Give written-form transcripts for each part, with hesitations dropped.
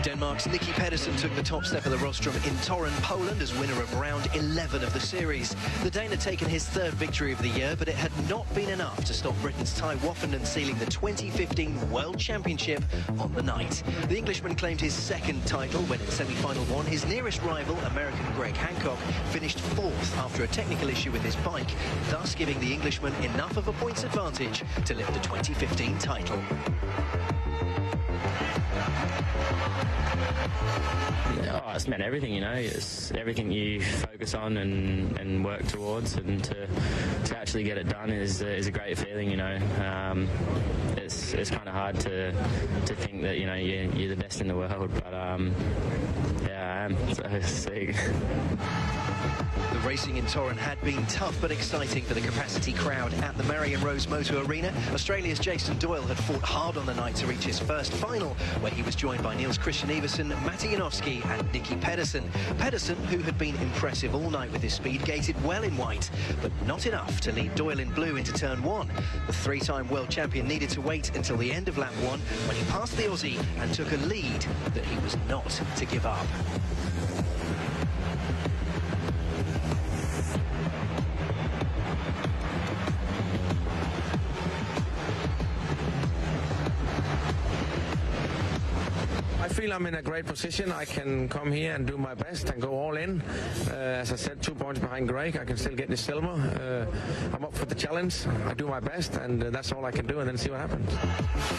Denmark's Nicky Pedersen took the top step of the rostrum in Torun, Poland, as winner of round 11 of the series. The Dane had taken his third victory of the year, but it had not been enough to stop Britain's Tai Woffinden sealing the 2015 World Championship on the night. The Englishman claimed his second title when in semi-final one, his nearest rival, American Greg Hancock, finished fourth after a technical issue with his bike, thus giving the Englishman enough of a points advantage to lift the 2015 title. Oh, it's meant everything, you know. It's everything you focus on and work towards, and to actually get it done is a great feeling, you know. It's kind of hard to think that, you know, you're the best in the world, but yeah, I am. So sick. The racing in Torun had been tough but exciting for the capacity crowd at the Marion Rose Motor Arena. Australia's Jason Doyle had fought hard on the night to reach his first final, where he was joined by Niels Christian Iversen, Matti Janowski and Nicky Pedersen. Pedersen, who had been impressive all night with his speed, gated well in white, but not enough to lead Doyle in blue into turn one. The three-time world champion needed to wait until the end of lap one, when he passed the Aussie and took a lead that he was not to give up. I feel I'm in a great position. I can come here and do my best and go all in. As I said, 2 points behind Greg. I can still get the silver. I'm up for the challenge. I do my best, and that's all I can do, and then see what happens.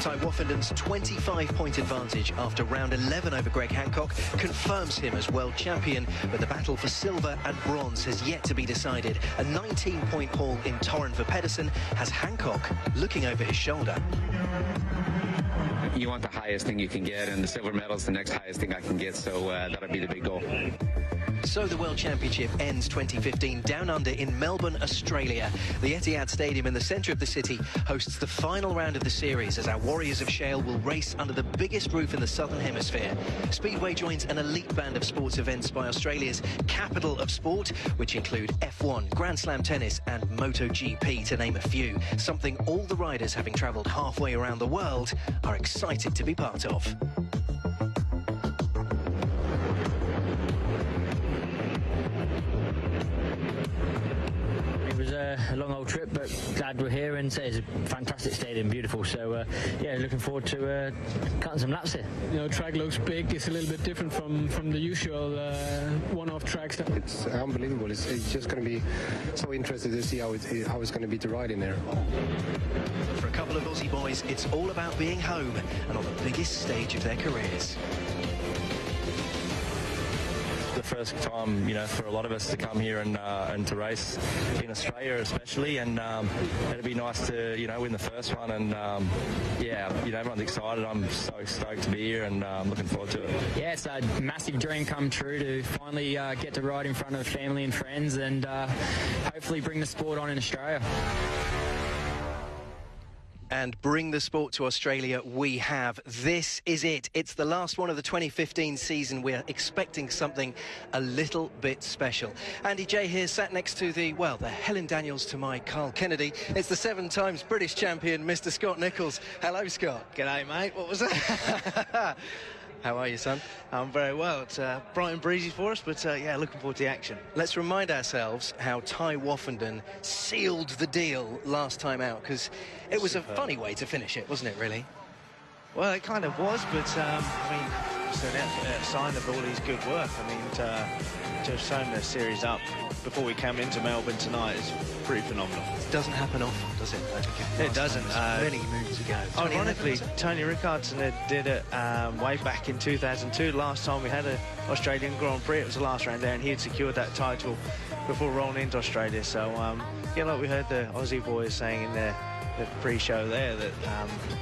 Tai Woffinden's 25-point advantage after round 11 over Greg Hancock confirms him as world champion, but the battle for silver and bronze has yet to be decided. A 19-point haul in Torun for Pedersen has Hancock looking over his shoulder. You want the highest thing you can get, and the silver medal's the next highest thing I can get, so that'll be the big goal. So the World Championship ends 2015 down under in Melbourne, Australia. The Etihad Stadium in the centre of the city hosts the final round of the series, as our Warriors of Shale will race under the biggest roof in the Southern Hemisphere. Speedway joins an elite band of sports events by Australia's capital of sport, which include F1, Grand Slam tennis and MotoGP, to name a few. Something all the riders, having travelled halfway around the world, are excited to be part of. A long old trip, but glad we're here, and it's a fantastic stadium, beautiful. So yeah, looking forward to cutting some laps here. You know, track looks big. It's a little bit different from the usual one-off tracks. It's unbelievable. It's just going to be so interesting to see how it's going to be to ride in there. For a couple of Aussie boys, it's all about being home and on the biggest stage of their careers. The first time, you know, for a lot of us to come here and to race in Australia especially, and it'd be nice to, you know, win the first one, and yeah, you know, everyone's excited. I'm so stoked to be here, and looking forward to it. Yeah, it's a massive dream come true to finally get to ride in front of family and friends, and hopefully bring the sport on in Australia. And bring the sport to Australia we have. This is it. It's the last one of the 2015 season. We're expecting something a little bit special. Andy J here, sat next to the Helen Daniels to my Carl Kennedy. It's the 7 times British champion, Mr. Scott Nicholls. Hello, Scott. G'day, mate. What was that? How are you, son? I'm very well. It's bright and breezy for us, but yeah, looking forward to the action. Let's remind ourselves how Tai Woffinden sealed the deal last time out, because it was a funny way to finish it, wasn't it, really? Well, it kind of was, but I mean, it's a sign of all his good work. I mean, to have sewn the series up before we come into Melbourne tonight is pretty phenomenal. It doesn't happen often, does it? It doesn't. Many moons ago. Ironically, Tony Rickardson did it way back in 2002. Last time we had an Australian Grand Prix, it was the last round there, and he had secured that title before rolling into Australia. So, yeah, like we heard the Aussie boys saying in the pre-show there, that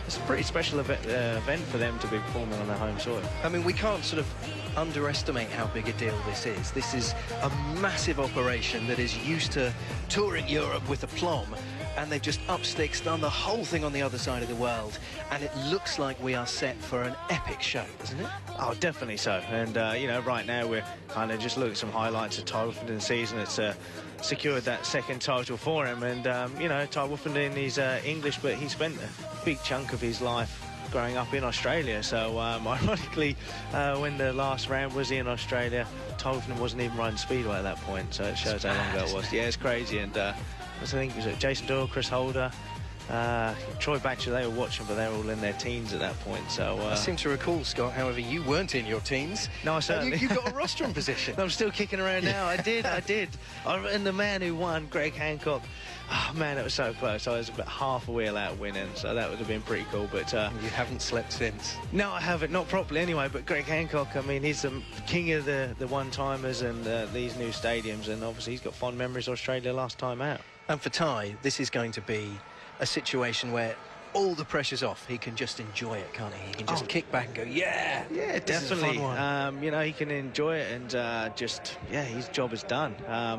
it's a pretty special event for them to be performing on their home soil. I mean, we can't sort of underestimate how big a deal this is. This is a massive operation that is used to touring Europe with aplomb, and they've just up sticks, done the whole thing on the other side of the world, and it looks like we are set for an epic show, doesn't it? Oh, definitely so. And, you know, right now we're kind of just looking at some highlights of Tai Woffinden's season. It's secured that second title for him, and, you know, Tai Woffinden is English, but he spent a big chunk of his life growing up in Australia. So ironically, when the last round was in Australia, Ty Wolfenden wasn't even riding Speedway at that point. So it shows how long ago it was. Yeah, it's crazy. And I think it was Jason Doyle, Chris Holder, Troy Batcher, they were watching, but they were all in their teens at that point. So I seem to recall, Scott, however, you weren't in your teens. No, I certainly. You got a rostrum position. I'm still kicking around now. I did. And the man who won, Greg Hancock, oh man, it was so close. I was about half a wheel out winning, so that would have been pretty cool. But you haven't slept since. No, I haven't, not properly anyway. But Greg Hancock, I mean, he's the king of the one-timers and these new stadiums, and obviously he's got fond memories of Australia last time out. And for Ty, this is going to be a situation where all the pressure's off. He can just enjoy it, can't he? He can just kick back and go, yeah, definitely. You know, he can enjoy it and his job is done.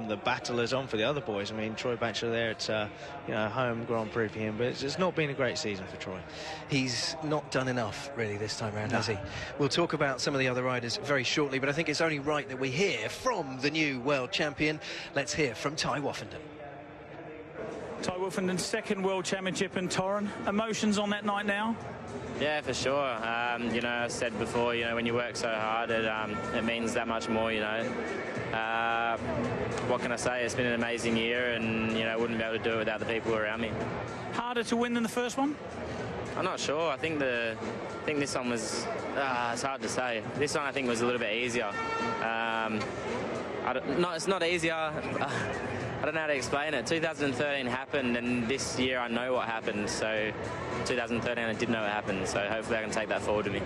The battle is on for the other boys. I mean, Troy Batcher there, it's home Grand Prix for him, but it's not been a great season for Troy. He's not done enough really this time around, has he? We'll talk about some of the other riders very shortly, but I think it's only right that we hear from the new world champion. Let's hear from Ty Wolfenden. Ty Wolfenden's second World Championship in Torren. Emotions on that night now? Yeah, for sure. I said before, when you work so hard, it means that much more, What can I say? It's been an amazing year, and, I wouldn't be able to do it without the people around me. Harder to win than the first one? I'm not sure. I think this one was... it's hard to say. This one, I think, was a little bit easier. It's not easier. I don't know how to explain it. 2013 happened, and this year I know what happened. So 2013 I didn't know what happened, so hopefully I can take that forward with me.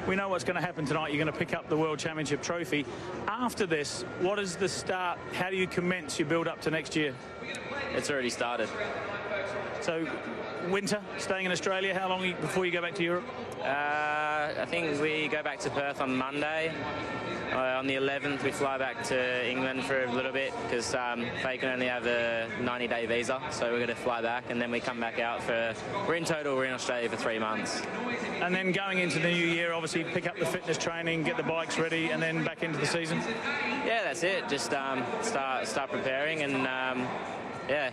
We know what's going to happen tonight. You're going to pick up the World Championship trophy. After this, what is the start? How do you commence your build up to next year? It's already started. So winter, staying in Australia, how long before you go back to Europe? I think we go back to Perth on Monday. On the 11th, we fly back to England for a little bit because they can only have a 90-day visa, so we're going to fly back, and then we come back out we're in Australia for 3 months. And then going into the new year, obviously pick up the fitness training, get the bikes ready, and then back into the season? Yeah, that's it. Just start preparing and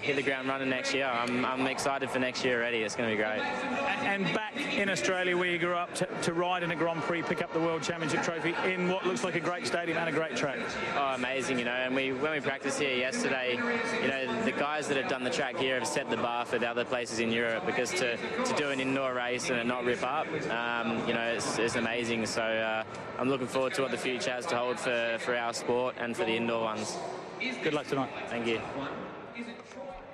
hit the ground running next year. I'm excited for next year already. It's going to be great. And back in Australia where you grew up to ride in a Grand Prix, pick up the World Championship trophy in what looks like a great stadium and a great track. Oh, amazing, and when we practiced here yesterday, the guys that have done the track here have set the bar for the other places in Europe, because to do an indoor race and it not rip up, it's amazing. So I'm looking forward to what the future has to hold for our sport and for the indoor ones. Good luck tonight. Thank you.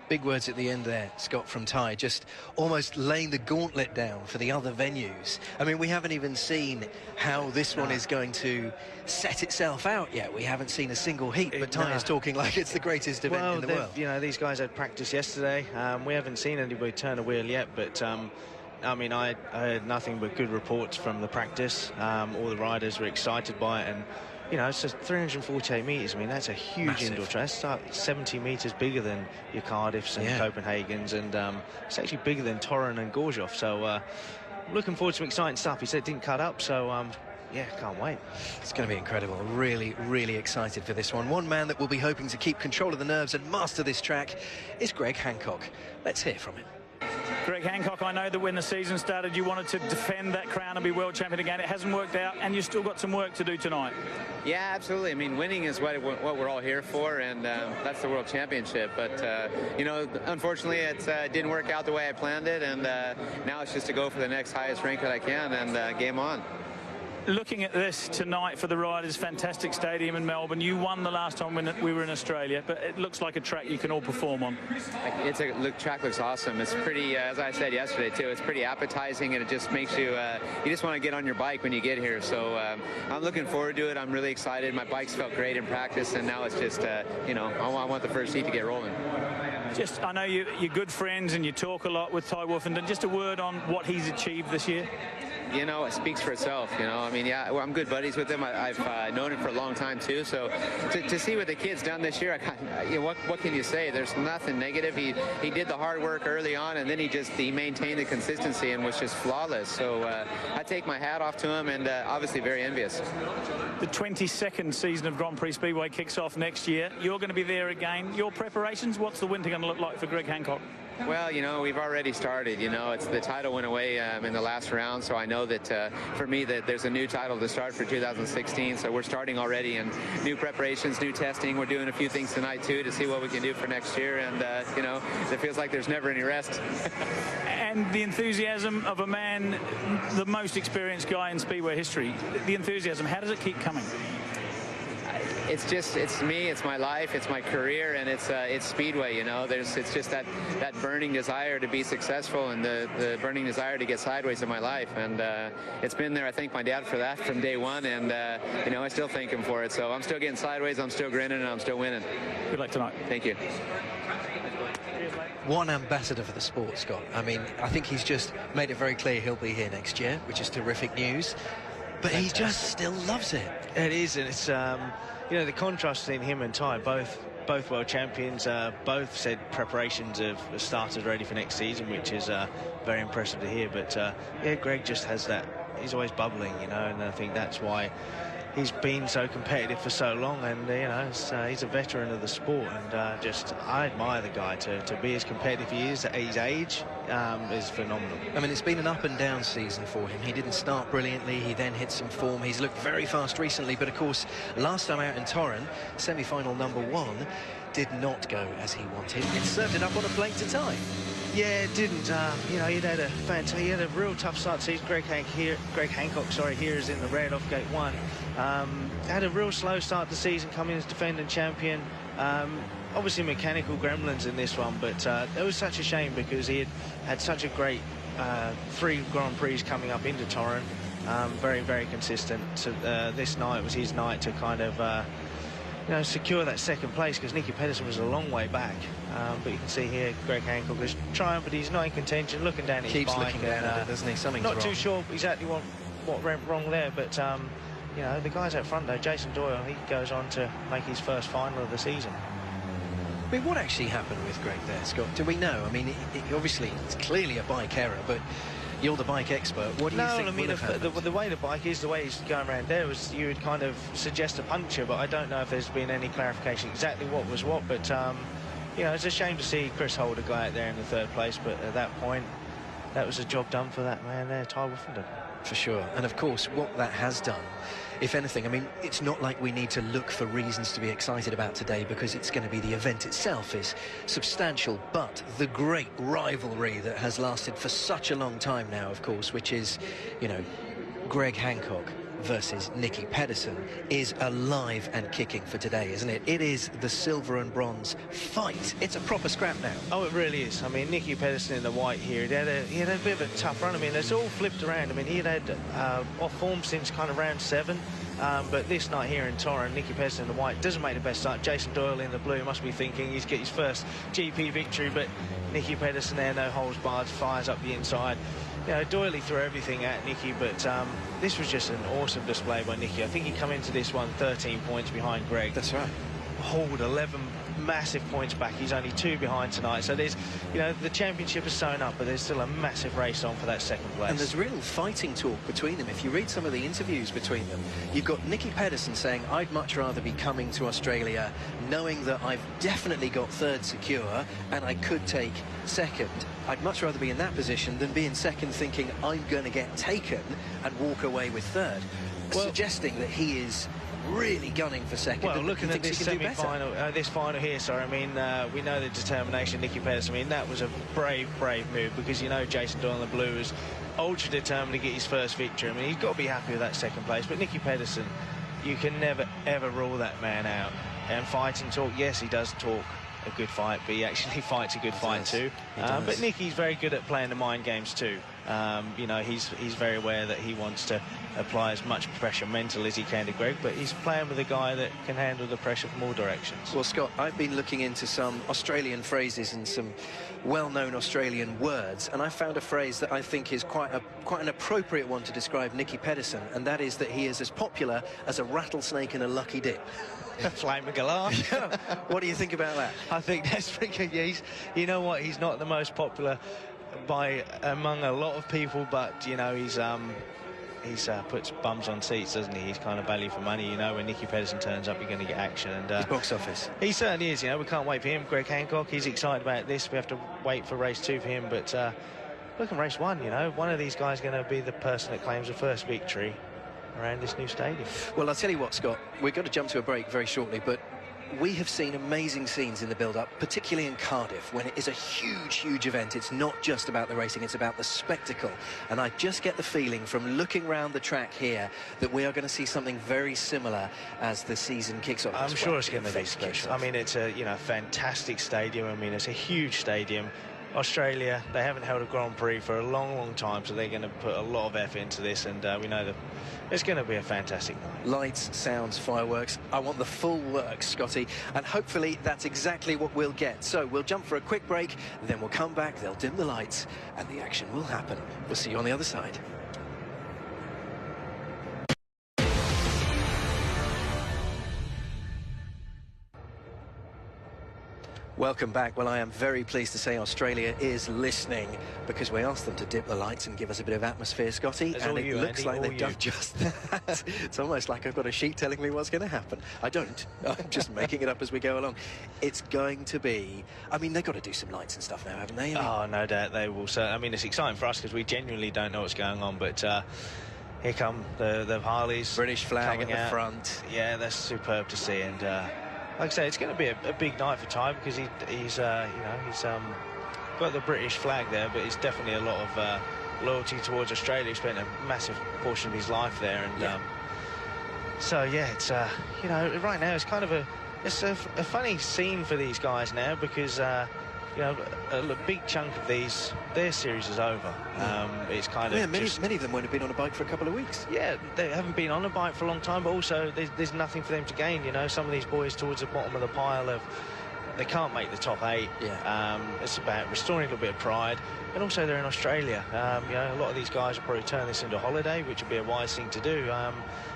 Big words at the end there, Scott, from Ty, just almost laying the gauntlet down for the other venues. I mean, we haven't even seen how this one is going to set itself out yet. We haven't seen a single heat, but Ty is talking like it's the greatest event in the world. These guys had practice yesterday. We haven't seen anybody turn a wheel yet, but I heard nothing but good reports from the practice. All the riders were excited by it, and it's just 348 metres. I mean, that's a huge indoor track. It's like 70 metres bigger than your Cardiffs and Copenhagen's, and it's actually bigger than Torren and Gorzoff. So looking forward to some exciting stuff. He said it didn't cut up, so can't wait. It's going to be incredible. Really, really excited for this one. One man that will be hoping to keep control of the nerves and master this track is Greg Hancock. Let's hear from him. Greg Hancock, I know that when the season started you wanted to defend that crown and be world champion again. It hasn't worked out, and you've still got some work to do tonight. Yeah, absolutely. I mean, winning is what we're all here for, and that's the world championship. But, unfortunately, it didn't work out the way I planned it, and now it's just to go for the next highest rank that I can, and game on. Looking at this tonight for the riders, fantastic stadium in Melbourne. You won the last time when we were in Australia, but it looks like a track you can all perform on. Track looks awesome. It's pretty, as I said yesterday too, it's pretty appetizing, and it just makes you, you just want to get on your bike when you get here. So I'm looking forward to it. I'm really excited. My bike's felt great in practice, and now it's just, I want the first heat to get rolling. I know you're good friends and you talk a lot with Ty Wolfenden. Just a word on what he's achieved this year. It speaks for itself. I mean, I'm good buddies with him. I've known him for a long time too. So to see what the kid's done this year, what can you say? There's nothing negative. He did the hard work early on, and then he maintained the consistency and was just flawless. So I take my hat off to him, and obviously very envious. The 22nd season of Grand Prix Speedway kicks off next year. You're going to be there again. Your preparations, what's the winter going to look like for Greg Hancock? Well, you know, we've already started. You know, the title went away in the last round, so I know that for me that there's a new title to start for 2016. So we're starting already, and new preparations, new testing. We're doing a few things tonight too to see what we can do for next year, and you know, it feels like there's never any rest. And the enthusiasm of a man, the most experienced guy in Speedway history. The enthusiasm. How does it keep coming? It's me, it's my life, it's my career, and it's Speedway, you know. It's just that burning desire to be successful, and the burning desire to get sideways in my life, and it's been there. I thank my dad for that from day one, and you know, I still thank him for it. So I'm still getting sideways, I'm still grinning, and I'm still winning. Good luck tonight. Thank you. One ambassador for the sport, Scott. I mean, I think he's just made it very clear he'll be here next year, which is terrific news. But he just still loves it. It is, and it's you know, the contrast between him and Ty, both world champions, both said preparations have started ready for next season, which is very impressive to hear. But yeah, Greg just has that. He's always bubbling, you know, and I think that's why he's been so competitive for so long. And you know, he's a veteran of the sport, and I admire the guy to be as competitive he is at his age. Is phenomenal. I mean, it's been an up and down season for him. He didn't start brilliantly, he then hit some form. He's looked very fast recently, but of course last time out in Torren, semi-final #1 did not go as he wanted. It served it up on a plate to tie. Yeah, it didn't. You know, he had a real tough start. See, Greg Hancock, sorry, here is in the red off gate 1. Had a real slow start to the season, coming as defending champion. Obviously mechanical gremlins in this one, but it was such a shame because he had such a great 3 Grand Prix coming up into Torren. Very, very consistent. So this night was his night to kind of you know, secure that second place, because Nicky Pedersen was a long way back. But you can see here Greg Hancock is trying, but he's not in contention. Looking down his Keeps bike, looking down at it, doesn't he? Something's not wrong. too sure exactly what went wrong there, but you know, the guys out front though, Jason Doyle, he goes on to make his first final of the season. I mean, what actually happened with Greg there, Scott? Do we know? I mean, obviously, it's clearly a bike error, but you're the bike expert. What do you think would have happened? The way the bike is, the way he's going around there, was you would kind of suggest a puncture, but I don't know if there's been any clarification exactly what was what. But you know, it's a shame to see Chris Holder go out there in the 3rd place, but at that point, that was a job done for that man there, Ty Wolfenden. For sure. And of course, what that has done, if anything, I mean, it's not like we need to look for reasons to be excited about today, because it's going to be the event itself is substantial, but the great rivalry that has lasted for such a long time now, of course, which is, you know, Greg Hancock versus Nicky Pedersen, is alive and kicking for today, isn't it? It is the silver and bronze fight. It's a proper scrap now. Oh, it really is. I mean, Nicky Pedersen in the white here, he had a bit of a tough run. I mean, it's all flipped around. I mean, he had off form since kind of round 7. But this night here in Torren, Nicky Pedersen in the white doesn't make the best start. Jason Doyle in the blue must be thinking he's get his first GP victory, but Nicky Pedersen there, no holds barred, fires up the inside. You know, Doyle threw everything at Nicky, but this was just an awesome display by Nicky. I think he come into this one 13 points behind Greg. That's right. Hauled 11 massive points back. He's only 2 behind tonight. So there's, you know, the championship is sewn up, but there's still a massive race on for that 2nd place. And there's real fighting talk between them. If you read some of the interviews between them, you've got Nicky Pedersen saying, I'd much rather be coming to Australia knowing that I've definitely got 3rd secure and I could take 2nd. I'd much rather be in that position than be in 2nd thinking I'm going to get taken and walk away with 3rd. Well, suggesting that he is really gunning for 2nd. Well, looking at this semi-final, this final here, sorry, I mean, we know the determination of Nicky Pedersen. I mean, that was a brave move, because you know Jason Doyle in the blue is ultra determined to get his first victory. I mean, he's got to be happy with that 2nd place. But Nicky Pedersen, you can never, ever rule that man out. And fighting talk, yes, he does talk a good fight, but he actually fights a good fight too. But Nicky's very good at playing the mind games too. You know, he's very aware that he wants to apply as much pressure mental as he can to Greg, but he's playing with a guy that can handle the pressure from all directions. Well, Scott, I've been looking into some Australian phrases and some well-known Australian words, and I found a phrase that I think is quite an appropriate one to describe Nicky Pedersen, and that is that he is as popular as a rattlesnake in a lucky dip. Flame of Galar. What do you think about that? I think that's pretty good. You know what, he's not the most popular among a lot of people, but you know, he's puts bums on seats, doesn't he? He's kind of value for money. You know, when Nicky Pedersen turns up, you're going to get action. And his box office. He certainly is. You know, we can't wait for him. Greg Hancock, he's excited about this. We have to wait for race 2 for him. But look at race 1. You know, one of these guys is going to be the person that claims the first victory around this new stadium. Well, I'll tell you what, Scott, we've got to jump to a break very shortly, but we have seen amazing scenes in the build-up, particularly in Cardiff, when it is a huge, huge event. It's not just about the racing, it's about the spectacle. And I just get the feeling from looking around the track here that we are going to see something very similar as the season kicks off. I'm sure it's going to be special. I mean, it's a, you know, fantastic stadium. I mean, it's a huge stadium. Australia, they haven't held a Grand Prix for a long, long time, so they're going to put a lot of effort into this, and we know that it's going to be a fantastic night. Lights, sounds, fireworks. I want the full works, Scotty, and hopefully that's exactly what we'll get. So we'll jump for a quick break, then we'll come back, they'll dim the lights, and the action will happen. We'll see you on the other side. Welcome back. Well, I am very pleased to say Australia is listening, because we asked them to dip the lights and give us a bit of atmosphere, Scotty, and it looks like they've done just that. It's almost like I've got a sheet telling me what's going to happen. I don't. I'm just making it up as we go along. It's going to be... I mean, they've got to do some lights and stuff now, haven't they? Oh, no doubt they will. So, I mean, it's exciting for us because we genuinely don't know what's going on, but... here come the Harleys. British flag at the front. Yeah, that's superb to see, and... like I say, it's going to be a big night for Ty, because he's you know, he's got the British flag there, but he's definitely a lot of loyalty towards Australia. He spent a massive portion of his life there, and so yeah, it's you know, right now it's kind of a funny scene for these guys now, because you know, a big chunk of their series is over. It's kind of many of them won't have been on a bike for a couple of weeks. Yeah, they haven't been on a bike for a long time, but also there's nothing for them to gain. You know, some of these boys towards the bottom of the pile they can't make the top 8. Yeah. It's about restoring a little bit of pride, and also they're in Australia. You know, a lot of these guys will probably turn this into a holiday, which would be a wise thing to do.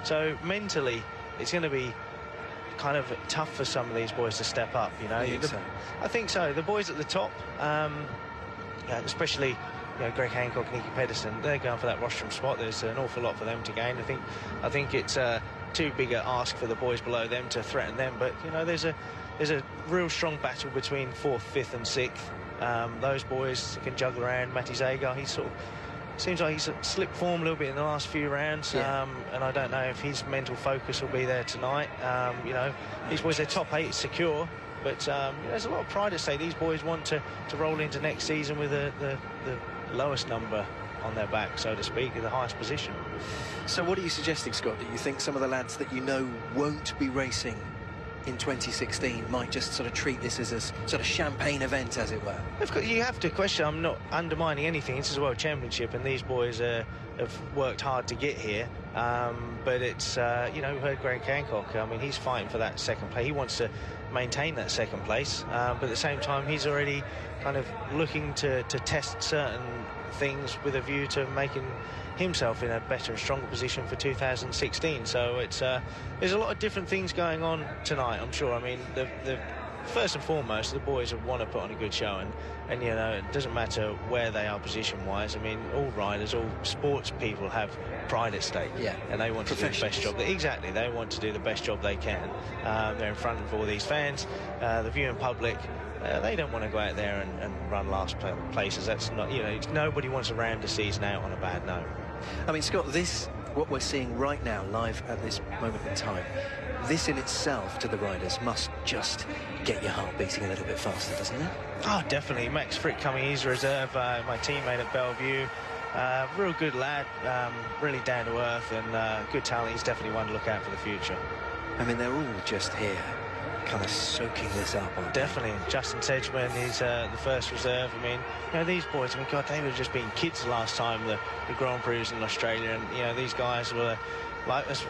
So mentally, it's going to be kind of tough for some of these boys to step up, you know. I think so. The boys at the top, especially, you know, Greg Hancock and Nicky Pedersen, they're going for that rostrum spot. There's an awful lot for them to gain. I think it's too big a ask for the boys below them to threaten them. But you know, there's a real strong battle between 4th, 5th, and 6th. Those boys can juggle around. Matty Zagar, he's sort of seems like he's slipped form a little bit in the last few rounds, and I don't know if his mental focus will be there tonight. You know, these boys, their top 8 is secure, but you know, there's a lot of pride at stake. These boys want to roll into next season with the lowest number on their back, so to speak, in the highest position. So what are you suggesting, Scott? Do you think some of the lads that you know won't be racing in 2016 might just sort of treat this as a sort of champagne event, as it were? Of course, you have to question. I'm not undermining anything. This is a World Championship, and these boys have worked hard to get here. But it's, you know, we heard Greg Hancock. I mean, he's fighting for that second place. He wants to maintain that second place. But at the same time, he's already kind of looking to test certain things with a view to making himself in a better and stronger position for 2016. So it's there's a lot of different things going on tonight, I'm sure. I mean, the first and foremost, the boys want to put on a good show, and you know, it doesn't matter where they are position-wise. I mean, all riders, all sports people have pride at stake, and they want to do the best job. Exactly, they want to do the best job they can. They're in front of all these fans, the viewing public. They don't want to go out there and run last places. That's not, you know, nobody wants to round the season out on a bad note. I mean, Scott, what we're seeing right now, live at this moment in time, this in itself to the riders must just get your heart beating a little bit faster, doesn't it? Oh, definitely. Max Frick coming, he's reserve, my teammate at Bellevue. Real good lad, really down to earth, and good talent. He's definitely one to look out for the future. I mean, they're all just here, kind of soaking this up. Definitely. Justin Sedgman is the first reserve. I mean, you know, these boys, I mean, God, they were just being kids last time the Grand Prix was in Australia, and you know, these guys were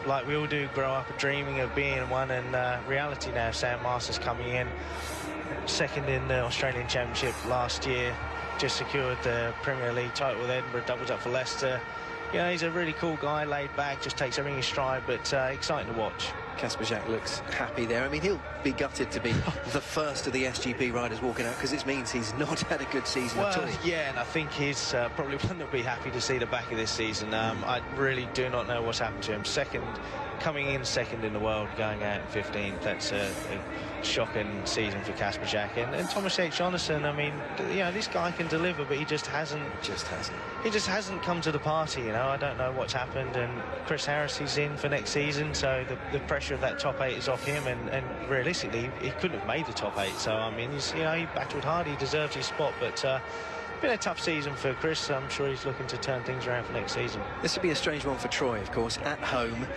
like we all do, grow up dreaming of being one, and reality now. Sam Masters coming in second in the Australian Championship last year, just secured the Premier League title with Edinburgh, doubles up for Leicester. You know, he's a really cool guy, laid back, just takes everything in stride, but exciting to watch. Kasper Jack looks happy there. I mean, he'll be gutted to be the first of the SGP riders walking out, because it means he's not had a good season at all. Yeah, and I think he's probably one that will be happy to see the back of this season. I really do not know what's happened to him. Coming in second in the world, going out in 15th, that's a shocking season for Casper Jack. And Thomas H. Jonasson, I mean, you know, this guy can deliver, but he just hasn't. He just hasn't come to the party, you know. I don't know what's happened. And Chris Harris is in for next season, so the pressure of that top 8 is off him. And realistically, he couldn't have made the top 8. So I mean, he battled hard. He deserves his spot, but. Been a tough season for Chris. I'm sure he's looking to turn things around for next season. This would be a strange one for Troy, of course, at home,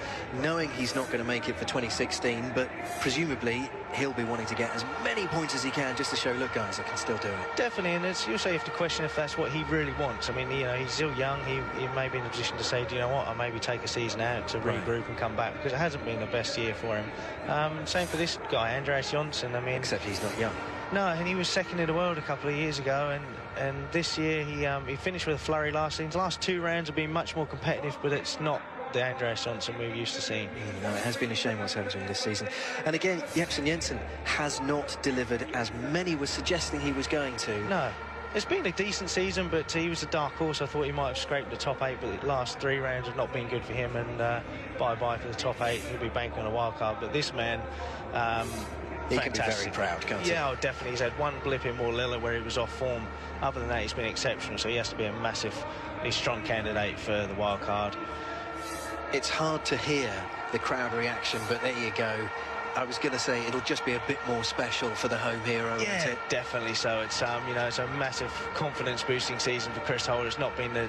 knowing he's not going to make it for 2016, but presumably he'll be wanting to get as many points as he can just to show, look, guys, I can still do it. Definitely, and you also have to question if that's what he really wants. I mean, you know, he's still young. He may be in a position to say, do you know what, I'll maybe take a season out to regroup and come back, because it hasn't been the best year for him. Same for this guy, Andreas Jonsson. I mean, except he's not young. No, and he was second in the world a couple of years ago, and this year he finished with a flurry last season. The last 2 rounds have been much more competitive, but it's not the Andreas Jonsson we're used to seeing. No, it has been a shame what's happened to him this season. And again, Jepsen Jensen has not delivered as many were suggesting he was going to. No. It's been a decent season, but he was a dark horse. I thought he might have scraped the top 8, but the last 3 rounds have not been good for him, and bye-bye for the top 8. He'll be banking on a wild card. But this man... he can be very proud, can't he? Yeah, definitely. He's had one blip in Moorilla where he was off form. Other than that, he's been exceptional, so he has to be a massively strong candidate for the wild card. It's hard to hear the crowd reaction, but there you go. I was going to say it'll just be a bit more special for the home hero, yeah, isn't it? Definitely so. It's you know, it's a massive confidence-boosting season for Chris Holder. It's not been the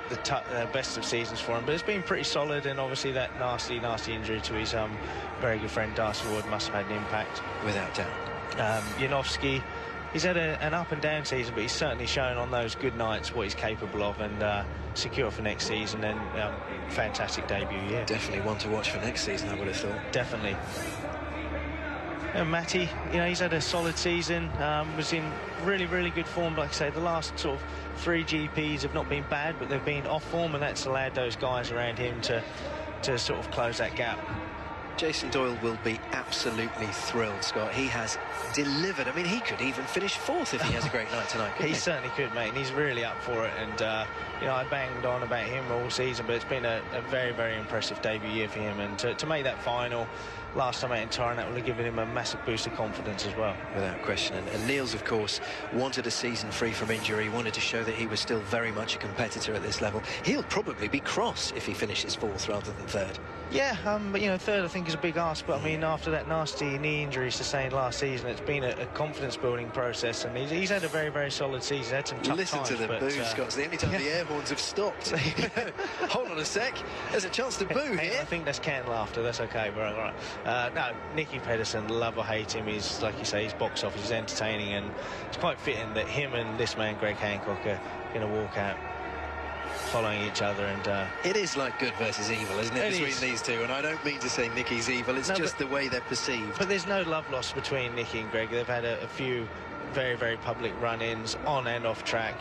best of seasons for him, but it's been pretty solid. And obviously that nasty injury to his very good friend Darcy Ward must have had an impact, without doubt. Janowski, he's had an up and down season, but he's certainly shown on those good nights what he's capable of, and secure for next season. And fantastic debut year. Definitely one to watch for next season, I would have thought. Definitely. And Matty, you know, he's had a solid season, was in really good form. Like I say, the last sort of 3 GPs have not been bad, but they've been off form, and that's allowed those guys around him to sort of close that gap. Jason Doyle will be absolutely thrilled, Scott. He has delivered. I mean, he could even finish 4th if he has a great night tonight. He certainly could, mate, and he's really up for it. And you know, I banged on about him all season, but it's been a very impressive debut year for him. And to make that final last time out in Turin, that would have given him a massive boost of confidence as well. Without question. And Niels, of course, wanted a season free from injury. He wanted to show that he was still very much a competitor at this level. He'll probably be cross if he finishes 4th rather than 3rd. Yeah, but you know, 3rd I think is a big ask, but I mean, after that nasty knee injury sustained last season, it's been a confidence building process, and he's had a very solid season. Had some tough Listen times, to the boo, Scott. It's the only time the air horns have stopped. Hold on a sec, there's a chance to boo here. I think that's canned laughter, that's okay, but all right. No, Nicky Pedersen, love or hate him, he's, like you say, he's box office, he's entertaining, and it's quite fitting that him and this man, Greg Hancock, are going to walk out following each other. And it is like good versus evil, isn't it, between these two? And I don't mean to say Nicky's evil, it's just the way they're perceived. But there's no love lost between Nicky and Greg. They've had a few very public run-ins on and off track.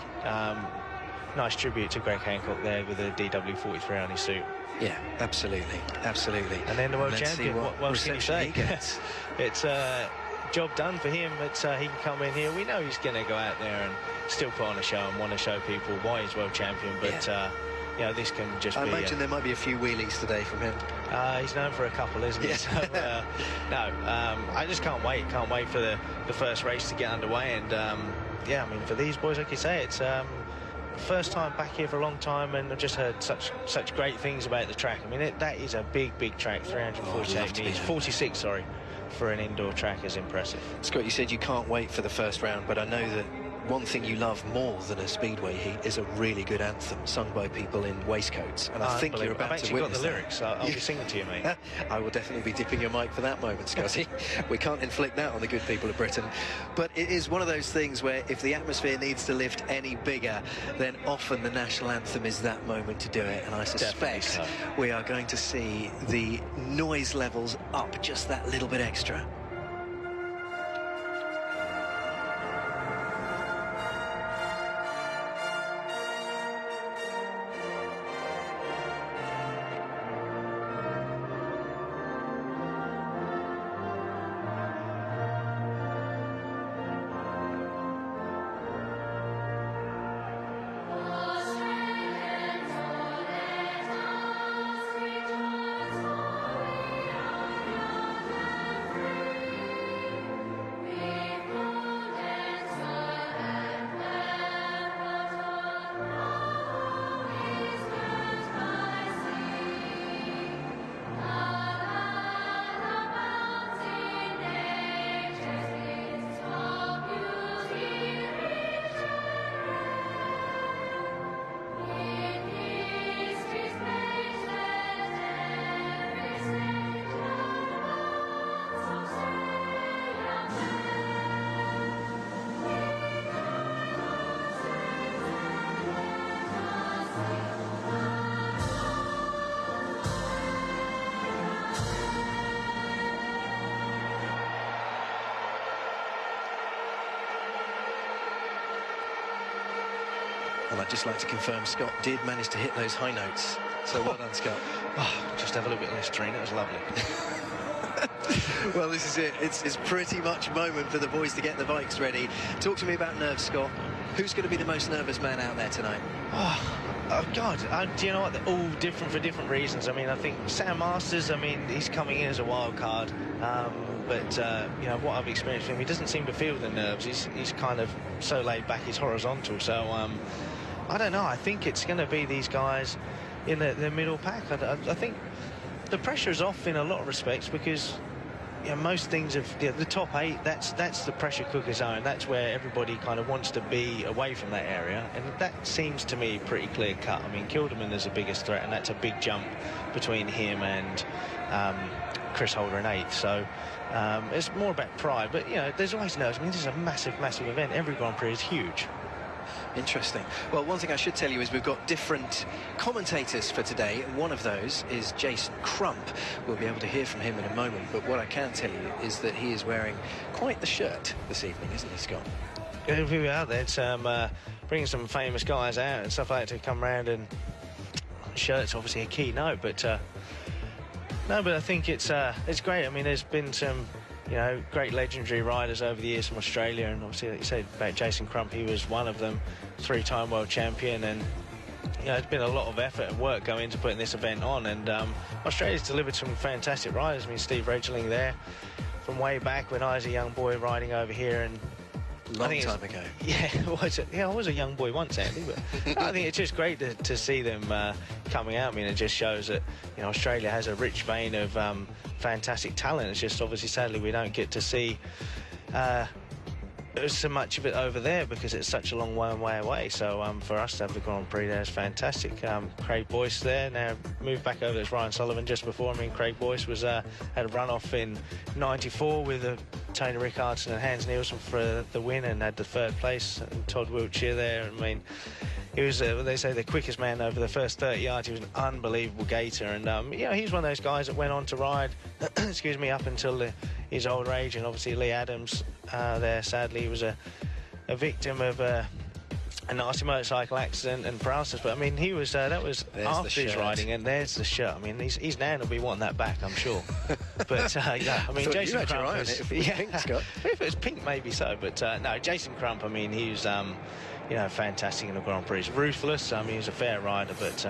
Nice tribute to Greg Hancock there with the DW43 on his suit. Yeah, absolutely. And then the world champion, what else can you say? It's job done for him. He can come in here. We know he's going to go out there and still put on a show and want to show people why he's world champion, but you know, this can just I be... imagine there might be a few wheelies today from him. He's known for a couple, isn't he? So, I just can't wait for the first race to get underway. And yeah, I mean, for these boys, like you say, it's first time back here for a long time, and I've just heard such great things about the track. I mean, that is a big track, 348 metres, 46, sorry, for an indoor track is impressive. Scott, you said you can't wait for the first round, but I know that one thing you love more than a speedway heat is a really good anthem sung by people in waistcoats, and I think you're about to witness that. I've actually got the lyrics. I'll be singing to you, mate. I will definitely be dipping your mic for that moment, Scotty. We can't inflict that on the good people of Britain, but it is one of those things where if the atmosphere needs to lift any bigger, then often the national anthem is that moment to do it, and I suspect we are going to see the noise levels up just that little bit extra. And I'd just like to confirm Scott did manage to hit those high notes. So well done, Scott. Oh, just have a little bit of Listerine. It was lovely. Well, this is it. It's pretty much a moment for the boys to get the bikes ready. Talk to me about nerves, Scott. Who's going to be the most nervous man out there tonight? Oh God, do you know what? They're all different for different reasons. I mean, I think Sam Masters, I mean, he's coming in as a wild card. But you know, what I've experienced with him, he doesn't seem to feel the nerves. He's kind of so laid back, he's horizontal. So I don't know. I think it's going to be these guys in the middle pack. I think the pressure is off in a lot of respects because, you know, most things have, you know, the top 8, that's the pressure cooker zone. That's where everybody kind of wants to be away from that area, and that seems to me pretty clear cut. I mean, Kilderman is the biggest threat, and that's a big jump between him and Chris Holder in 8th. So it's more about pride, but you know, there's always nerves. I mean, this is a massive event. Every Grand Prix is huge. Interesting. Well, one thing I should tell you is we've got different commentators for today. One of those is Jason Crump. We'll be able to hear from him in a moment, but what I can tell you is that he is wearing quite the shirt this evening, isn't he, Scott? Yeah, we were out there bringing some famous guys out and stuff like that to come around, and shirt's obviously a key note, but no, but I think it's great. I mean, there's been some, you know, great legendary riders over the years from Australia, and obviously, like you said about Jason Crump, he was one of them, 3-time world champion, and you know, it's been a lot of effort and work going into putting this event on, and Australia's delivered some fantastic riders. I mean, Steve Regeling there from way back when I was a young boy riding over here, and long time ago. Yeah, I was a young boy once, Andy, but I think it's just great to see them coming out. I mean, it just shows that, you know, Australia has a rich vein of fantastic talent. It's just obviously, sadly, we don't get to see so much of it over there because it's such a long way away. So for us to have the Grand Prix there is fantastic. Craig Boyce there now moved back over. There's Ryan Sullivan just before. I mean, Craig Boyce was had a run-off in '94 with Tony Rickardson and Hans Nielsen for the win and had the 3rd place. And Todd Wiltshire there. I mean, he was, they say, the quickest man over the first 30 yards. He was an unbelievable gator, and you know, he's one of those guys that went on to ride, excuse me, up until his older age. And obviously Lee Adams there, sadly, was a victim of a nasty motorcycle accident and paralysis. But I mean, he was that was after his riding, and there's the shirt. I mean, he's now going to be wanting that back, I'm sure. But yeah, I mean, Jason Crump was, if it was pink, Scott. If it was pink, maybe so. But no, Jason Crump, I mean, he was you know, fantastic in the Grand Prix. He's ruthless. I mean, he's a fair rider, but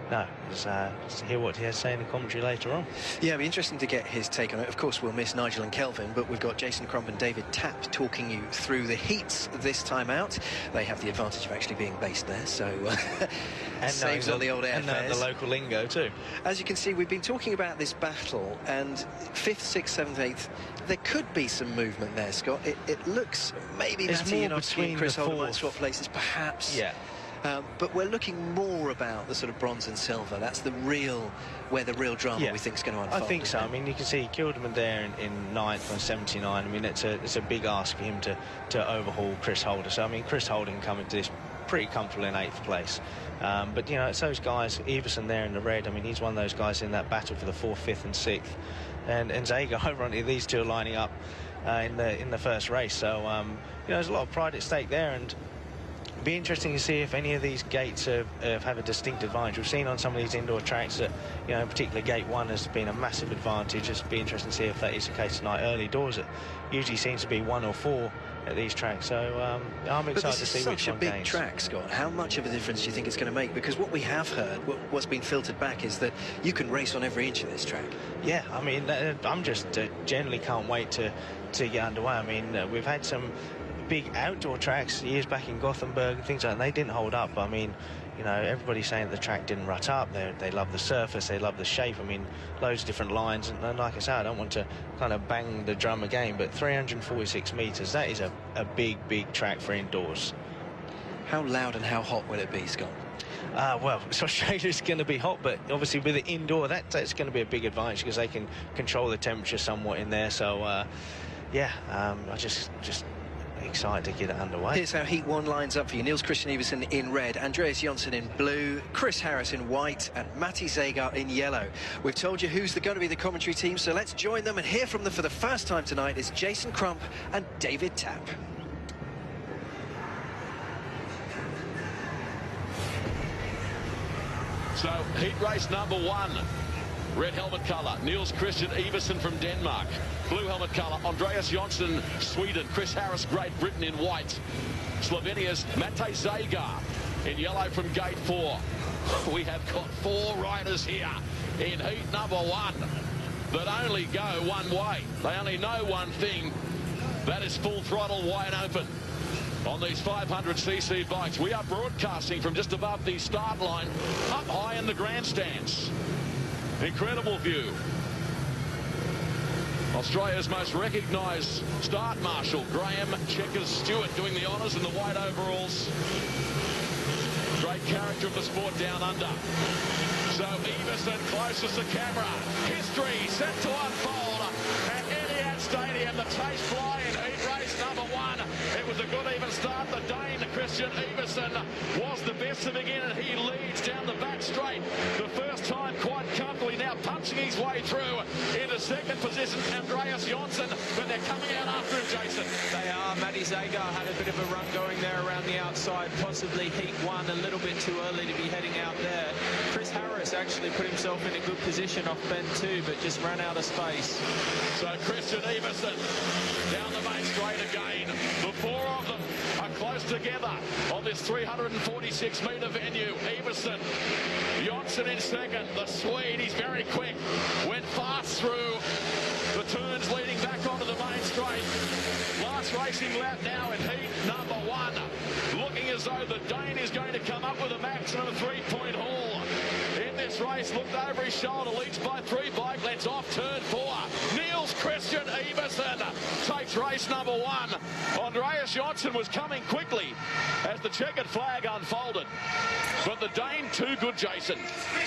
no, let's hear what he has to say in the commentary later on. Yeah, it'll be interesting to get his take on it. Of course, we'll miss Nigel and Kelvin, but we've got Jason Crump and David Tapp talking you through the heats this time out. They have the advantage of actually being based there, so and saves on the old airfares. And the local lingo too. As you can see, we've been talking about this battle, and 5th, 6th, 7th, 8th, there could be some movement there, Scott. It looks maybe Matty and Chris Holder might swap places, perhaps. Yeah. But we're looking more about the sort of bronze and silver. That's where the real drama we think is going to unfold. I think so. I mean, you can see Kilderman there in 9th on 79. I mean, it's a big ask for him to overhaul Chris Holder. So I mean, Chris Holder can come into this pretty comfortable in 8th place. But you know, it's those guys, Everson there in the red. I mean, he's one of those guys in that battle for the 4th, 5th, and 6th. And Zager, ironically, these two are lining up in the first race. So you know, there's a lot of pride at stake there, and it'd be interesting to see if any of these gates have a distinct advantage. We've seen on some of these indoor tracks that, you know, in particular Gate 1 has been a massive advantage. It'd be interesting to see if that is the case tonight. Early doors, it usually seems to be 1 or 4 at these tracks. So I'm excited to see which one gains. But this is such a big track, Scott. How much of a difference do you think it's going to make? Because what we have heard, what's been filtered back, is that you can race on every inch of this track. Yeah, I mean, I'm just generally can't wait to get underway. I mean, we've had some big outdoor tracks years back in Gothenburg and things like that, and they didn't hold up. I mean, you know, everybody's saying the track didn't rut up. They love the surface, they love the shape. I mean, loads of different lines, and like I say, I don't want to kind of bang the drum again, but 346 metres, that is a big track for indoors. How loud and how hot will it be, Scott? Well, so Australia's going to be hot, but obviously with the indoor, that's going to be a big advantage because they can control the temperature somewhat in there. So, yeah, I just excited to get it underway. Here's how Heat 1 lines up for you. Niels Christian Everson in red, Andreas Jonsson in blue, Chris Harris in white, and Matty Zager in yellow. We've told you who's going to be the commentary team, so let's join them and hear from them for the first time tonight. Is Jason Crump and David Tapp. So heat race number 1. Red helmet colour, Niels Christian Iversen from Denmark. Blue helmet colour, Andreas Jonsson, Sweden. Chris Harris, Great Britain in white. Slovenia's Matej Zagar in yellow from gate 4. We have got 4 riders here in heat number 1 that only go one way. They only know one thing. That is full throttle, wide open. On these 500cc bikes, we are broadcasting from just above the start line, up high in the grandstands. Incredible view. Australia's most recognised start marshal, Graham Checkers Stewart, doing the honours in the white overalls. Great character of the sport down under. So Iversen closest to camera. History set to unfold at Etihad Stadium. The chase fly in heat race number 1. It was a good even start. The Dane, Christian Iversen, was the best to begin, and he leads down the back straight. The first time quite comfortably, now punching his way through into second position, Andreas Jonsson, but they're coming out after him, Jason. They are. Matej Zagar had a bit of a run going there around the outside, possibly heat 1 a little bit too early to be heading out there. Chris Harris actually put himself in a good position off bend 2, but just ran out of space. So Christian Iversen down the main straight again. The 4 of them are close together on this 346-metre venue. Iversen, Jonsson in second. The Swede, he's very quick. Went fast through the turns leading back onto the main straight. Last racing lap now in heat number 1. Looking as though the Dane is going to come up with a maximum 3-point haul in this race. Looked over his shoulder, leads by 3 bike lengths off turn 4. Niels Christian Iversen takes race number 1. Andreas Jonsson was coming quickly as the checkered flag unfolded. But the Dane too good, Jason.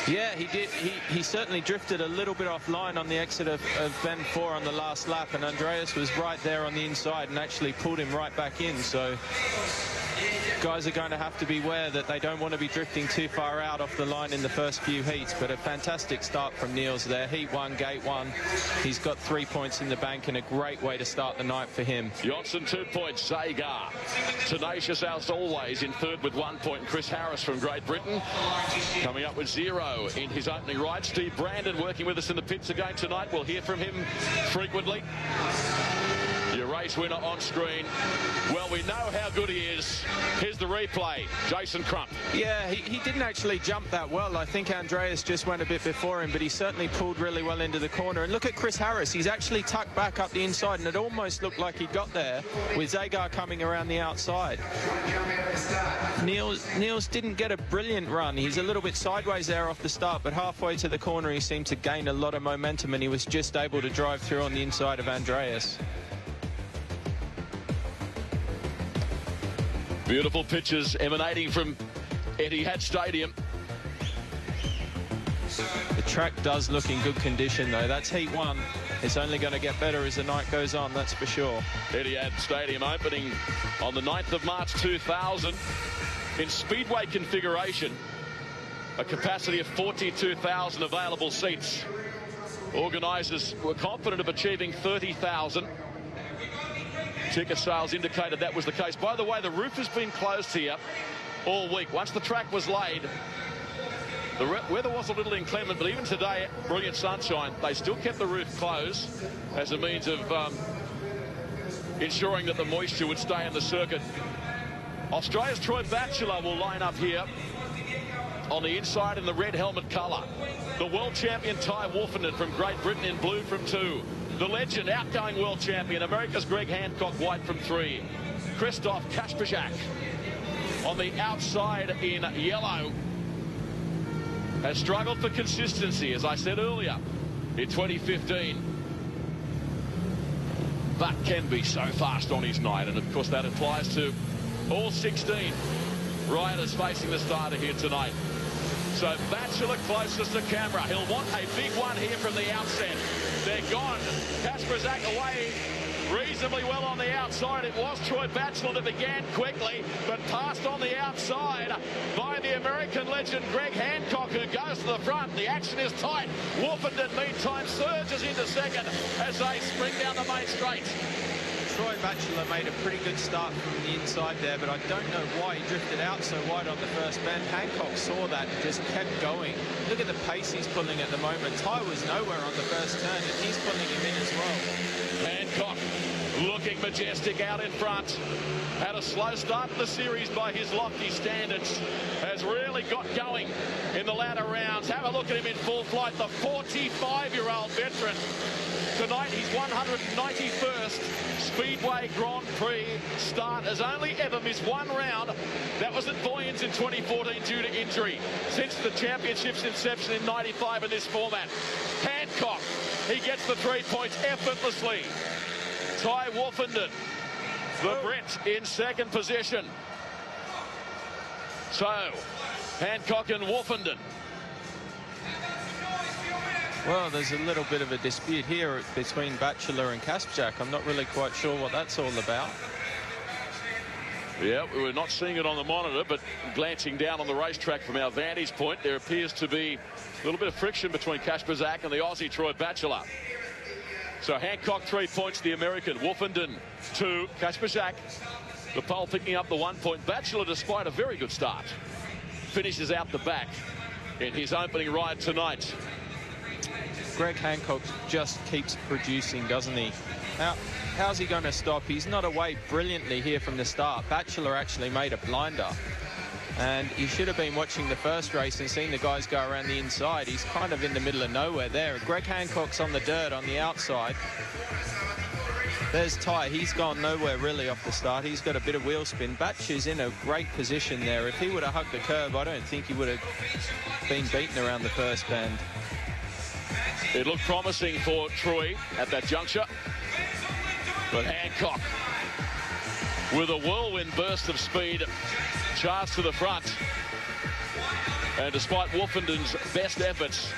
Yeah, he did. He certainly drifted a little bit offline on the exit of bend 4 on the last lap, and Andreas was right there on the inside and actually pulled him right back in. So guys are going to have to beware that they don't want to be drifting too far out off the line in the first few heats. But a fantastic start from Niels there. Heat 1, gate 1. He's got 3 points in the bank, and a great way to start the night for him. Jonsson 2 points. Zagar tenacious as always in third with 1 point. Chris Harris from Great Britain coming up with 0 in his opening ride. Steve Brandon working with us in the pits again tonight. We'll hear from him frequently. Your race winner on screen. Well, we know how good he is. Here's the replay. Jason Crump. Yeah, he didn't actually jump that well. I think Andreas just went a bit before him, but he certainly pulled really well into the corner. And look at Chris Harris. He's actually tucked back up the inside, and it almost looked like he got there with Zagar coming around the outside. Niels didn't get a brilliant run. He's a little bit sideways there off the start, but halfway to the corner he seemed to gain a lot of momentum, and he was just able to drive through on the inside of Andreas. Beautiful pictures emanating from Etihad Stadium. The track does look in good condition, though. That's heat 1. It's only going to get better as the night goes on, that's for sure. Etihad Stadium opening on the 9th of March 2000 in Speedway configuration. A capacity of 42,000 available seats. Organisers were confident of achieving 30,000. Ticket sales indicated that was the case. By the way, the roof has been closed here all week. Once the track was laid, the weather was a little inclement, but even today, brilliant sunshine, they still kept the roof closed as a means of ensuring that the moisture would stay in the circuit. Australia's Troy Batchelor will line up here on the inside in the red helmet colour. The world champion Ty Wolfenden from Great Britain in blue from 2. The legend, outgoing world champion, America's Greg Hancock, white from 3. Christoph Kasprzak on the outside in yellow has struggled for consistency, as I said earlier, in 2015. But can be so fast on his night, and of course that applies to all 16 riders facing the starter here tonight. So Batchelor closest to camera. He'll want a big one here from the outset. They're gone. Kasprzak away reasonably well on the outside. It was Troy Batchelor that began quickly, but passed on the outside by the American legend Greg Hancock, who goes to the front. The action is tight. Wolfenden, meantime, surges into second as they spring down the main straight. Troy Batchelor made a pretty good start from the inside there, but I don't know why he drifted out so wide on the first bend. Hancock saw that and just kept going. Look at the pace he's pulling at the moment. Ty was nowhere on the first turn, and he's pulling him in as well. Hancock looking majestic out in front. Had a slow start in the series by his lofty standards. Has really got going in the latter rounds. Have a look at him in full flight. The 45-year-old veteran. Tonight, he's 191st Speedway Grand Prix start. Has only ever missed one round. That was at Boyens in 2014 due to injury. Since the championship's inception in 95 in this format. Hancock, he gets the 3 points effortlessly. Ty Wolfenden, the Brit, in second position. So, Hancock and Wolfenden. Well, there's a little bit of a dispute here between Batchelor and Kasprzak. I'm not really quite sure what that's all about. Yeah, we were not seeing it on the monitor, but glancing down on the racetrack from our vantage point, there appears to be a little bit of friction between Kasprzak and the Aussie Troy Batchelor. So Hancock 3 points, the American. Wolfenden 2, Kasprzak. The pole picking up the 1 point. Batchelor, despite a very good start, finishes out the back in his opening ride tonight. Greg Hancock just keeps producing, doesn't he? How's he going to stop? He's not away brilliantly here from the start. Batchelor actually made a blinder. And he should have been watching the first race and seen the guys go around the inside. He's kind of in the middle of nowhere there. Greg Hancock's on the dirt on the outside. There's Ty. He's gone nowhere really off the start. He's got a bit of wheel spin. Batch is in a great position there. If he would have hugged the curb, I don't think he would have been beaten around the first bend. It looked promising for Troy at that juncture. But Hancock, with a whirlwind burst of speed, charged to the front. And despite Wolfenden's best efforts,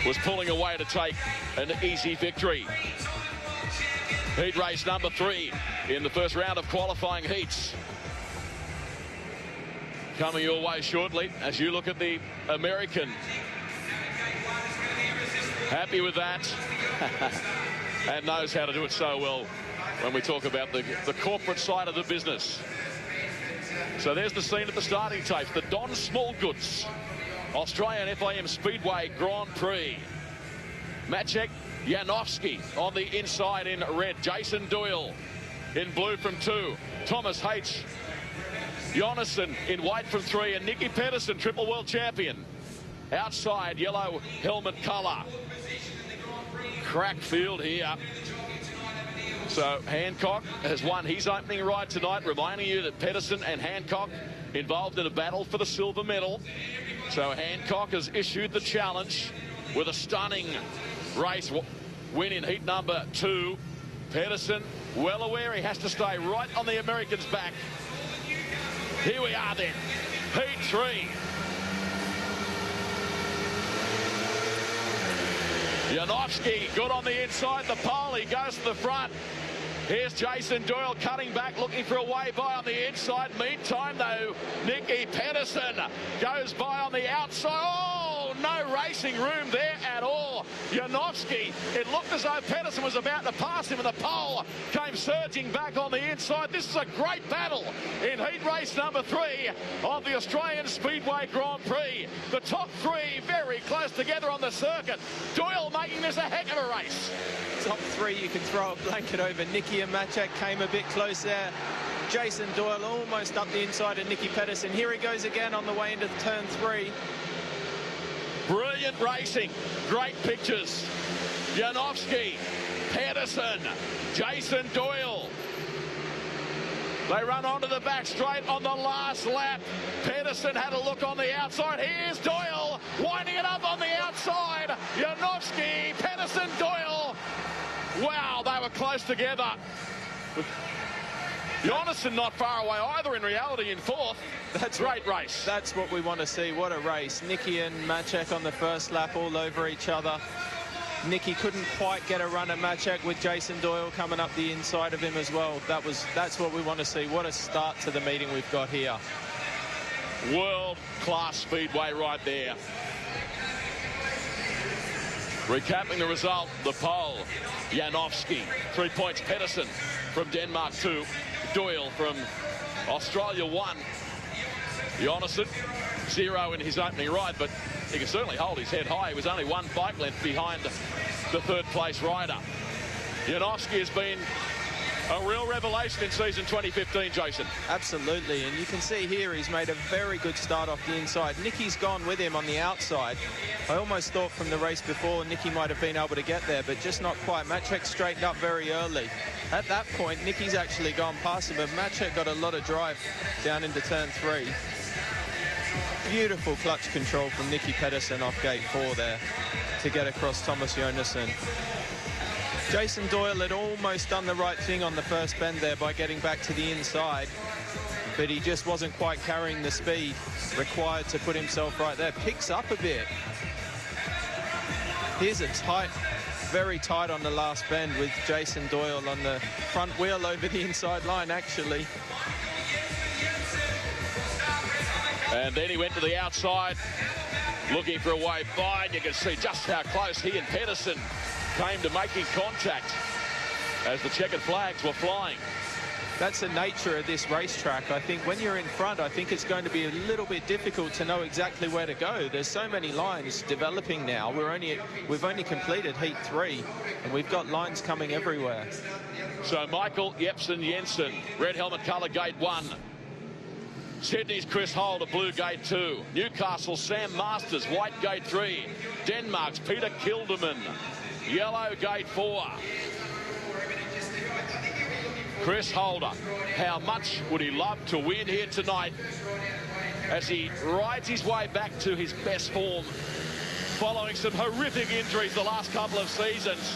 was pulling away to take an easy victory. Heat race number 3 in the first round of qualifying heats. Coming your way shortly as you look at the American. Happy with that. And knows how to do it so well when we talk about the corporate side of the business. So there's the scene at the starting tapes. The Don Smallgoods Australian FIM Speedway Grand Prix. Maciek Janowski on the inside in red. Jason Doyle in blue from 2. Thomas H. Jonasson in white from 3. And Nicky Pedersen, triple world champion, outside yellow helmet colour. Crack field here. So Hancock has won his opening ride tonight, reminding you that Pedersen and Hancock involved in a battle for the silver medal. So Hancock has issued the challenge with a stunning race win in heat number 2. Pedersen, well aware he has to stay right on the American's back. Here we are then, heat 3. Janowski good on the inside, the pole, he goes to the front. Here's Jason Doyle cutting back, looking for a way by on the inside. Meantime, though, Nicky Pedersen goes by on the outside. Oh, no racing room there at all. Janowski, it looked as though Pedersen was about to pass him, and the pole came surging back on the inside. This is a great battle in heat race number 3 of the Australian Speedway Grand Prix. The top 3 very close together on the circuit. Doyle making this a heck of a race. Top 3, you can throw a blanket over. Nicky and Maciek came a bit close there. Jason Doyle almost up the inside of Nicky Pedersen. Here he goes again on the way into turn 3. Brilliant racing, great pictures. Janowski, Pedersen, Jason Doyle. They run onto the back straight on the last lap. Pedersen had a look on the outside. Here's Doyle winding it up on the outside. Janowski, Pedersen, Doyle. Wow, they were close together. Jonasson not far away either in reality in 4th. That's great race. That's what we want to see. What a race. Nicky and Maciek on the first lap all over each other. Nicky couldn't quite get a run at Maciek with Jason Doyle coming up the inside of him as well. That's what we want to see. What a start to the meeting we've got here. World-class speedway right there. Recapping the result, the pole, Janowski, 3 points. Pedersen from Denmark 2. Doyle from Australia 1. Jonassen 0 in his opening ride, but he can certainly hold his head high. He was only 1 bike length behind the third place rider. Janowski has been a real revelation in season 2015, Jason. Absolutely, and you can see here he's made a very good start off the inside. Nicky's gone with him on the outside. I almost thought from the race before Nicky might have been able to get there, but just not quite. Maček straightened up very early. At that point, Nicky's actually gone past him, but Maček got a lot of drive down into turn 3. Beautiful clutch control from Nicky Pedersen off gate 4 there to get across Thomas Jonassen. Jason Doyle had almost done the right thing on the first bend there by getting back to the inside, but he just wasn't quite carrying the speed required to put himself right there. Picks up a bit. Here's a tight, very tight on the last bend with Jason Doyle on the front wheel over the inside line, actually. And then he went to the outside, looking for a way by, and you can see just how close he and Pedersen came to making contact as the checkered flags were flying. That's the nature of this racetrack. I think when you're in front, I think it's going to be a little bit difficult to know exactly where to go. There's so many lines developing now. We've only completed heat 3, and we've got lines coming everywhere. So Michael Jepsen Jensen, red helmet colour gate 1. Sydney's Chris Holder, blue gate 2. Newcastle Sam Masters, white gate 3. Denmark's Peter Kilderman, yellow gate 4. Chris Holder, how much would he love to win here tonight as he rides his way back to his best form following some horrific injuries the last couple of seasons.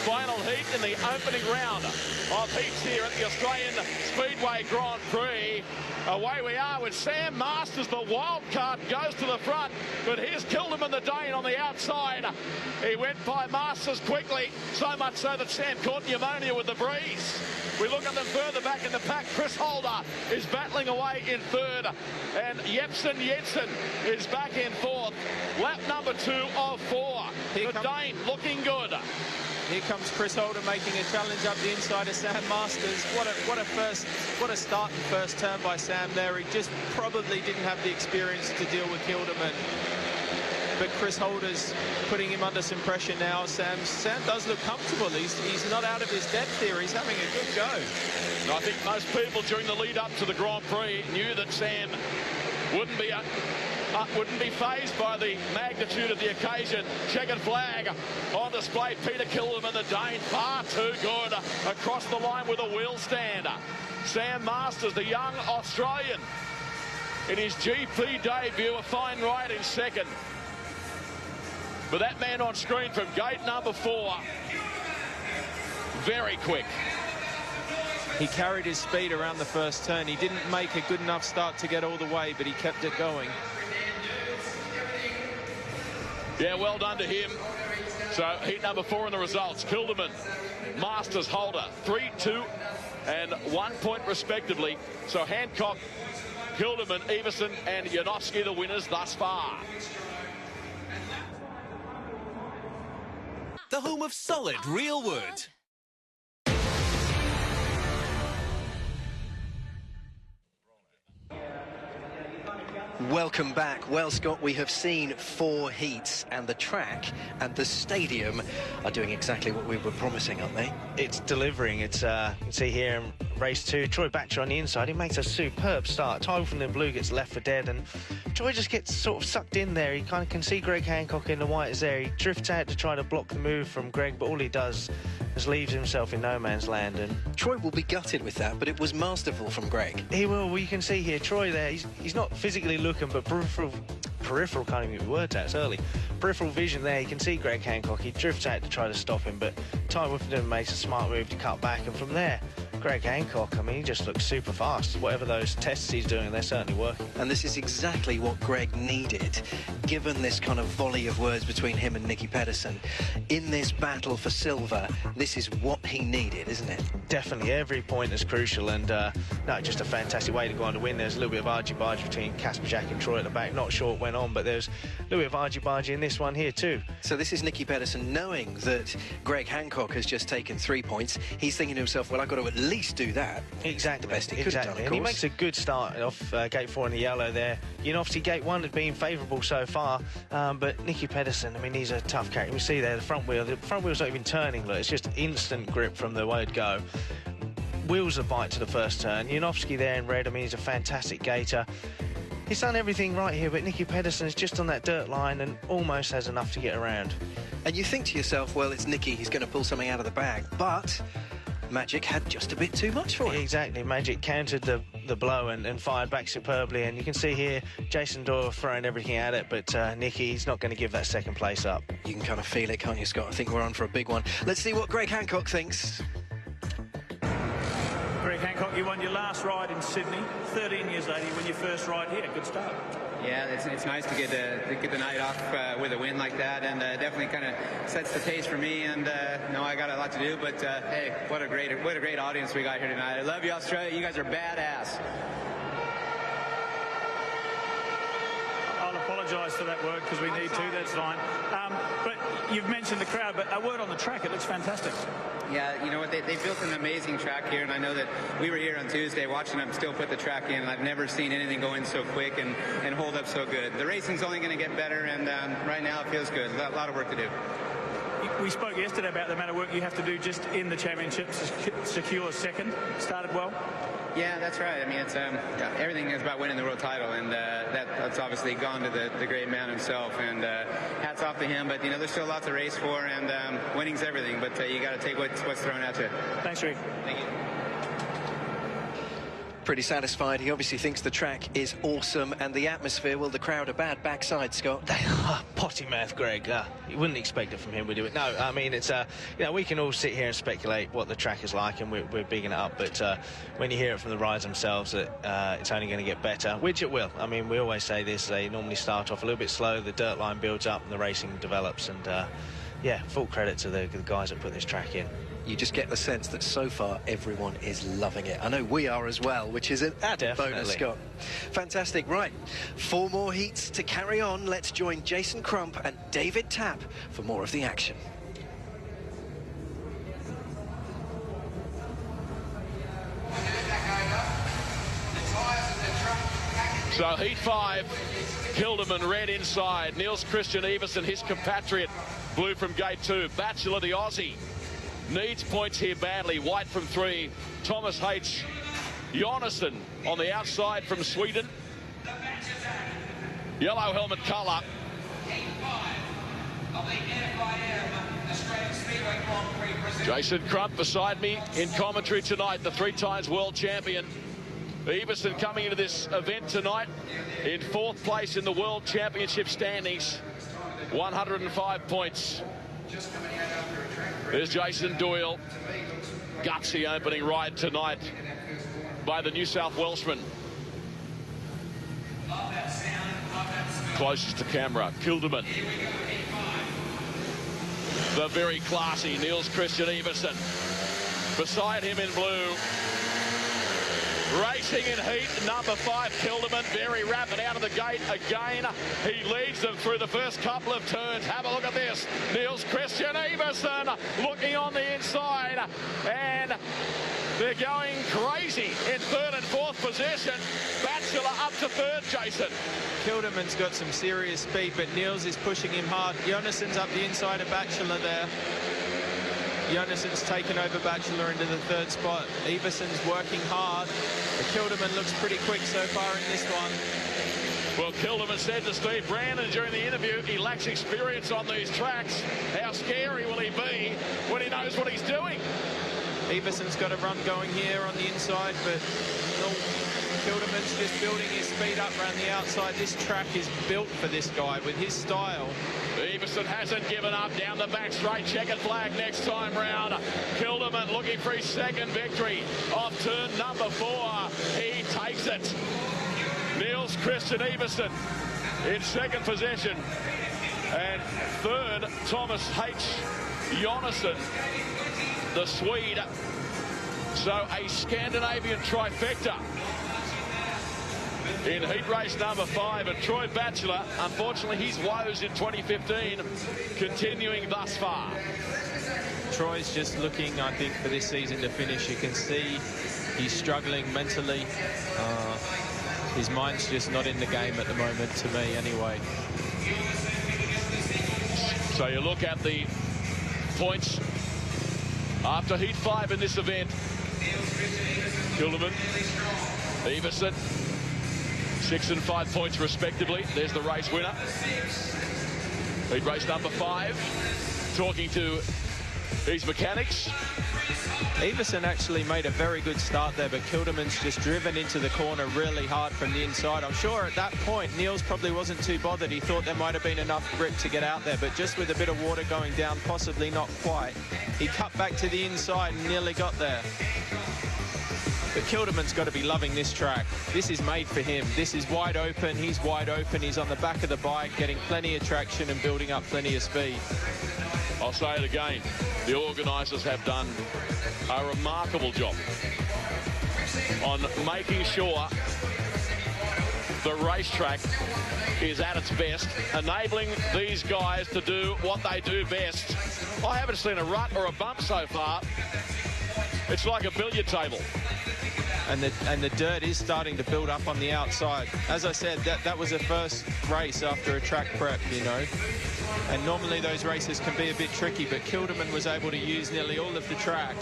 Final heat in the opening round of heats here at the Australian Speedway Grand Prix. Away we are with Sam Masters. The wild card goes to the front, but here's Kilderman the Dane on the outside. He went by Masters quickly, so much so that Sam caught pneumonia with the breeze. We look at them further back in the pack. Chris Holder is battling away in third, and Jepsen Jensen is back in fourth. Lap number 2 of 4. The Dane looking good. Here comes Chris Holder making a challenge up the inside of Sam Masters. What a start in first turn by Sam there. He just probably didn't have the experience to deal with Kilderman. But Chris Holder's putting him under some pressure now. Sam does look comfortable. He's not out of his depth here. He's having a good go. I think most people during the lead up to the Grand Prix knew that Sam wouldn't be fazed by the magnitude of the occasion. Checkered flag on display. Peter Kilderman, the Dane, far too good across the line with a wheel stand. Sam Masters, the young Australian, in his GP debut, a fine ride in second. But that man on screen from gate number 4, very quick. He carried his speed around the first turn. He didn't make a good enough start to get all the way, but he kept it going. Yeah, well done to him. So heat number 4 in the results. Kilderman, Masters, Holder, 3, 2, and 1 point respectively. So Hancock, Kilderman, Everson, and Janowski the winners thus far. The home of solid real wood. Welcome back. Well, Scott, we have seen 4 heats, and the track and the stadium are doing exactly what we were promising, aren't they? It's delivering. It's you can see here in race 2, Troy Batcher on the inside. He makes a superb start. Tyler from the blue gets left for dead, and Troy just gets sort of sucked in there. He kind of can see Greg Hancock in the white is there. He drifts out to try to block the move from Greg, but all he does is leaves himself in no man's land. And Troy will be gutted with that, but it was masterful from Greg. He will. Well, you can see here, Troy there, he's not physically looking, but peripheral, can't even get words out, it's early. Peripheral vision there, you can see Greg Hancock. He drifts out to try to stop him, but Ty Whiffington makes a smart move to cut back, and from there, Greg Hancock, I mean, he just looks super fast. Whatever those tests he's doing, they're certainly working. And this is exactly what Greg needed, given this kind of volley of words between him and Nicky Pedersen. In this battle for silver, this is what he needed, isn't it? Definitely, every point is crucial, and no, just a fantastic way to go on to win. There's a little bit of argy-bargy between Casper, Jack and Troy at the back. Not sure what went on, but there's a little bit of argy-bargy in this one here too. So this is Nicky Pedersen knowing that Greg Hancock has just taken 3 points. He's thinking to himself, well, I've got to at least do that. Exactly. The best he could have done, of and he makes a good start off gate 4 in the yellow there. You know, obviously gate 1 had been favourable so far, but Nicky Pedersen, I mean, he's a tough character. We see there the front wheel's not even turning. Look, it's just instant grip from the word go. Wheels a bite to the first turn. Janowski there in red, I mean, he's a fantastic gator. He's done everything right here, but Nicky Pedersen is just on that dirt line and almost has enough to get around. And you think to yourself, well, it's Nicky, he's going to pull something out of the bag, but Magic had just a bit too much for him. Exactly, Magic countered the blow and fired back superbly, and you can see here Jason Doyle throwing everything at it, but Nicky, he's not going to give that second place up. You can kind of feel it, can't you, Scott? I think we're on for a big one. Let's see what Greg Hancock thinks. Greg Hancock, you won your last ride in Sydney, 13 years later, you win your first ride here. Good start. Yeah, it's nice to get the night off with a win like that, and definitely kind of sets the pace for me. And no, I got a lot to do, but hey, what a great audience we got here tonight. I love you, Australia. You guys are badass. I'll apologise for that word because we need to. That's fine. But you've mentioned the crowd, but a word on the track. It looks fantastic. Yeah, you know what, they built an amazing track here, and I know that we were here on Tuesday watching them still put the track in, and I've never seen anything go in so quick and hold up so good. The racing's only going to get better, and right now it feels good. A lot of work to do. We spoke yesterday about the amount of work you have to do just in the championship to secure second. Started well. Yeah, that's right. I mean, it's everything is about winning the world title, and that's obviously gone to the great man himself. And hats off to him. But you know, there's still a lot to race for, and winning's everything. But you got to take what's thrown at you. Thanks, Rick. Thank you. Pretty satisfied. He obviously thinks the track is awesome, and the atmosphere, well, the crowd are bad backside, Scott. They are potty mouth, Greg. You wouldn't expect it from him, would you? No, I mean, it's you know, we can all sit here and speculate what the track is like, and we're bigging it up, but when you hear it from the riders themselves that it's only going to get better, which it will. I mean, we always say this, they normally start off a little bit slow, the dirt line builds up and the racing develops, and yeah, full credit to the guys that put this track in. You just get the sense that so far everyone is loving it. I know we are as well, which is an added bonus, Scott. Fantastic. Right, 4 more heats to carry on. Let's join Jason Crump and David Tapp for more of the action. So heat 5, Kilderman red inside. Niels Christian Everson, his compatriot, blue from gate 2. Batchelor, the Aussie, needs points here badly. White from 3. Thomas H. Jonassen on the outside from Sweden. Yellow helmet colour. Jason Crump beside me in commentary tonight, the 3-times world champion. Everson coming into this event tonight in 4th place in the World Championship standings. 105 points. There's Jason Doyle. Gutsy opening ride tonight by the New South Welshman. Closest to camera, Kilderman. The very classy Niels Christian Everson. Beside him in blue. Racing in heat number 5, Kilderman, very rapid out of the gate again. He leads them through the first couple of turns. Have a look at this. Niels Christian Everson looking on the inside, and they're going crazy in 3rd and 4th position. Batchelor up to 3rd, Jason. Kilderman's got some serious speed, but Niels is pushing him hard. Jonassen's up the inside of Batchelor there. Jonassen's taken over Batchelor into the 3rd spot. Everson's working hard. But Kilderman looks pretty quick so far in this one. Well, Kilderman said to Steve Brandon during the interview he lacks experience on these tracks. How scary will he be when he knows what he's doing? Everson's got a run going here on the inside, but Kilderman's just building his speed up around the outside. This track is built for this guy with his style. Everson hasn't given up down the back straight. Checkered flag next time round. Kilderman looking for his second victory off turn number 4. He takes it. Niels Christian Everson in second possession. And third, Thomas H. Jonassen, the Swede. So a Scandinavian trifecta in heat race number 5. And Troy Batchelor, unfortunately, his woes in 2015 continuing thus far. Troy's just looking, I think, for this season to finish. You can see he's struggling mentally. His mind's just not in the game at the moment, to me, anyway. So you look at the points after heat 5 in this event. Kilderman, Everson, 6 and 5 points respectively. There's the race winner. Heat race number 5. Talking to his mechanics. Everson actually made a very good start there, but Kilderman's just driven into the corner really hard from the inside. I'm sure at that point, Niels probably wasn't too bothered. He thought there might have been enough grip to get out there, but just with a bit of water going down, possibly not quite. He cut back to the inside and nearly got there. But Kilderman's got to be loving this track. This is made for him. This is wide open. He's wide open. He's on the back of the bike, getting plenty of traction and building up plenty of speed. I'll say it again. The organisers have done a remarkable job on making sure the racetrack is at its best, enabling these guys to do what they do best. I haven't seen a rut or a bump so far. It's like a billiard table. And the dirt is starting to build up on the outside. As I said, that was a first race after a track prep, you know. And normally those races can be a bit tricky, but Kilderman was able to use nearly all of the track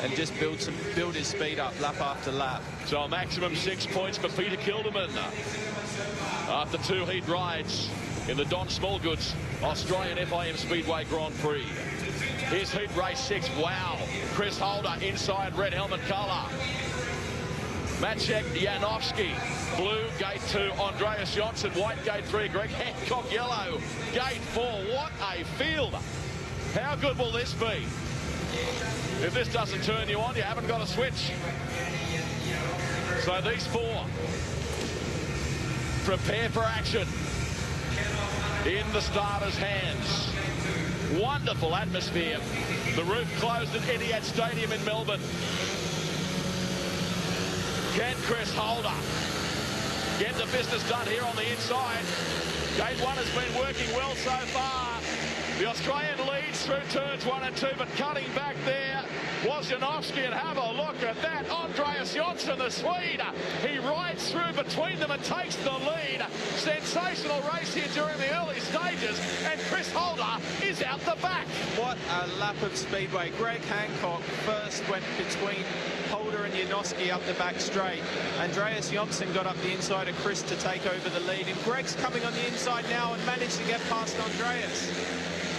and just build his speed up lap after lap. So a maximum 6 points for Peter Kilderman after 2 heat rides in the Don Smallgoods Australian FIM Speedway Grand Prix. Here's heat race 6. Wow. Chris Holder inside red helmet colour. Maciek Janowski, blue, gate 2, Andreas Johnson, white, gate 3, Greg Hancock, yellow, gate 4. What a field. How good will this be? If this doesn't turn you on, you haven't got a switch. So these 4 prepare for action in the starters' hands. Wonderful atmosphere. The roof closed at Etihad Stadium in Melbourne. Can Chris Holder get the business done here on the inside? Gate 1 has been working well so far. The Australian leads through turns 1 and 2, but cutting back there was Janowski, and have a look at that. Andreas Johnson, the Swede. He rides through between them and takes the lead. Sensational race here during the early stages, and Chris Holder is out the back. What a lap of speedway. Greg Hancock first went between Holder and Janowski up the back straight. Andreas Johnson got up the inside of Chris to take over the lead, and Greg's coming on the inside now and managed to get past Andreas.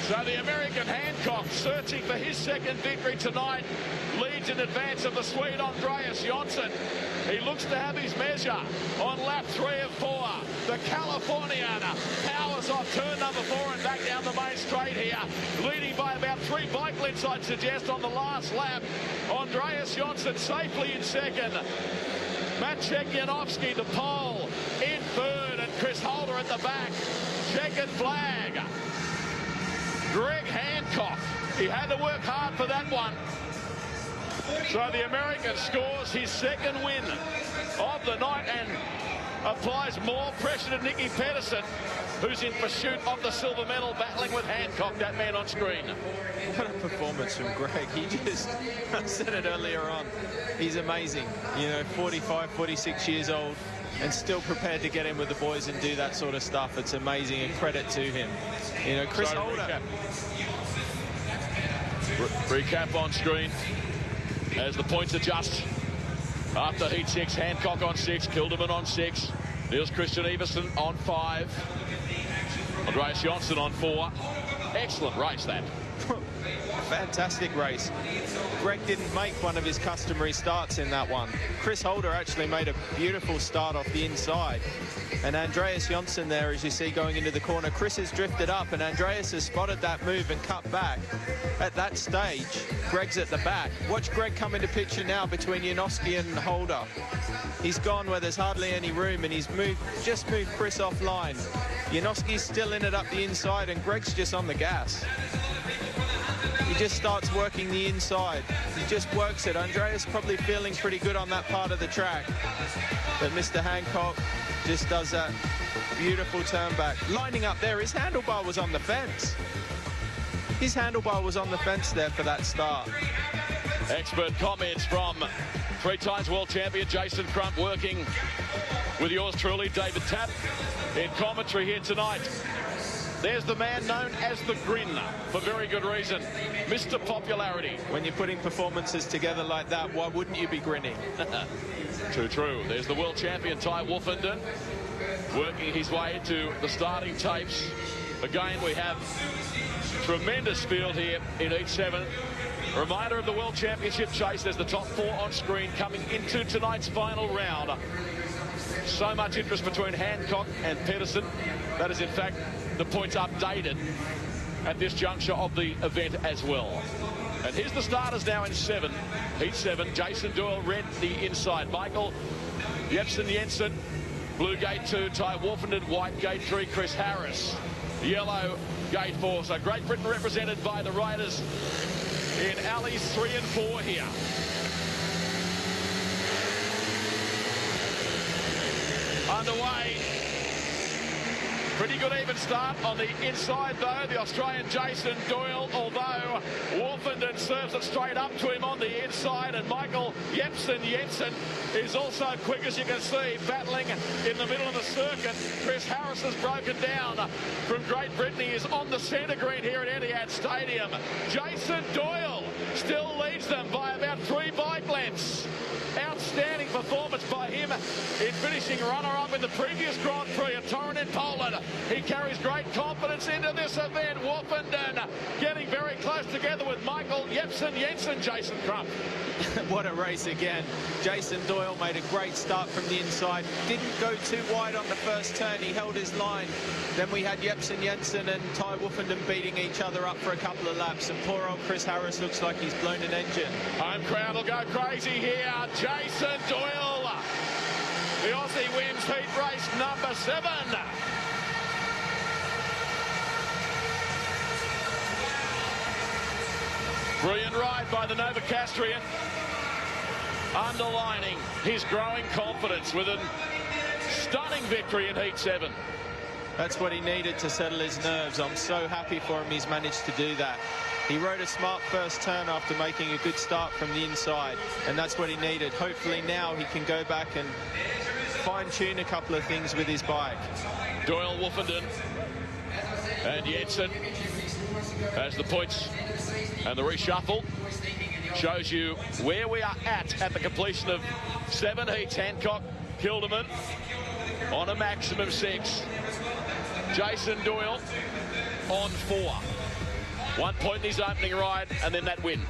So the American Hancock, searching for his second victory tonight, leads in advance of the Swede Andreas Johnson. He looks to have his measure on lap 3 of 4. The Californian powers off turn number 4 and back down the main straight here, leading by about 3 bike lengths, I'd suggest, on the last lap. Andreas Johnson safely in second. Maciek Janowski, the pole, in third, and Chris Holder at the back. Checkered flag. Greg Hancock, he had to work hard for that one. So the American scores his second win of the night and applies more pressure to Nicky Pedersen, who's in pursuit of the silver medal, battling with Hancock, that man on screen. What a performance from Greg. He just, I said it earlier on, he's amazing. You know, 45, 46 years old, and still prepared to get in with the boys and do that sort of stuff. It's amazing, and credit to him. You know, Chris Holder. Recap on screen as the points adjust. After heat 6, Hancock on 6, Kilderman on 6, Niels Christian Everson on 5, Andreas Johnson on 4. Excellent race, that. Fantastic race. Greg didn't make one of his customary starts in that one. Chris Holder actually made a beautiful start off the inside. And Andreas Jonsson there, as you see, going into the corner. Chris has drifted up, and Andreas has spotted that move and cut back. At that stage, Greg's at the back. Watch Greg come into picture now between Janowski and Holder. He's gone where there's hardly any room, and he's just moved Chris offline. Janowski's still in it up the inside, and Greg's just on the gas. He just starts working the inside. He just works it. Andreas probably feeling pretty good on that part of the track. But Mr. Hancock just does that beautiful turn back. Lining up there, his handlebar was on the fence. His handlebar was on the fence there for that start. Expert comments from 3 times world champion Jason Crump, working with yours truly, David Tapp, in commentary here tonight. There's the man known as the Grin, for very good reason. Mr. Popularity. When you're putting performances together like that, why wouldn't you be grinning? Too true. There's the world champion Ty Wolfenden, working his way into the starting tapes. Again, we have tremendous field here in Heat 7. Reminder of the World Championship chase. There's the top 4 on screen coming into tonight's final round. So much interest between Hancock and Pedersen. That is, in fact, the points updated at this juncture of the event as well. And here's the starters now in Heat 7. Jason Doyle, red, the inside. Michael Jepsen Jensen, blue gate 2. Ty Wolfenden, white gate 3. Chris Harris, yellow gate 4. So Great Britain represented by the riders in alleys 3 and 4 here. Underway. Pretty good even start on the inside, though. The Australian Jason Doyle, although Wolfenden serves it straight up to him on the inside, and Michael Jepsen Jensen is also quick, as you can see, battling in the middle of the circuit. Chris Harris has broken down from Great Britain. He is on the centre green here at Etihad Stadium. Jason Doyle still leads them by about 3 bike lengths. Outstanding performance by him in finishing runner-up in the previous Grand Prix at Torun in Poland. He carries great confidence into this event. Wolfenden getting very close together with Michael Jepsen Jensen. Jason Crump. What a race again. Jason Doyle made a great start from the inside. Didn't go too wide on the first turn. He held his line. Then we had Jepsen Jensen and Ty Wolfenden beating each other up for a couple of laps. And poor old Chris Harris looks like he's blown an engine. Home crowd will go crazy here. Jason Doyle. The Aussie wins heat race number 7. Brilliant ride by the Novocastrian, underlining his growing confidence with a stunning victory in Heat 7. That's what he needed to settle his nerves. I'm so happy for him he's managed to do that. He rode a smart first turn after making a good start from the inside, and that's what he needed. Hopefully now he can go back and fine-tune a couple of things with his bike. Doyle, Wolfenden and Jensen as the points and the reshuffle shows you where we are at the completion of 7 heats. Hancock, Kilderman on a maximum 6. Jason Doyle on 4. 1 point in his opening ride, and then that win.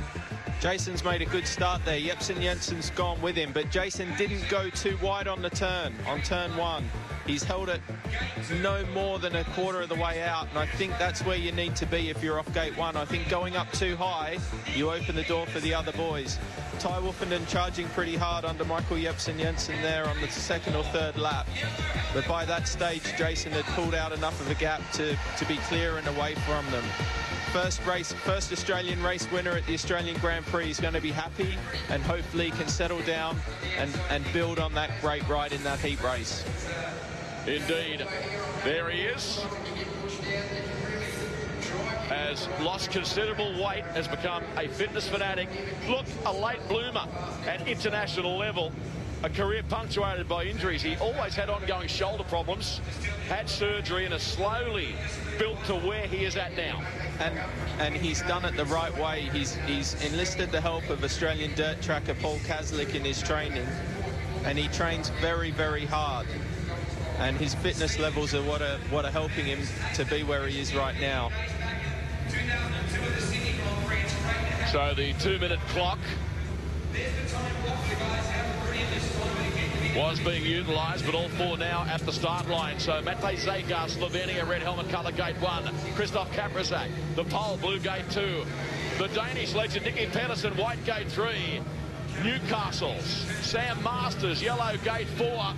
Jason's made a good start there. Jepsen Jensen's gone with him, but Jason didn't go too wide on the turn, on turn 1. He's held it no more than a quarter of the way out, and I think that's where you need to be if you're off gate 1. I think going up too high, you open the door for the other boys. Ty Wolfenden charging pretty hard under Michael Jepsen Jensen there on the 2nd or 3rd lap. But by that stage, Jason had pulled out enough of a gap to be clear and away from them. First Australian race winner at the Australian Grand Prix is going to be happy and hopefully can settle down and build on that great ride in that heat race. Indeed. There he is. Has lost considerable weight, has become a fitness fanatic. Look, a late bloomer at international level. A career punctuated by injuries. He always had ongoing shoulder problems, had surgery, and has slowly built to where he is at now. And he's done it the right way. He's enlisted the help of Australian dirt tracker Paul Kaslik in his training, and he trains very, very hard. And his fitness levels are what are helping him to be where he is right now. So the 2-minute clock was being utilised, but all four now at the start line. So Matej Zagar, Slovenia, red helmet colour, gate 1. Christoph Kaprizak, the pole, blue, gate 2. The Danish legend, Nicky Pedersen, white, gate 3. Newcastle's Sam Masters, yellow, gate 4.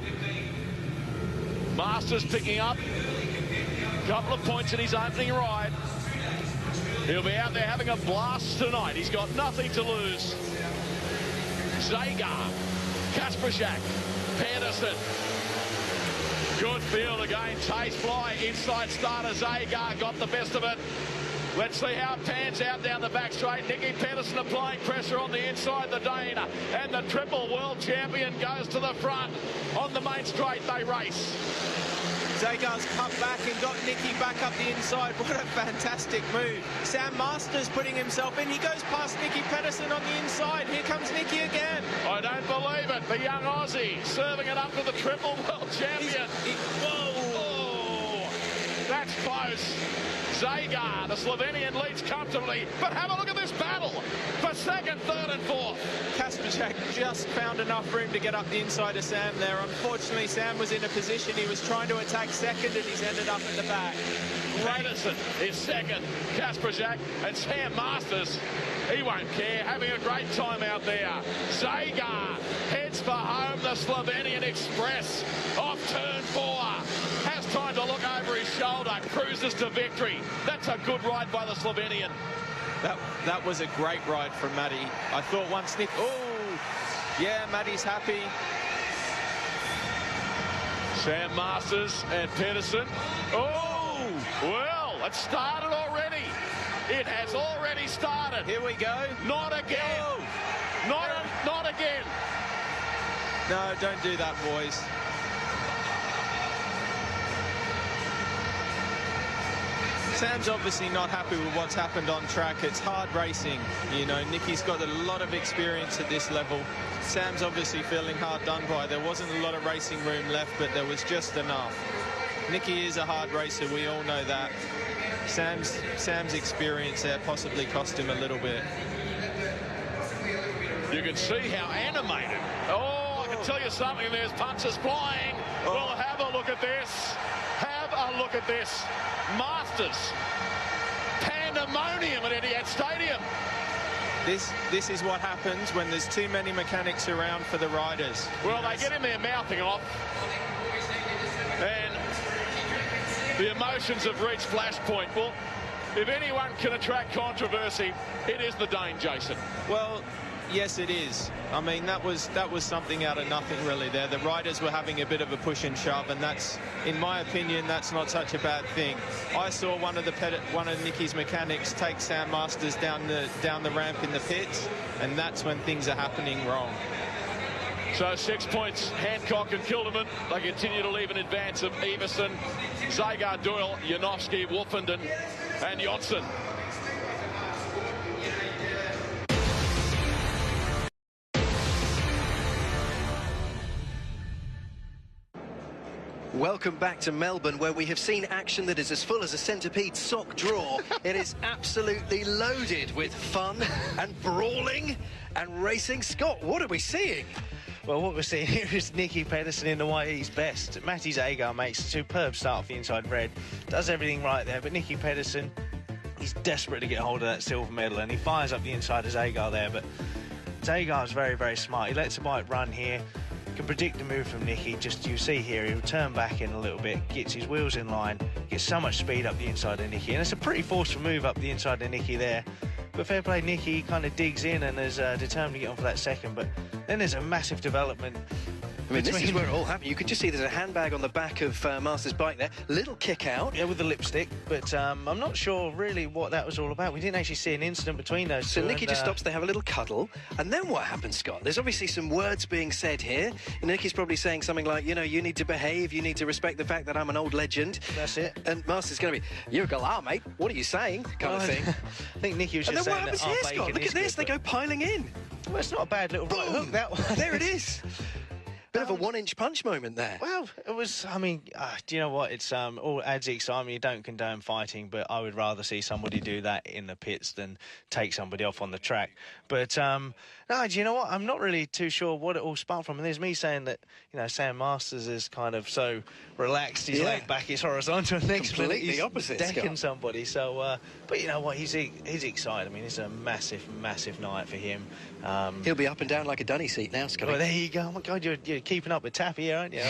Masters picking up a couple of points in his opening ride. He'll be out there having a blast tonight. He's got nothing to lose. Zagar, Kasprzyk, Pedersen. Good field again. Taste fly. Inside starter Zagar got the best of it. Let's see how it pans out down the back straight. Nicky Pedersen applying pressure on the inside, the Dane. And the triple world champion goes to the front. On the main straight, they race. Zagar's cut back and got Nicky back up the inside. What a fantastic move. Sam Masters putting himself in. He goes past Nicky Pedersen on the inside. Here comes Nicky again. I don't believe it. The young Aussie serving it up to the triple world champion. Whoa! Oh, that's close. Zagar, the Slovenian, leads comfortably. But have a look at this battle for second, third and fourth. Kasprzyk just found enough room to get up the inside of Sam there. Unfortunately, Sam was in a position he was trying to attack second, and he's ended up at the back. Pedersen is second. Kasprzyk and Sam Masters, he won't care, having a great time out there. Zagar heads for home, the Slovenian Express, off turn 4. Has time to look over his shoulder, cruises to victory. That's a good ride by the Slovenian. That was a great ride from Matty. I thought once Nick... Oh, yeah, Matty's happy. Sam Masters and Pedersen. Oh, well, it started already. It has already started. Here we go. Not again. Oh. Not again. No, don't do that, boys. Sam's obviously not happy with what's happened on track. It's hard racing. You know, Nicky's got a lot of experience at this level. Sam's obviously feeling hard done by. There wasn't a lot of racing room left, but there was just enough. Nicky is a hard racer. We all know that. Sam's experience there possibly cost him a little bit. You can see how animated. Oh, I can tell you something. There's punches flying. Oh. Well, have a look at this. Have a look at this. Masters. Pandemonium at Etihad Stadium. This is what happens when there's too many mechanics around for the riders. Well, they get in there mouthing off. And the emotions have reached flashpoint. Well, if anyone can attract controversy, it is the Dane, Jason. Well, yes, it is. I mean, that was something out of nothing, really. There, the riders were having a bit of a push and shove, and that's, in my opinion, that's not such a bad thing. I saw one of Nicky's mechanics take Sam Masters down the ramp in the pits, and that's when things are happening wrong. So 6 points, Hancock and Kilderman. They continue to leave in advance of Everson, Zagar, Doyle, Janowski, Wolfenden, and Johnson. Welcome back to Melbourne, where we have seen action that is as full as a centipede sock drawer. It is absolutely loaded with fun and brawling and racing. Scott, what are we seeing? Well, what we're seeing here is Nicky Pedersen in the way he's best. Matej Zagar makes a superb start off the inside red, does everything right there, but Nicky Pedersen, he's desperate to get hold of that silver medal, and he fires up the inside of Zagar there, but Zagar's very, very smart. He lets the bike run here, can predict the move from Nicky. Just you see here, he'll turn back in a little bit, gets his wheels in line, gets so much speed up the inside of Nicky, and it's a pretty forceful move up the inside of Nicky there. But fair play, Nicky kind of digs in and is determined to get on for that second. But then there's a massive development. I mean, this is where it all happened. You could just see there's a handbag on the back of Masters' bike there. Little kick out. Yeah, with the lipstick. But I'm not sure really what that was all about. We didn't actually see an incident between those two. So Nicky just stops, they have a little cuddle. And then what happens, Scott? There's obviously some words being said here. And Nicky's probably saying something like, you know, you need to behave, you need to respect the fact that I'm an old legend. That's it. And Masters going to be, you're a galah, mate. What are you saying? Kind of thing. I think Nicky was just saying that. And then what happens here, Scott? Look at this. They go piling in. Well, it's not a bad little right hook, that one. There it is. Bit of a one-inch punch moment there. Well, it was, I mean, do you know what? It's all adds the excitement. You don't condone fighting, but I would rather see somebody do that in the pits than take somebody off on the track. But, no, do you know what? I'm not really too sure what it all sparked from. And there's me saying that, you know, Sam Masters is kind of so relaxed, he's laid back, he's horizontal. Next minute, he's opposite, decking somebody. So, but you know what? He's excited. I mean, it's a massive, massive night for him. He'll be up and down like a dunny seat now, Scotty. Well, there you go. Oh, my God, you're keeping up with Tappy here, aren't you?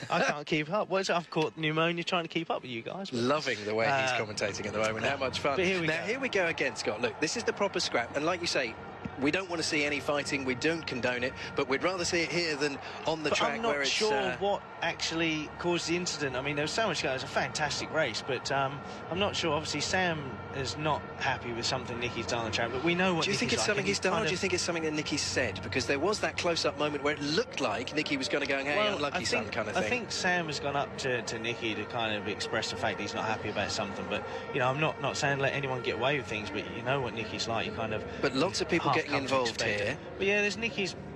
I can't keep up. I've caught pneumonia trying to keep up with you guys. But, loving the way he's commentating at the moment. How much fun. But here we go again, Scott. Look, this is the proper scrap. And like you say, we don't want to see any fighting. We don't condone it. But we'd rather see it here than on the track where it's... I'm not sure what actually caused the incident. I mean, there was so much going on. It was a fantastic race. But I'm not sure. Obviously, Sam is not happy with something Nicky's done on the track. But we know what Do you think it's something he's done, or do you think it's something that Nicky said? Because there was that close-up moment where it looked like Nicky was going to go, hey, unlucky son, kind of thing. I think Sam has gone up to Nicky to kind of express the fact that he's not happy about something. But, you know, I'm not saying let anyone get away with things, but you know what Nicky's like. You kind of... But lots of people getting involved here. But, yeah, there's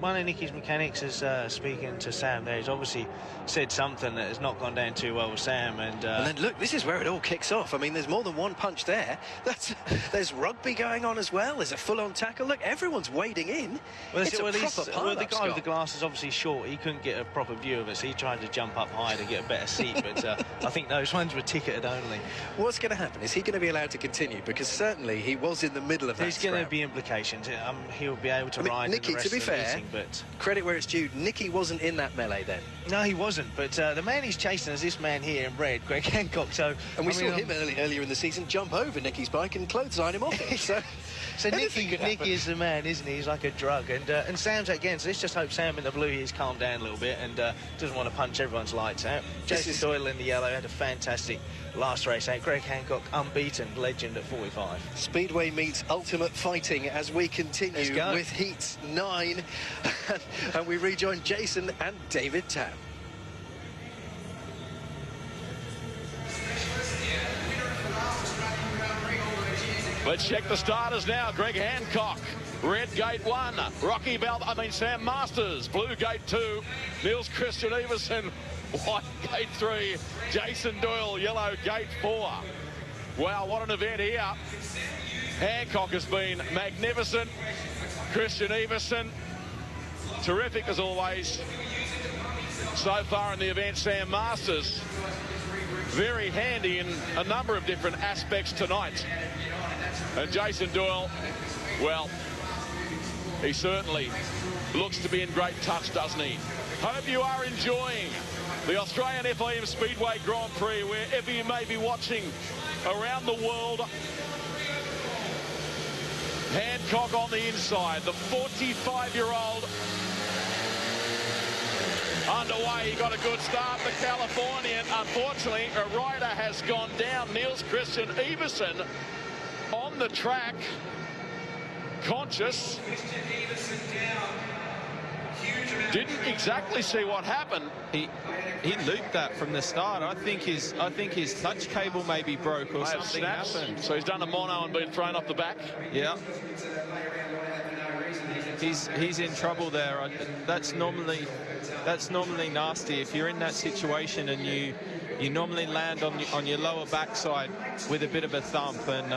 one of Nicky's mechanics is speaking to Sam there. He's obviously said something that has not gone down too well with Sam. And then, look, this is where it all kicks off. I mean, there's more than one punch there. There's rugby going on as well. There's a full-on tackle. Look, everyone's wading in. Well, the guy with the glass is obviously short. He couldn't get a proper view of it, so he tried to jump up high to get a better seat. But I think those ones were ticketed only. What's going to happen? Is he going to be allowed to continue? Because certainly he was in the middle of that. There's going to be implications. He'll be able to ride Nicky, the rest to be of the fair, meeting, but credit where it's due, Nicky wasn't in that melee then. No, he wasn't. But the man he's chasing is this man here in red, Greg Hancock. So, and we saw him earlier in the season jump over Nicky's bike and clothesline him off it. So Nicky is the man, isn't he? He's like a drug. And Sam's again, so let's just hope Sam in the blue he's calmed down a little bit and doesn't want to punch everyone's lights out. Jason Doyle in the yellow had a fantastic last race out. Greg Hancock, unbeaten, legend at 45. Speedway meets Ultimate Fighting as we continue with Heat 9. And we rejoin Jason and David Tam. Let's check the starters now. Greg Hancock, red gate 1. Sam Masters, blue gate 2. Niels Christian Everson, white gate 3. Jason Doyle, yellow gate 4. Wow, what an event here. Hancock has been magnificent. Christian Everson, terrific as always. So far in the event, Sam Masters, very handy in a number of different aspects tonight. And Jason Doyle, well, he certainly looks to be in great touch, doesn't he? Hope you are enjoying the Australian FIM Speedway Grand Prix, wherever you may be watching around the world. Hancock on the inside, the 45-year-old underway. He got a good start, the Californian. Unfortunately, a rider has gone down. Niels Christian Everson on the track, conscious. Didn't exactly see what happened. He looped that from the start. I think his touch cable maybe broke or something happened. So he's done a mono and been thrown off the back. Yeah. He's in trouble there. That's normally nasty. If you're in that situation and you normally land on your lower backside with a bit of a thump, and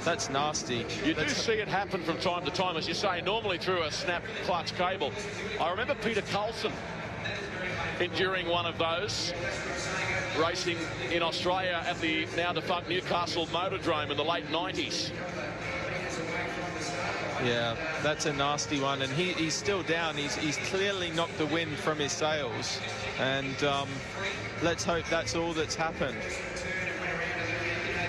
that's nasty. You do see it happen from time to time, as you say, normally through a snap clutch cable. I remember Peter Coulson enduring one of those, racing in Australia at the now defunct Newcastle Motordrome in the late 90s. Yeah, that's a nasty one, and he's still down. He's clearly knocked the wind from his sails, and let's hope that's all that's happened.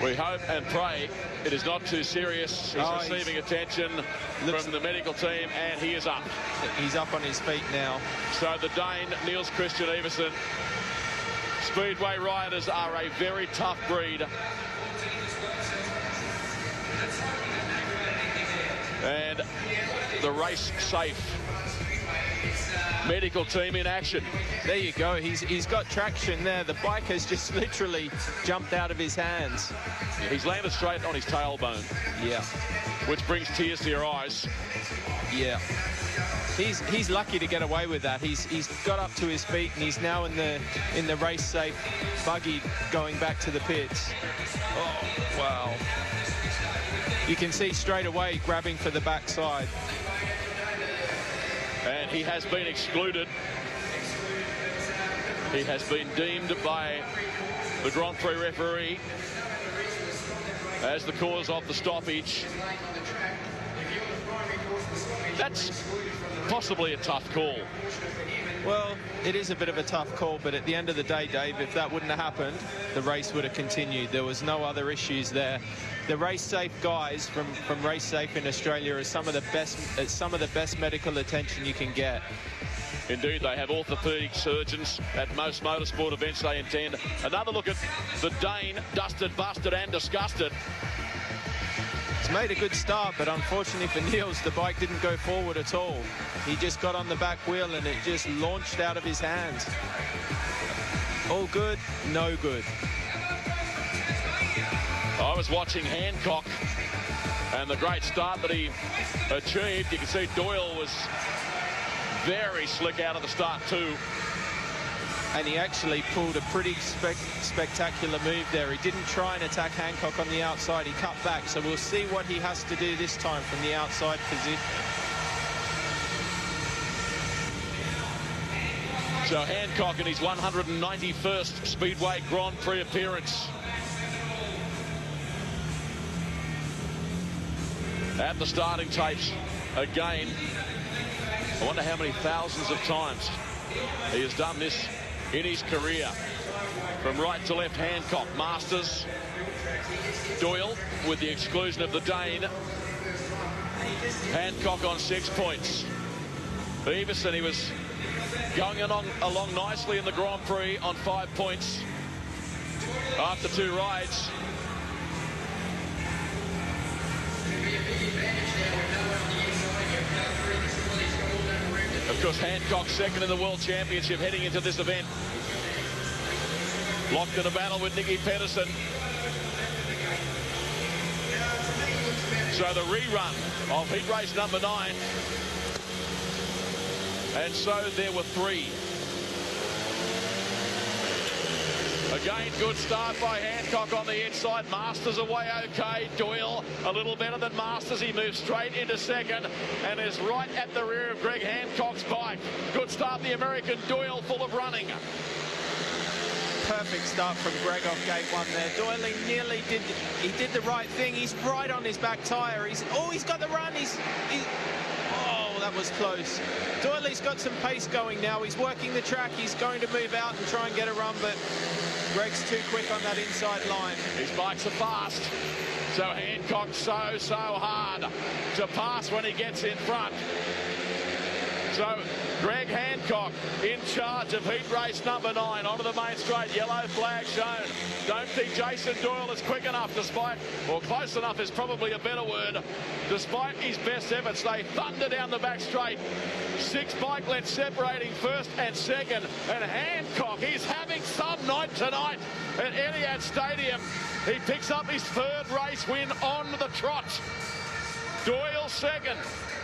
We hope and pray it is not too serious. He's receiving attention from the medical team, and he is up. He's up on his feet now. So the Dane, Niels Christian Everson. Speedway riders are a very tough breed. And the race safe medical team in action. There you go. He's got traction there. The bike has just literally jumped out of his hands. He's landed straight on his tailbone. Yeah. Which brings tears to your eyes. Yeah. he's lucky to get away with that. He's got up to his feet, and he's now in the race safe buggy going back to the pits. Oh wow! You can see straight away grabbing for the backside. And he has been excluded. He has been deemed by the Grand Prix referee as the cause of the stoppage. That's possibly a tough call. Well, it is a bit of a tough call, but at the end of the day, Dave, if that wouldn't have happened, the race would have continued. There was no other issues there. The race safe guys from Race Safe in Australia are some of the best medical attention you can get. Indeed, they have orthopaedic surgeons at most motorsport events they attend. Another look at the Dane, dusted, busted and disgusted. It's made a good start, but unfortunately for Niels, the bike didn't go forward at all. He just got on the back wheel and it just launched out of his hands. All good, no good. I was watching Hancock and the great start that he achieved. You can see Doyle was very slick out of the start too. And he actually pulled a pretty spectacular move there. He didn't try and attack Hancock on the outside. He cut back. So we'll see what he has to do this time from the outside position. So Hancock in his 191st Speedway Grand Prix appearance. At the starting tapes again. I wonder how many thousands of times he has done this in his career. From right to left, Hancock, Masters, Doyle with the exclusion of the Dane. Hancock on 6 points. Everson, he was going along nicely in the Grand Prix on 5 points after 2 rides. Of course, Hancock second in the World Championship heading into this event. Locked in a battle with Nicky Pedersen. So the rerun of heat race number 9. And so there were 3. Again, good start by Hancock on the inside. Masters away okay. Doyle a little better than Masters. He moves straight into second and is right at the rear of Greg Hancock's bike. Good start, the American Doyle, full of running. Perfect start from Greg off gate 1 there. Doyle nearly did the right thing. He's right on his back tyre. He's got the run. Oh, that was close. Doyley's got some pace going now. He's working the track. He's going to move out and try and get a run, but Greg's too quick on that inside line. His bikes are fast. So Hancock's so hard to pass when he gets in front. So Greg Hancock in charge of heat race number 9 onto the main straight. Yellow flag shown. Don't think Jason Doyle is quick enough despite, or close enough is probably a better word. Despite his best efforts, they thunder down the back straight. 6 bike lengths separating first and second. And Hancock, he's having some night tonight at Etihad Stadium. He picks up his 3rd race win on the trot. Doyle second.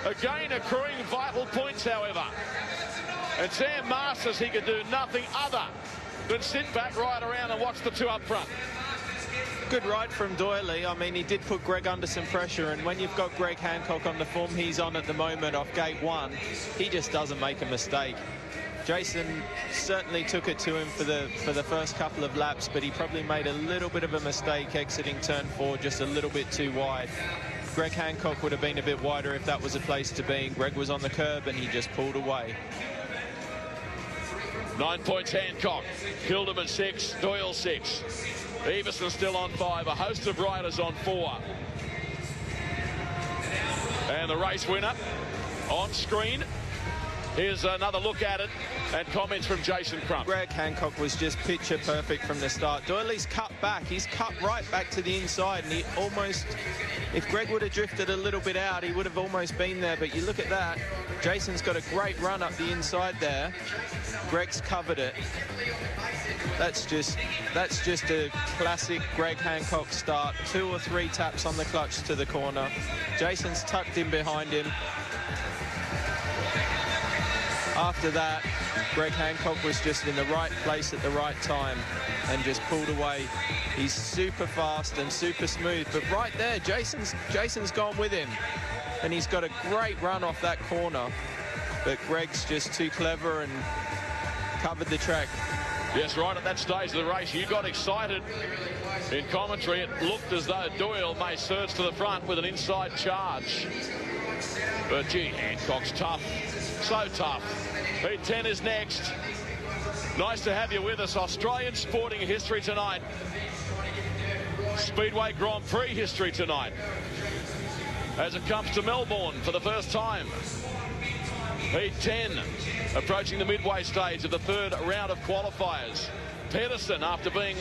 Again, accruing vital points, however. And Sam Masters, he could do nothing other than sit back, ride around and watch the 2 up front. Good ride from Doyley. I mean, he did put Greg under some pressure, and when you've got Greg Hancock on the form he's on at the moment off gate 1, he just doesn't make a mistake. Jason certainly took it to him for the first couple of laps, but he probably made a little bit of a mistake exiting turn 4 just a little bit too wide. Greg Hancock would have been a bit wider if that was a place to be. Greg was on the curb and he just pulled away. 9 points Hancock. Hildeman 6, Doyle 6. Everson still on 5. A host of riders on 4. And the race winner on screen. Here's another look at it and comments from Jason Crump. Greg Hancock was just picture perfect from the start. Doyley's cut back. He's cut right back to the inside, and he almost, if Greg would have drifted a little bit out, he would have almost been there. But you look at that. Jason's got a great run up the inside there. Greg's covered it. That's just a classic Greg Hancock start. 2 or 3 taps on the clutch to the corner. Jason's tucked in behind him. After that, Greg Hancock was just in the right place at the right time and just pulled away. He's super fast and super smooth, but right there, Jason's gone with him, and he's got a great run off that corner, but Greg's just too clever and covered the track. Yes, right at that stage of the race, you got excited in commentary. It looked as though Doyle may surge to the front with an inside charge. But gee, Hancock's tough, so tough. Heat 10 is next. Nice to have you with us. Australian sporting history tonight. Speedway Grand Prix history tonight, as it comes to Melbourne for the first time. Heat 10 approaching the midway stage of the third round of qualifiers. Pedersen, after being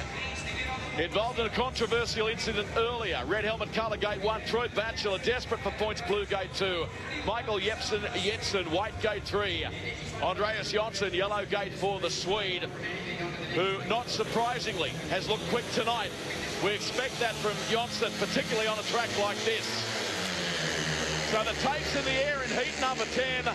involved in a controversial incident earlier. Red helmet colour gate 1. Troy Batchelor desperate for points, blue gate 2. Michael Jensen, white gate 3. Andreas Jonsson, yellow gate 4, the Swede, who, not surprisingly, has looked quick tonight. We expect that from Jonsson, particularly on a track like this. So the tapes in the air in heat number 10.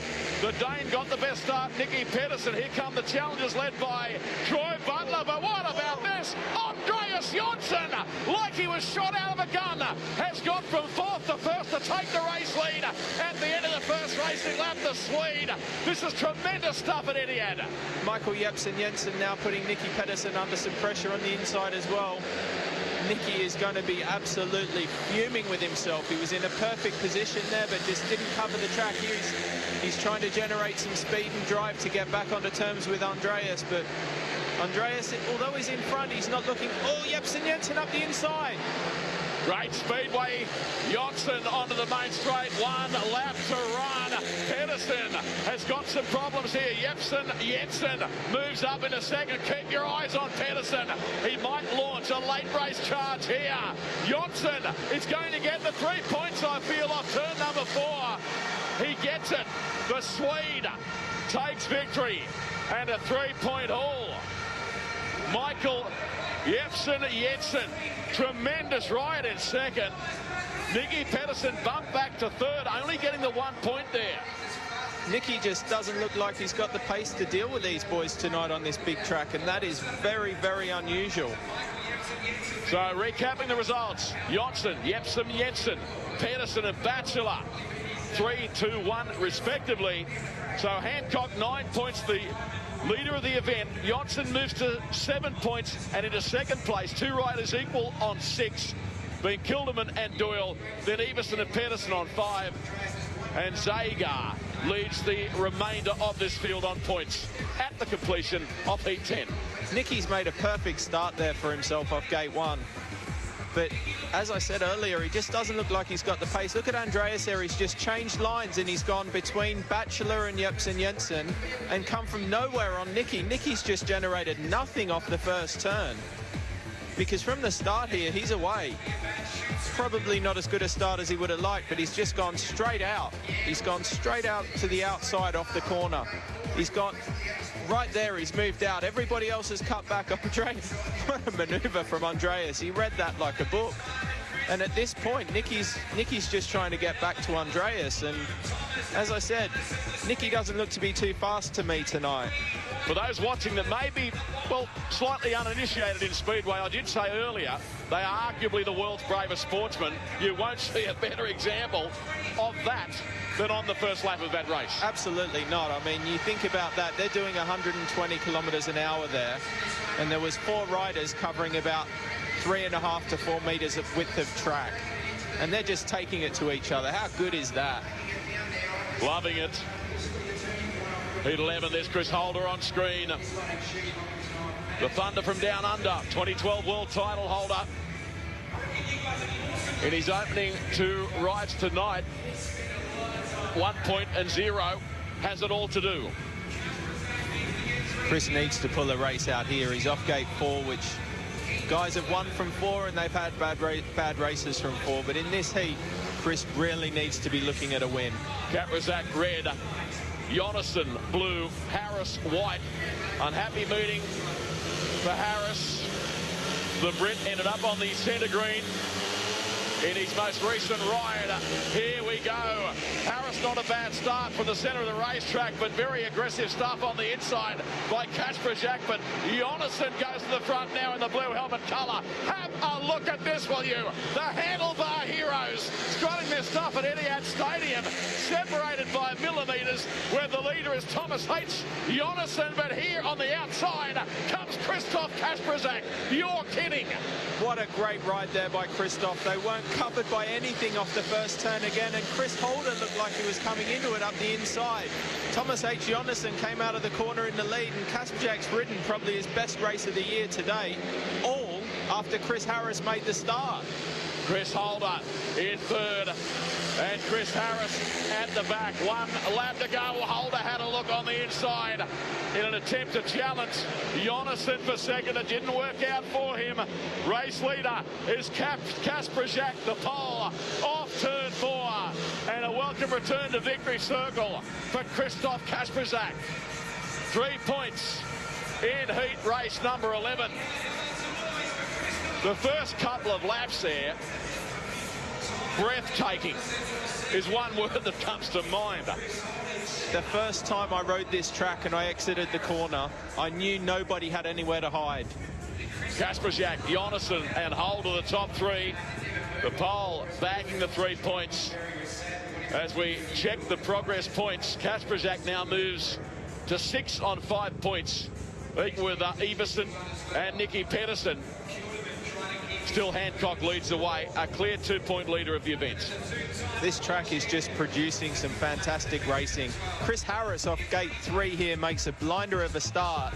The Dane got the best start, Nicky Pedersen. Here come the challengers led by Troy Butler. But what about this? Andreas Jonsson, like he was shot out of a gun, has got from 4th to 1st to take the race lead. At the end of the first racing lap, the Swede. This is tremendous stuff at Etihad. Michael Jensen now putting Nicky Pedersen under some pressure on the inside as well. Nicky is going to be absolutely fuming with himself. He was in a perfect position there, but just didn't cover the track. He's trying to generate some speed and drive to get back onto terms with Andreas, but Andreas, although he's in front, he's not looking. Oh, Jensen up the inside. Great speedway. Jonsson onto the main straight. 1 lap to run. Pedersen has got some problems here. Jensen moves up in a second. Keep your eyes on Pedersen. He might launch a late race charge here. Jonsson is going to get the 3 points, I feel, off turn number 4. He gets it. The Swede takes victory and a 3-point haul. Michael Jensen, tremendous ride in second. Nicky Pedersen bumped back to 3rd, only getting the 1 point there. Nicky just doesn't look like he's got the pace to deal with these boys tonight on this big track, and that is very, very unusual. So recapping the results, Jonsson, Jensen, Pedersen and Batchelor, 3, 2, 1 respectively. So Hancock 9 points, the leader of the event. Jonsson moves to 7 points and into second place. 2 riders equal on 6, being Kilderman and Doyle. Then Everson and Pedersen on 5. And Zagar leads the remainder of this field on points at the completion of Heat 10. Nicky's made a perfect start there for himself off gate 1. But as I said earlier, he just doesn't look like he's got the pace. Look at Andreas there. He's just changed lines and he's gone between Batchelor and Jensen and come from nowhere on Nicky. Nicky's just generated nothing off the first turn, because from the start here, he's away. Probably not as good a start as he would have liked, but he's just gone straight out. He's gone straight out to the outside off the corner. He's gone right there. He's moved out. Everybody else has cut back. Andreas, what a maneuver from Andreas. He read that like a book. And at this point, Nicky's just trying to get back to Andreas. And as I said, Nicky doesn't look to be too fast to me tonight. For those watching that may be, well, slightly uninitiated in Speedway, I did say earlier, they are arguably the world's bravest sportsmen. You won't see a better example of that than on the first lap of that race. Absolutely not. I mean, you think about that, they're doing 120 kilometres an hour there, and there was 4 riders covering about 3.5 to 4 metres of width of track, and they're just taking it to each other. How good is that? Loving it. Heat 11, there's Chris Holder on screen. The Thunder from Down Under, 2012 world title holder. In his opening 2 rides tonight, 1 point and 0, has it all to do. Chris needs to pull a race out here. He's off gate 4, which guys have won from 4 and they've had bad races from 4. But in this heat, Chris really needs to be looking at a win. Kaprizak red, Jonasson blue, Harris white. Unhappy meeting for Harris. The Brit ended up on the centre green in his most recent ride. Here we go. Harris, not a bad start from the centre of the racetrack, but very aggressive stuff on the inside by Kasperzak. But Jonasson goes to the front now in the blue helmet colour. Have a look at this, will you? The handlebar heroes strutting their stuff at Etihad Stadium, separated by millimetres, where the leader is Thomas H. Jonasson. But here on the outside comes Christoph Kasperzak. You're kidding. What a great ride there by Christoph. They weren't covered by anything off the first turn again, and Chris Holder looked like he was coming into it up the inside. Thomas H. Jonasson came out of the corner in the lead, and Kasperzak's ridden probably his best race of the year today, all after Chris Harris made the start. Chris Holder in third, and Chris Harris at the back. 1 lap to go. Holder had a look on the inside in an attempt to challenge Jonasson for second. It didn't work out for him. Race leader is Kasperzak, the pole off turn 4, and a welcome return to victory circle for Christoph Kasperzak. 3 points in heat race number 11. The first couple of laps there, breathtaking, is one word that comes to mind. The first time I rode this track and I exited the corner, I knew nobody had anywhere to hide. Kasperzak, Jonasson and Holder, the top 3. The pole bagging the 3 points. As we check the progress points, Kasperzak now moves to 6 on 5 points, equal with Iversen and Nicky Pedersen. Still Hancock leads the way, a clear 2-point leader of the event. This track is just producing some fantastic racing. Chris Harris off gate 3 here makes a blinder of a start,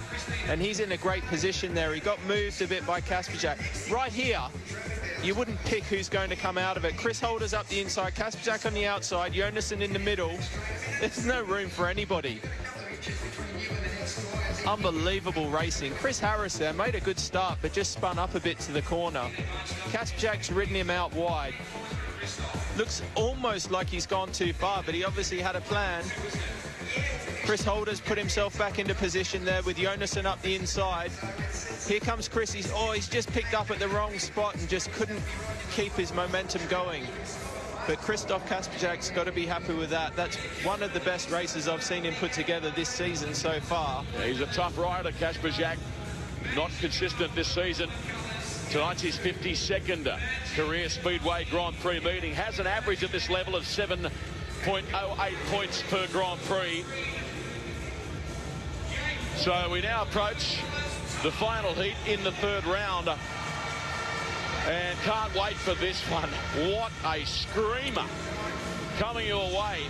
and he's in a great position there. He got moved a bit by Kasperzak. Right here, you wouldn't pick who's going to come out of it. Chris Holder's up the inside, Kasperzak on the outside, Jonasson in the middle. There's no room for anybody. Unbelievable racing. Chris Harris there made a good start, but just spun up a bit to the corner. Kasperzak's ridden him out wide. Looks almost like he's gone too far, but he obviously had a plan. Chris Holder's put himself back into position there with Jonasson up the inside. Here comes Chris. He's just picked up at the wrong spot and just couldn't keep his momentum going. But Christoph Kasperzak's got to be happy with that. That's one of the best races I've seen him put together this season so far. Yeah, he's a tough rider, Kasperzak. Not consistent this season. Tonight's his 52nd career Speedway Grand Prix meeting. Has an average at this level of 7.08 points per Grand Prix. So we now approach the final heat in the 3rd round. And can't wait for this one. What a screamer coming your way.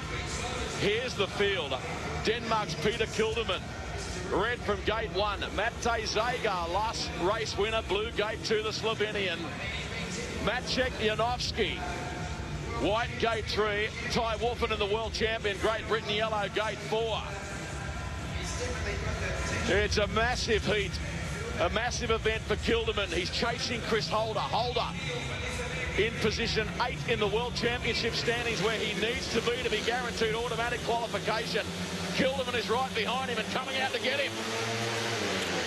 Here's the field. Denmark's Peter Kilderman. Red from gate 1. Matej Zagar, last race winner. Blue gate 2, the Slovenian. Maciek Janowski. White gate 3. Ty Wolfen, the world champion. Great Britain, yellow gate 4. It's a massive heat. A massive event for Kilderman. He's chasing Chris Holder. Holder in position 8 in the World Championship standings, where he needs to be guaranteed automatic qualification. Kilderman is right behind him and coming out to get him.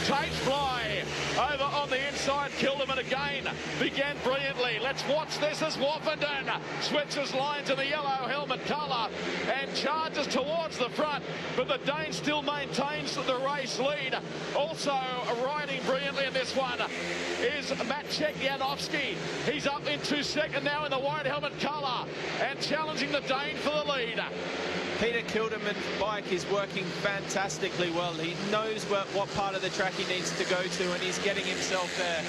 Takes fly over on the inside. Kilderman again began brilliantly. Let's watch this as Woffenden switches lines in the yellow helmet colour and charges towards the front, but the Dane still maintains the race lead. Also riding brilliantly in this one is Maciek Janowski. He's up into 2nd now in the white helmet colour and challenging the Dane for the lead. Peter Kilderman's bike is working fantastically well. He knows what part of the track he needs to go to, and he's getting himself there.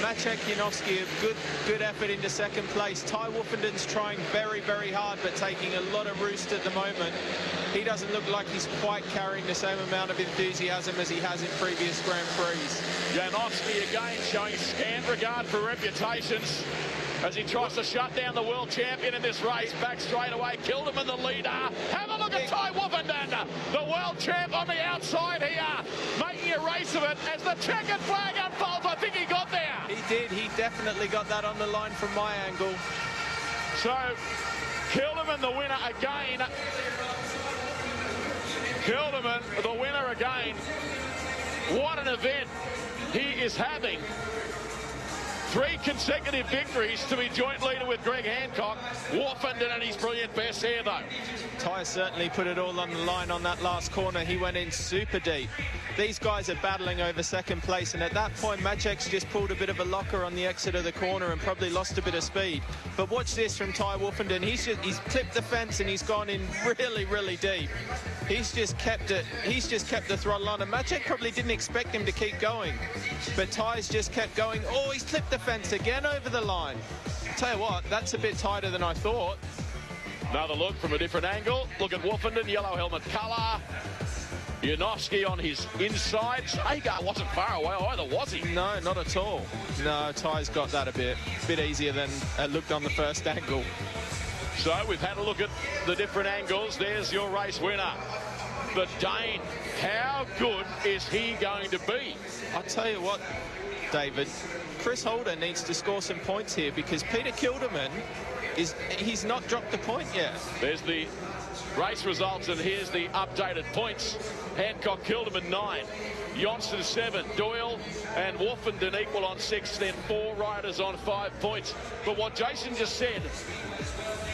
Maciek Janowski, a good effort into 2nd place. Ty Wolfenden's trying very, very hard, but taking a lot of roost at the moment. He doesn't look like he's quite carrying the same amount of enthusiasm as he has in previous Grand Prix. Janowski again showing scant regard for reputations as he tries to shut down the world champion in this race. Back straight away, Kilderman the leader. Have a look at Ty Wolfenden, the world champ on the outside here, making a race of it as the checkered flag unfolds. I think he got there. He did. He definitely got that on the line from my angle. So, Kilderman the winner again. Kilderman the winner again. What an event he is having. 3 consecutive victories to be joint leader with Greg Hancock. Woffenden and his brilliant best here, though. Ty certainly put it all on the line on that last corner. He went in super deep. These guys are battling over second place, and at that point, Maciek's just pulled a bit of a locker on the exit of the corner and probably lost a bit of speed. But watch this from Ty Woffenden. He's clipped the fence and he's gone in really, really deep. He's just kept it. He's just kept the throttle on, and Maciek probably didn't expect him to keep going. But Ty's just kept going. Oh, he's clipped the fence again over the line. Tell you what, that's a bit tighter than I thought. Another look from a different angle. Look at Woffenden, yellow helmet colour. Janowski on his inside. Hagar wasn't far away either, was he? No, not at all. No, Ty's got that a bit easier than it looked on the first angle. So we've had a look at the different angles. There's your race winner. But Dane, how good is he going to be? I'll tell you what, David, Chris Holder needs to score some points here, because Peter Kilderman, he's not dropped a point yet. There's the race results, and here's the updated points. Hancock, Kilderman 9, Johnston 7, Doyle and Woffenden equal on 6, then 4 riders on 5 points. But what Jason just said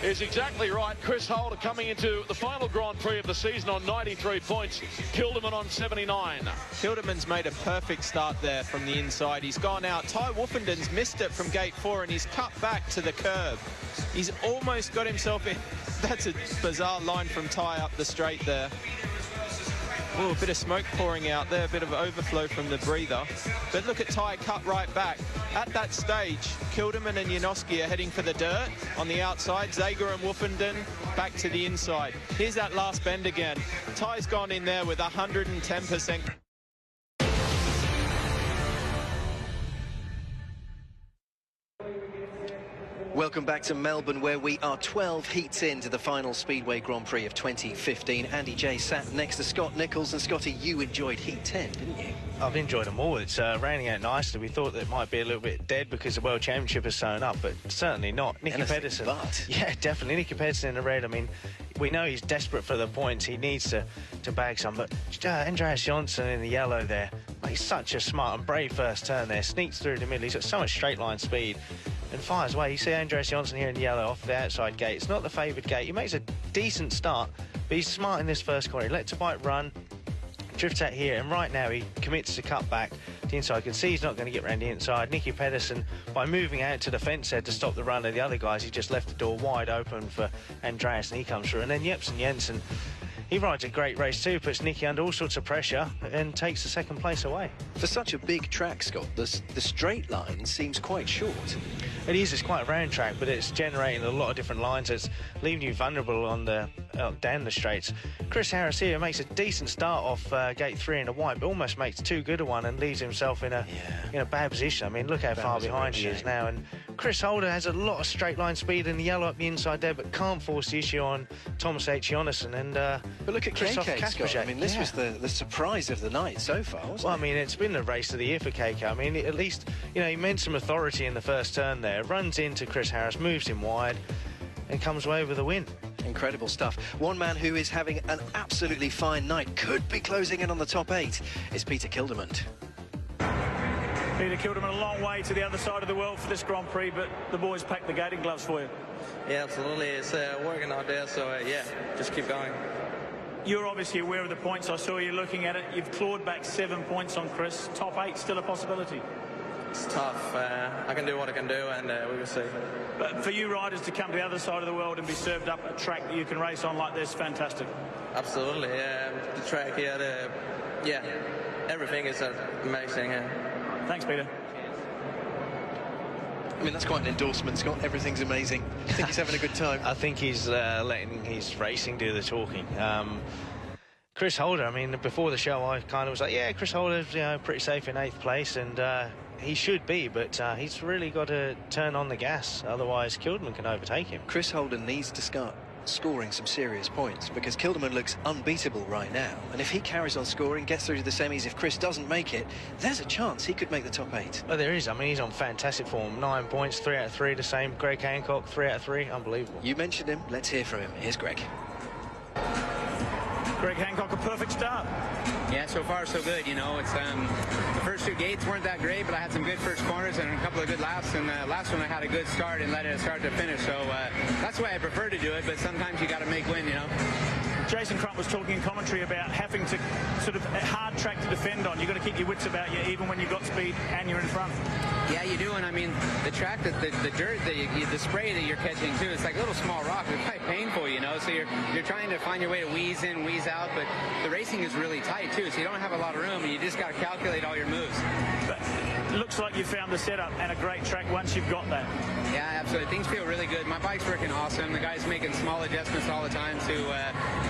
is exactly right. Chris Holder coming into the final Grand Prix of the season on 93 points. Kilderman on 79. Kilderman's made a perfect start there from the inside. He's gone out. Ty Woffenden's missed it from gate 4, and he's cut back to the curb. He's almost got himself in. That's a bizarre line from Ty up the straight there. Oh, a bit of smoke pouring out there, a bit of overflow from the breather. But look at Ty cut right back. At that stage, Kilderman and Janowski are heading for the dirt on the outside. Zager and Woffenden back to the inside. Here's that last bend again. Ty's gone in there with 110%. Welcome back to Melbourne, where we are 12 heats into the final Speedway Grand Prix of 2015. Andy J sat next to Scott Nichols, and Scotty, you enjoyed Heat 10, didn't you? I've enjoyed them all. It's raining out nicely. We thought that it might be a little bit dead because the World Championship is sewn up, but certainly not. Nicky Pedersen. But yeah, definitely. Nicky Pedersen in the red. I mean, we know he's desperate for the points. He needs to bag some, but Andreas Johnson in the yellow there. He's such a smart and brave first turn there. Sneaks through the middle. He's got so much straight line speed and fires away. You see Andreas Johnson here in the yellow off the outside gate. It's not the favoured gate. He makes a decent start, but he's smart in this first corner. He lets a bike run, drifts out here, and right now he commits to cut back to the inside. You can see he's not going to get around the inside. Nicky Pedersen, by moving out to the fence there to stop the run of the other guys, he just left the door wide open for Andreas, and he comes through. And then Jepsen Jensen, he rides a great race too, puts Nicky under all sorts of pressure and takes the second place away. For such a big track, Scott, the straight line seems quite short. It is, it's quite a round track, but it's generating a lot of different lines. It's leaving you vulnerable on the down the straights. Chris Harris here makes a decent start off gate 3 in the white, but almost makes too good a one and leaves himself in a bad position. I mean, look how far behind he is now. And Chris Holder has a lot of straight line speed in the yellow up the inside there, but can't force the issue on Thomas H. Jonassen. And but look at KK, Scott. I mean, this was the surprise of the night so far, wasn't it? Well, I mean, it's been the race of the year for KK. I mean, at least, he meant some authority in the first turn there, runs into Chris Harris, moves him wide, and comes away with a win. Incredible stuff. One man who is having an absolutely fine night, could be closing in on the top 8, is Peter Kilderman. Peter Kilderman, a long way to the other side of the world for this Grand Prix, but the boys packed the gating gloves for you. Yeah, absolutely. It's working out there, so yeah, just keep going. You're obviously aware of the points. I saw you looking at it. You've clawed back 7 points on Chris. Top 8 still a possibility? It's tough. I can do what I can do, and we will see. But for you riders to come to the other side of the world and be served up a track that you can race on like this, fantastic. Absolutely. The track here, everything is amazing. Thanks, Peter. I mean, that's quite an endorsement, Scott. Everything's amazing. I think he's having a good time. I think he's letting his racing do the talking. Chris Holder, I mean, before the show, I kind of was like, yeah, Chris Holder's pretty safe in 8th place, and he should be, but he's really got to turn on the gas, otherwise Kilderman can overtake him. Chris Holder needs to start scoring some serious points, because Kilderman looks unbeatable right now, and if he carries on scoring, gets through to the semis, if Chris doesn't make it, there's a chance he could make the top 8. Oh, there is. I mean, he's on fantastic form. 9 points, 3 out of 3, the same. Greg Hancock, 3 out of 3, unbelievable. You mentioned him, let's hear from him. Here's Greg. Greg Hancock, a perfect start. Yeah, so far so good. You know, it's the first two gates weren't that great, but I had some good first corners and a couple of good laps. And the last one I had a good start and let it start to finish. So that's the way I prefer to do it. But sometimes you got to make win, you know. Jason Crump was talking in commentary about having to sort of a hard track to defend on. You've got to keep your wits about you even when you've got speed and you're in front. Yeah, you do. And I mean, the track, the dirt, the spray that you're catching too, it's like little small rocks. It's quite painful, you know. So you're trying to find your way to wheeze in, wheeze out. But the racing is really tight too, so you don't have a lot of room. And you just got to calculate all your moves. But it looks like you found the setup and a great track once you've got that. Yeah, absolutely. Things feel really good. My bike's working awesome. The guy's making small adjustments all the time to,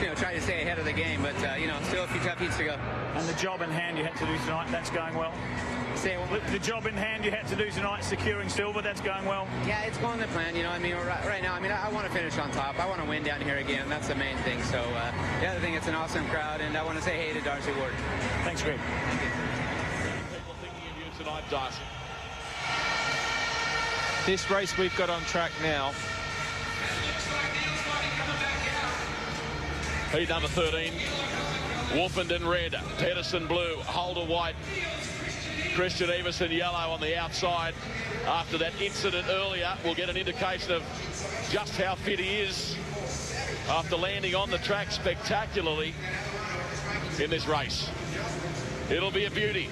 you know, try to stay ahead of the game. But, you know, still a few tough heats to go. And the job in hand you had to do tonight, that's going well? The job in hand you had to do tonight, securing silver, that's going well? Yeah, it's going to plan. You know, I mean, right now, I mean, I want to finish on top. I want to win down here again. That's the main thing. So, the other thing, it's an awesome crowd. And I want to say hey to Darcy Ward. Thanks, Greg. People thinking of you tonight, Darcy. This race we've got on track now. Heat number 13. Wolfenden red, Pedersen blue, Holder white, Christian Everson yellow on the outside. After that incident earlier, we'll get an indication of just how fit he is after landing on the track spectacularly in this race. It'll be a beauty.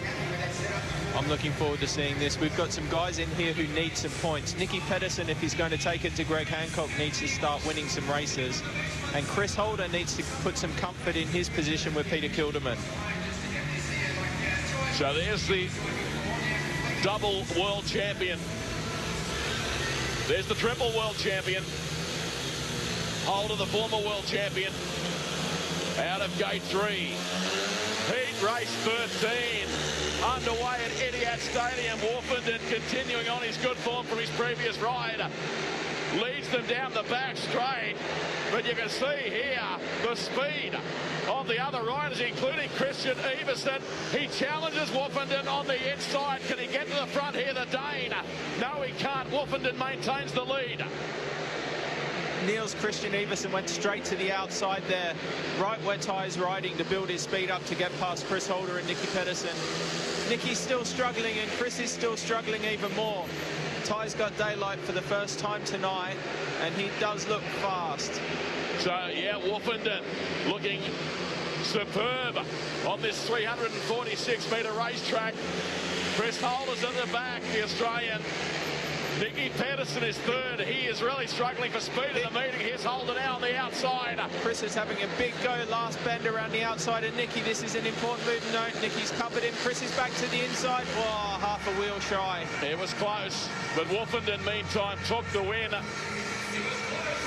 I'm looking forward to seeing this. We've got some guys in here who need some points. Nicky Pedersen, if he's going to take it to Greg Hancock, needs to start winning some races. And Chris Holder needs to put some comfort in his position with Peter Kilderman. So there's the double world champion. There's the triple world champion. Holder, the former world champion, out of gate 3. Heat race 13. Underway at Etihad Stadium. Wolfenden continuing on his good form from his previous ride. Leads them down the back straight. But you can see here the speed of the other riders, including Christian Everson. He challenges Wolfenden on the inside. Can he get to the front here, the Dane? No, he can't. Wolfenden maintains the lead. Niels Christian Everson went straight to the outside there, right where Ty's riding to build his speed up to get past Chris Holder and Nicky Pedersen. Nicky's still struggling and Chris is still struggling even more. Ty's got daylight for the first time tonight and he does look fast. So, yeah, Wolfenden looking superb on this 346-metre racetrack. Chris Holder's at the back, the Australian. Nicky Pedersen is third. He is really struggling for speed in the meeting. Here's Holder now on the outside. Chris is having a big go last bend around the outside of Nicky. This is an important move. No, Nicky's covered him. Chris is back to the inside. Oh, half a wheel shy. It was close, but Wolfenden, meantime, took the win.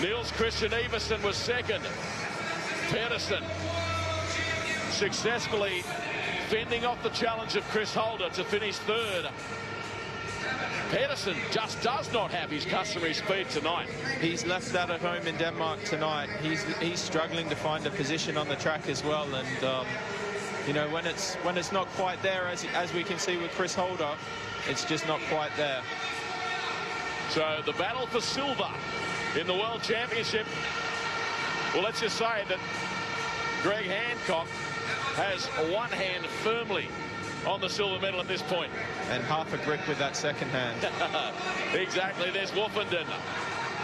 Niels Christian Everson was second. Pedersen successfully fending off the challenge of Chris Holder to finish third. Pedersen just does not have his customary speed tonight. He's left that at home in Denmark tonight. He's struggling to find a position on the track as well. And you know, when it's not quite there, as we can see with Chris Holder, it's just not quite there. So the battle for silver in the World Championship. Well, let's just say that Greg Hancock has one hand firmly on the silver medal at this point. And half a grip with that second hand. Exactly. There's Wolfenden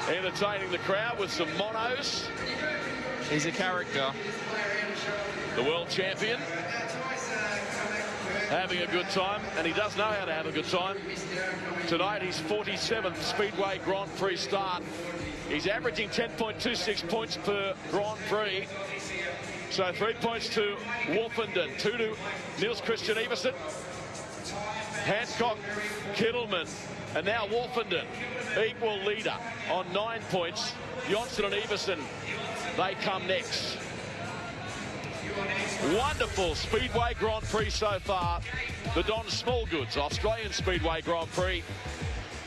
entertaining the crowd with some monos. He's a character. The world champion having a good time, and he does know how to have a good time. Tonight, his 47th Speedway Grand Prix start. He's averaging 10.26 points per Grand Prix. So 3 points to Wolfenden, 2 to Niels Christian Everson, Hancock, Kittelman, and now Wolfenden, equal leader on 9 points. Johnson and Everson, they come next. Wonderful Speedway Grand Prix so far. The Don Smallgoods Australian Speedway Grand Prix.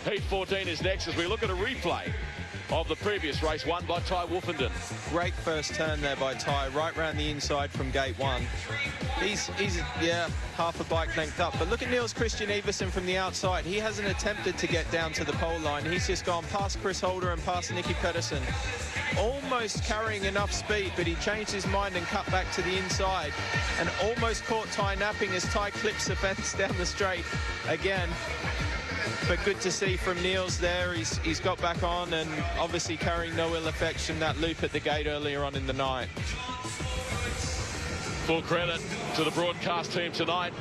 Heat 14 is next as we look at a replay of the previous race won by Ty Wolfenden. Great first turn there by Ty, right round the inside from gate 1. He's yeah, half a bike length up. But look at Niels Christian Everson from the outside. He hasn't attempted to get down to the pole line. He's just gone past Chris Holder and past Nicky Pedersen. almost carrying enough speed, but he changed his mind and cut back to the inside and almost caught Ty napping as Ty clips the fence down the straight again. But good to see from Niels there. He's got back on and obviously carrying no ill effects from that loop at the gate earlier on in the night. Full credit to the broadcast team tonight.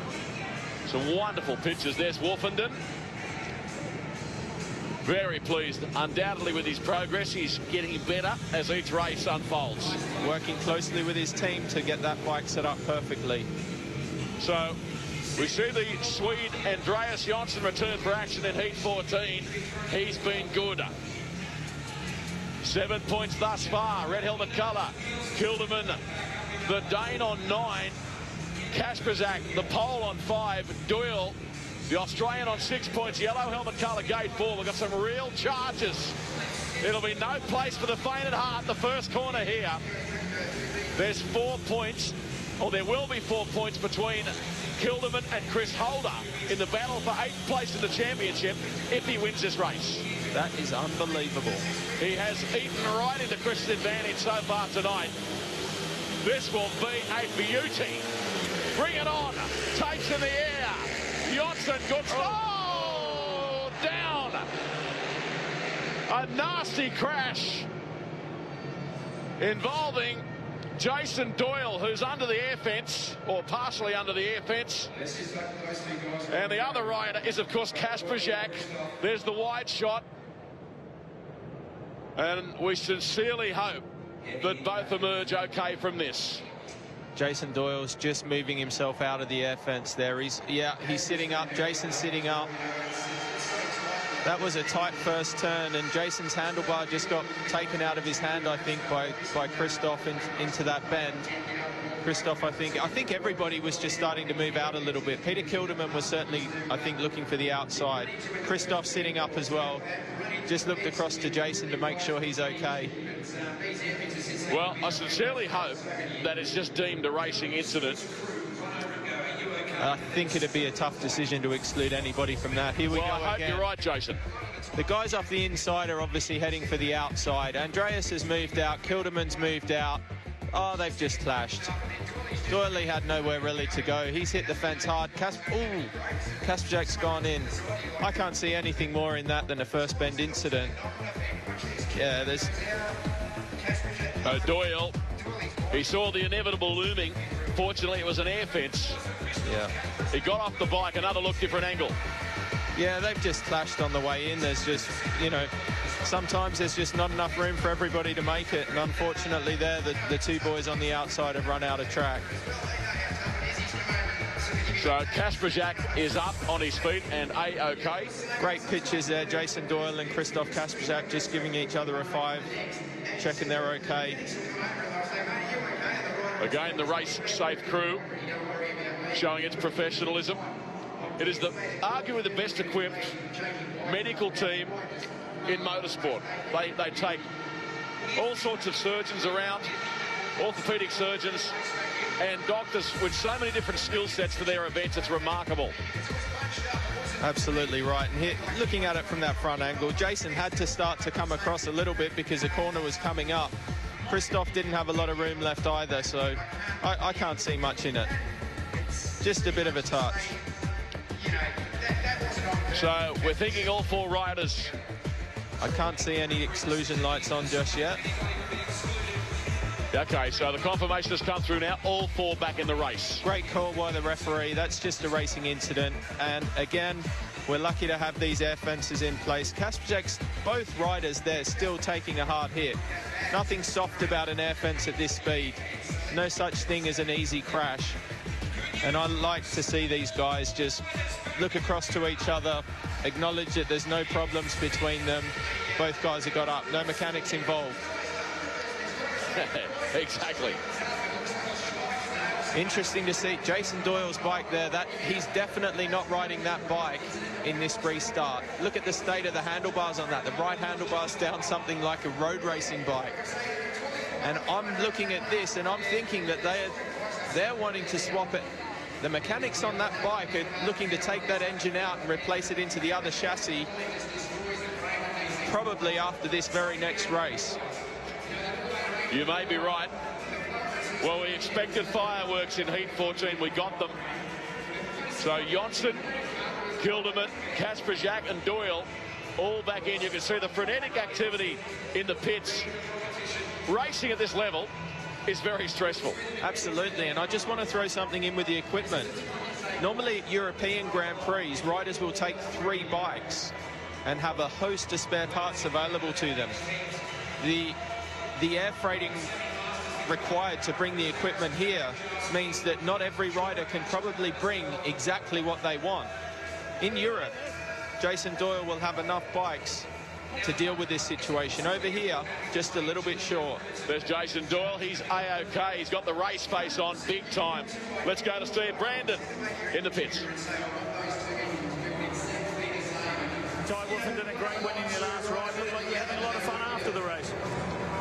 Some wonderful pictures. There's Wolfenden. Very pleased, undoubtedly, with his progress. He's getting better as each race unfolds. Working closely with his team to get that bike set up perfectly. So we see the Swede Andreas Jonsson return for action in Heat 14. He's been good. 7 points thus far. Red helmet colour. Kilderman, the Dane on 9. Kasperzak, the Pole on 5. Doyle, the Australian on 6 points. Yellow helmet colour, gate 4. We've got some real charges. It'll be no place for the faint at heart. The first corner here. There's 4 points, or there will be 4 points between Kilderman and Chris Holder in the battle for 8th place in the championship if he wins this race. That is unbelievable. He has eaten right into Chris's advantage so far tonight. This will be a beauty. Bring it on. Takes in the air. Jonsson, good. Oh, down. A nasty crash involving Jason Doyle, who's under the air fence, or partially under the air fence. And the other rider is, of course, Kasperzak. There's the wide shot. And we sincerely hope that both emerge okay from this. Jason Doyle's just moving himself out of the air fence there. He's sitting up. Jason's sitting up. That was a tight first turn, and Jason's handlebar just got taken out of his hand, I think, by Christoph into that bend. Christoph, I think everybody was just starting to move out a little bit. Peter Kilderman was certainly, I think, looking for the outside. Christoph sitting up as well. Just looked across to Jason to make sure he's okay. Well, I sincerely hope that it's just deemed a racing incident. I think it'd be a tough decision to exclude anybody from that. Here we go I hope again. you're right, Jason. The guys off the inside are obviously heading for the outside. Andreas has moved out. Kilderman's moved out. Oh, they've just clashed. Doyle had nowhere really to go. He's hit the fence hard. Kasperzak's gone in. I can't see anything more in that than a first bend incident. Yeah, there's... Doyle, he saw the inevitable looming. Fortunately, it was an air fence. Yeah. He got off the bike. Another look, different angle. Yeah, they've just clashed on the way in. There's just, sometimes there's just not enough room for everybody to make it. And unfortunately there, the two boys on the outside have run out of track. So Kasperzak is up on his feet and A-OK. Great pictures there. Jason Doyle and Christoph Kasperzak just giving each other a 5, checking they're okay. Again, the race-safe crew showing its professionalism. It is arguably the best equipped medical team in motorsport. They take all sorts of surgeons around, orthopedic surgeons and doctors with so many different skill sets for their events. It's remarkable. Absolutely right. And here, looking at it from that front angle, Jason had to start to come across a little bit because the corner was coming up. Christoph didn't have a lot of room left either, so I can't see much in it. Just a bit of a touch. So we're thinking all 4 riders. I can't see any exclusion lights on just yet. Okay, so the confirmation has come through now. All 4 back in the race. Great call by the referee. That's just a racing incident. And again, we're lucky to have these air fences in place. Kasperzak's, both riders there, still taking a hard hit. Nothing soft about an air fence at this speed. No such thing as an easy crash. And I like to see these guys just look across to each other, acknowledge that there's no problems between them. Both guys have got up. No mechanics involved. Exactly. Interesting to see Jason Doyle's bike there. That he's definitely not riding that bike in this restart. Look at the state of the handlebars on that. The right handlebar's down something like a road racing bike. And I'm looking at this and I'm thinking that they're wanting to swap it. The mechanics on that bike are looking to take that engine out and replace it into the other chassis, probably after this very next race. You may be right. Well, we expected fireworks in Heat 14. We got them. So Johnson, Kilderman, Kasperzak and Doyle all back in. You can see the frenetic activity in the pits. Racing at this level is very stressful. Absolutely, and I just want to throw something in with the equipment. Normally at European Grand Prix, riders will take 3 bikes and have a host of spare parts available to them. The air freighting required to bring the equipment here means that not every rider can probably bring exactly what they want. In Europe, Jason Doyle will have enough bikes to deal with this situation. Over here, just a little bit short. There's Jason Doyle. He's A-OK. He's got the race face on big time. Let's go to Steve Brandon in the pits. Ty Wolfen did a great win in your last ride. Looked like you had a lot of fun after the race.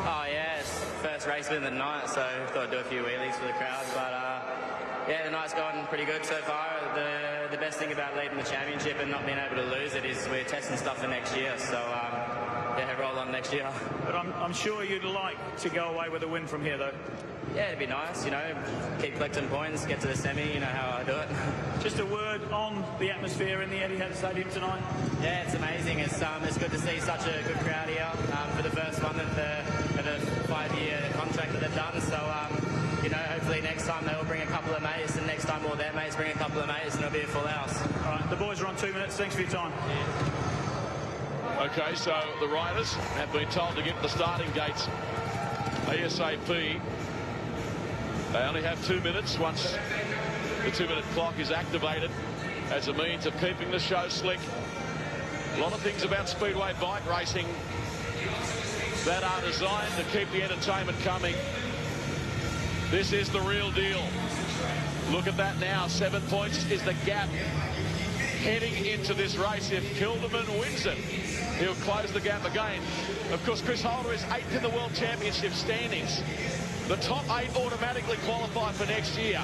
Oh yeah, it's first race win of the night, so I thought I'd do a few wheelies for the crowd. But yeah, the night's gone pretty good so far. The best thing about leading the championship and not being able to lose it is we're testing stuff for next year. So yeah, roll on next year. But I'm sure you'd like to go away with a win from here, though. Yeah, it'd be nice, you know, keep collecting points, get to the semi, you know how I do it. Just a word on the atmosphere in the Etihad Stadium tonight. Yeah, it's amazing. It's good to see such a good crowd here for the first one of the 5-year contract that they've done. So, you know, hopefully next time they'll bring a couple of mates, and next time all their mates bring a couple of mates, and it'll be a full house. All right, the boys are on 2 minutes. Thanks for your time. Yeah. Okay, so the riders have been told to get to the starting gates ASAP. They only have 2 minutes once the 2-minute clock is activated as a means of keeping the show slick. A lot of things about Speedway bike racing that are designed to keep the entertainment coming. This is the real deal. Look at that now. 7 points is the gap heading into this race. If Kilderman wins it, he'll close the gap again. Of course, Chris Holder is 8th in the World Championship standings. The top 8 automatically qualify for next year.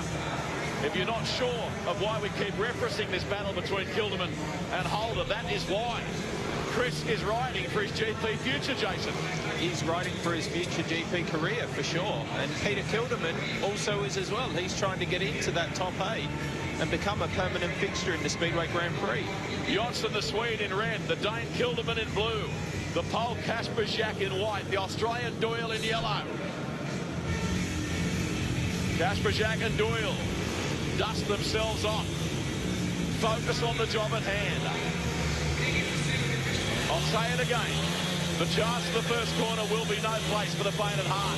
If you're not sure of why we keep referencing this battle between Kilderman and Holder, that is why. Chris is riding for his GP future, Jason. He's riding for his future GP career, for sure. And Peter Kilderman also is as well. He's trying to get into that top 8 and become a permanent fixture in the Speedway Grand Prix. Johnson, the Swede, in red. The Dane Kilderman in blue. The Pole Kasperzak in white. The Australian Doyle in yellow. Kasperzak and Doyle dust themselves off. Focus on the job at hand. I'll say it again. The chance of the first corner will be no place for the faint at heart.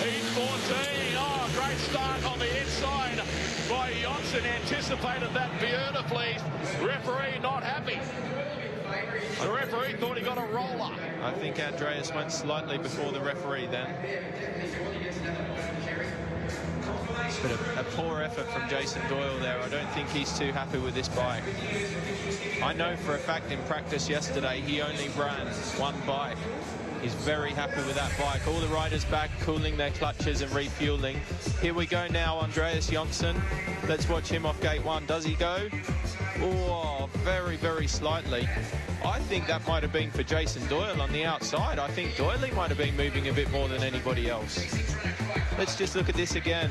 Heat 14. Oh, great start on the inside by Johnson. Anticipated that beautifully. Referee not happy. The referee thought he got a roller. I think Andreas went slightly before the referee then. But a poor effort from Jason Doyle there. I don't think he's too happy with this bike. I know for a fact in practice yesterday he only ran one bike. He's very happy with that bike. All the riders back cooling their clutches and refueling. Here we go now, Andreas Johnson. Let's watch him off gate 1. Does he go? Oh, very, very slightly. I think that might have been for Jason Doyle on the outside. I think Doyle might have been moving a bit more than anybody else. Let's just look at this again.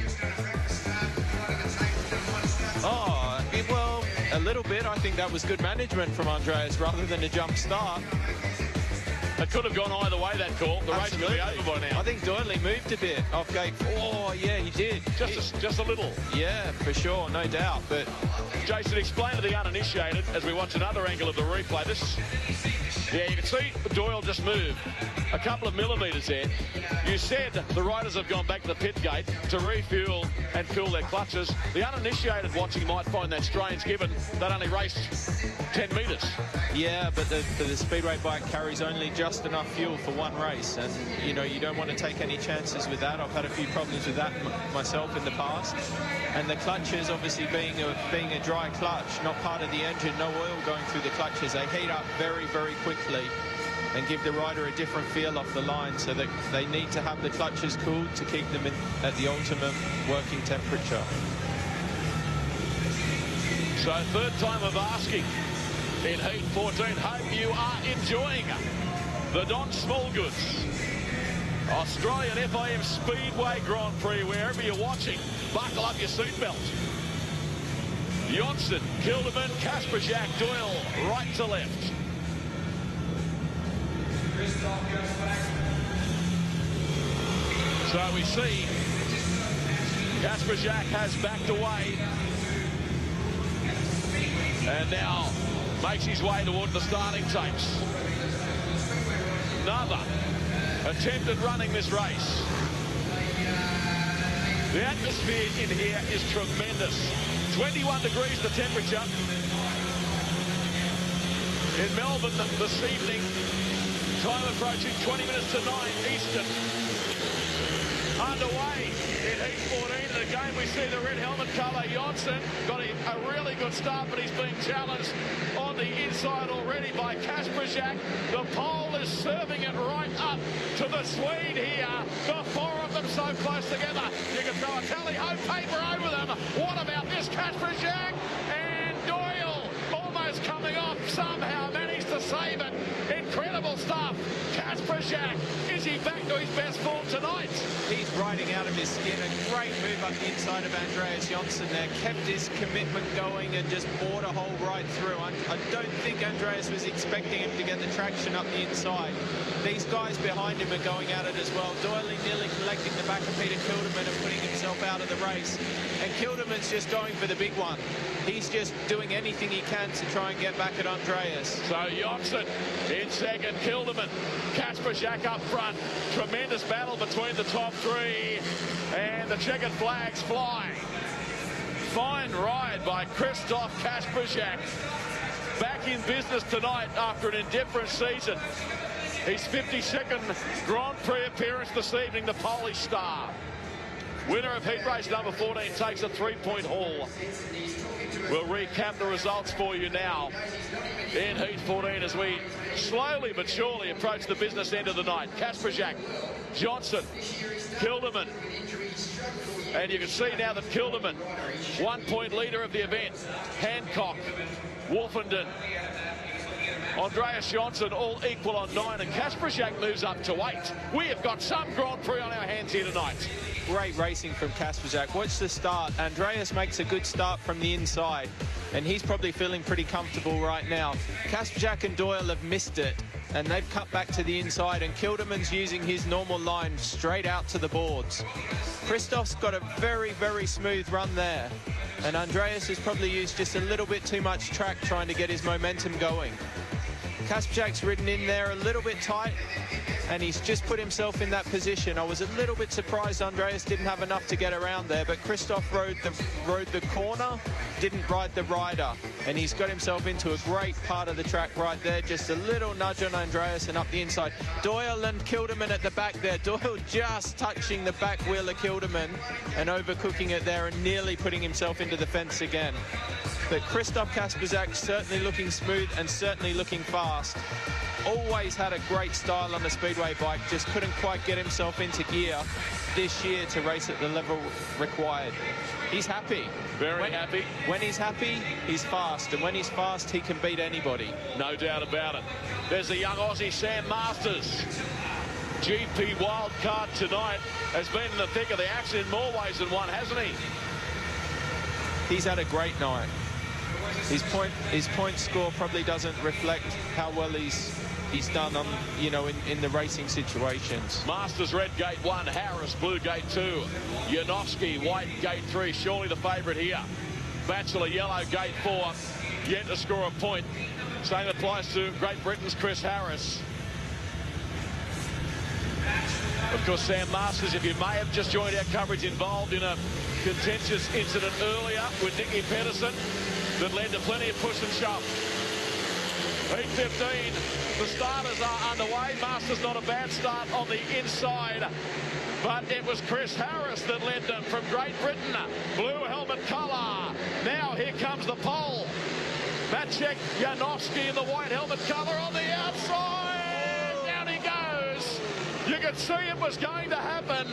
Oh, well, a little bit. I think that was good management from Andreas rather than a jump start. It could have gone either way, that call. The race could be over by now. I think Doyle moved a bit off gate 4. Oh, yeah, he did. Just a little. Yeah, for sure, no doubt. But Jason, explain to the uninitiated as we watch another angle of the replay. Yeah, you can see Doyle just moved a couple of millimetres there. You said the riders have gone back to the pit gate to refuel and fill their clutches. The uninitiated watching might find that strange, given that only raced 10 metres. Yeah, but the Speedway bike carries only just enough fuel for one race, and you know you don't want to take any chances with that. I've had a few problems with that myself in the past. And the clutches, obviously being a dry clutch, not part of the engine, no oil going through the clutches, they heat up very, very quickly and give the rider a different feel off the line, so that they need to have the clutches cooled to keep them at the ultimate working temperature. So third time of asking in Heat 14. Hope you are enjoying the Don Smallgoods Australian Fim Speedway Grand Prix. Wherever you're watching, buckle up your seatbelt. Johnson, Kilderman, Kasperzak, Doyle, right to left. So we see Kasperzak has backed away and now makes his way toward the starting tapes. Another attempt at running this race. The atmosphere in here is tremendous. 21 degrees the temperature in Melbourne this evening. Time approaching 20 minutes to 9 Eastern. Underway in Heat 14. And again, we see the red helmet colour. Johnson got a really good start, but he's being challenged on the inside already by Kasperzak. The pole is serving it right up to the Swede here. The four of them so close together. You can throw a tally-ho paper over them. What about this Kasperzak? And Doyle almost coming off, somehow managed to save it. Incredible stuff. Kasperzak, is he back to his best form tonight? He's riding out of his skin. A great move up the inside of Andreas Johnson there. Kept his commitment going and just bored a hole right through. I don't think Andreas was expecting him to get the traction up the inside. These guys behind him are going at it as well. Doyle nearly collecting the back of Peter Kilderman and putting himself out of the race. And Kilderman's just going for the big one. He's just doing anything he can to try and get back at Andreas. So Johnson in second, Kilderman, Kasperzak up front. Tremendous battle between the top three, and the checkered flags fly. Fine ride by Christoph Kasperzak. Back in business tonight after an indifferent season. His 52nd Grand Prix appearance this evening, the Polish star. Winner of heat race number 14 takes a 3-point haul. We'll recap the results for you now in Heat 14 as we slowly but surely approach the business end of the night. Kasperzak, Johnson, Kilderman. And you can see now that Kilderman, 1-point leader of the event. Hancock, Wolfenden, Andreas Johnson all equal on 9, and Kasperzak moves up to 8. We have got some Grand Prix on our hands here tonight. Great racing from Kasperzak. Watch the start. Andreas makes a good start from the inside, and he's probably feeling pretty comfortable right now. Kasperzak and Doyle have missed it, and they've cut back to the inside, and Kilderman's using his normal line straight out to the boards. Christoph's got a very, very smooth run there, and Andreas has probably used just a little bit too much track trying to get his momentum going. Kasperzak's ridden in there a little bit tight, and he's just put himself in that position. I was a little bit surprised Andreas didn't have enough to get around there, but Christoph rode the corner, didn't ride the rider, and he's got himself into a great part of the track right there. Just a little nudge on Andreas and up the inside. Doyle and Kilderman at the back there. Doyle just touching the back wheel of Kilderman and overcooking it there and nearly putting himself into the fence again. But Christoph Kasperzak certainly looking smooth and certainly looking fast. Always had a great style on the Speedway bike, just couldn't quite get himself into gear this year to race at the level required. He's happy. Very happy. When he's happy, he's fast. And when he's fast, he can beat anybody. No doubt about it. There's the young Aussie Sam Masters. GP wildcard tonight, has been in the thick of the action in more ways than one, hasn't he? He's had a great night. His point score probably doesn't reflect how well he's done on, you know, in the racing situations. Masters red gate 1, Harris blue gate 2, Janowski white gate 3, surely the favourite here. Bachelor yellow gate 4, yet to score a point. Same applies to Great Britain's Chris Harris. Of course, Sam Masters, if you may have just joined our coverage, involved in a contentious incident earlier with Nicky Pedersen that led to plenty of push and shove. Heat 15, the starters are underway. Masters not a bad start on the inside, but it was Chris Harris that led them from Great Britain. Blue helmet colour. Now here comes the pole. Maciek Janowski in the white helmet colour on the outside. Down he goes. You could see it was going to happen.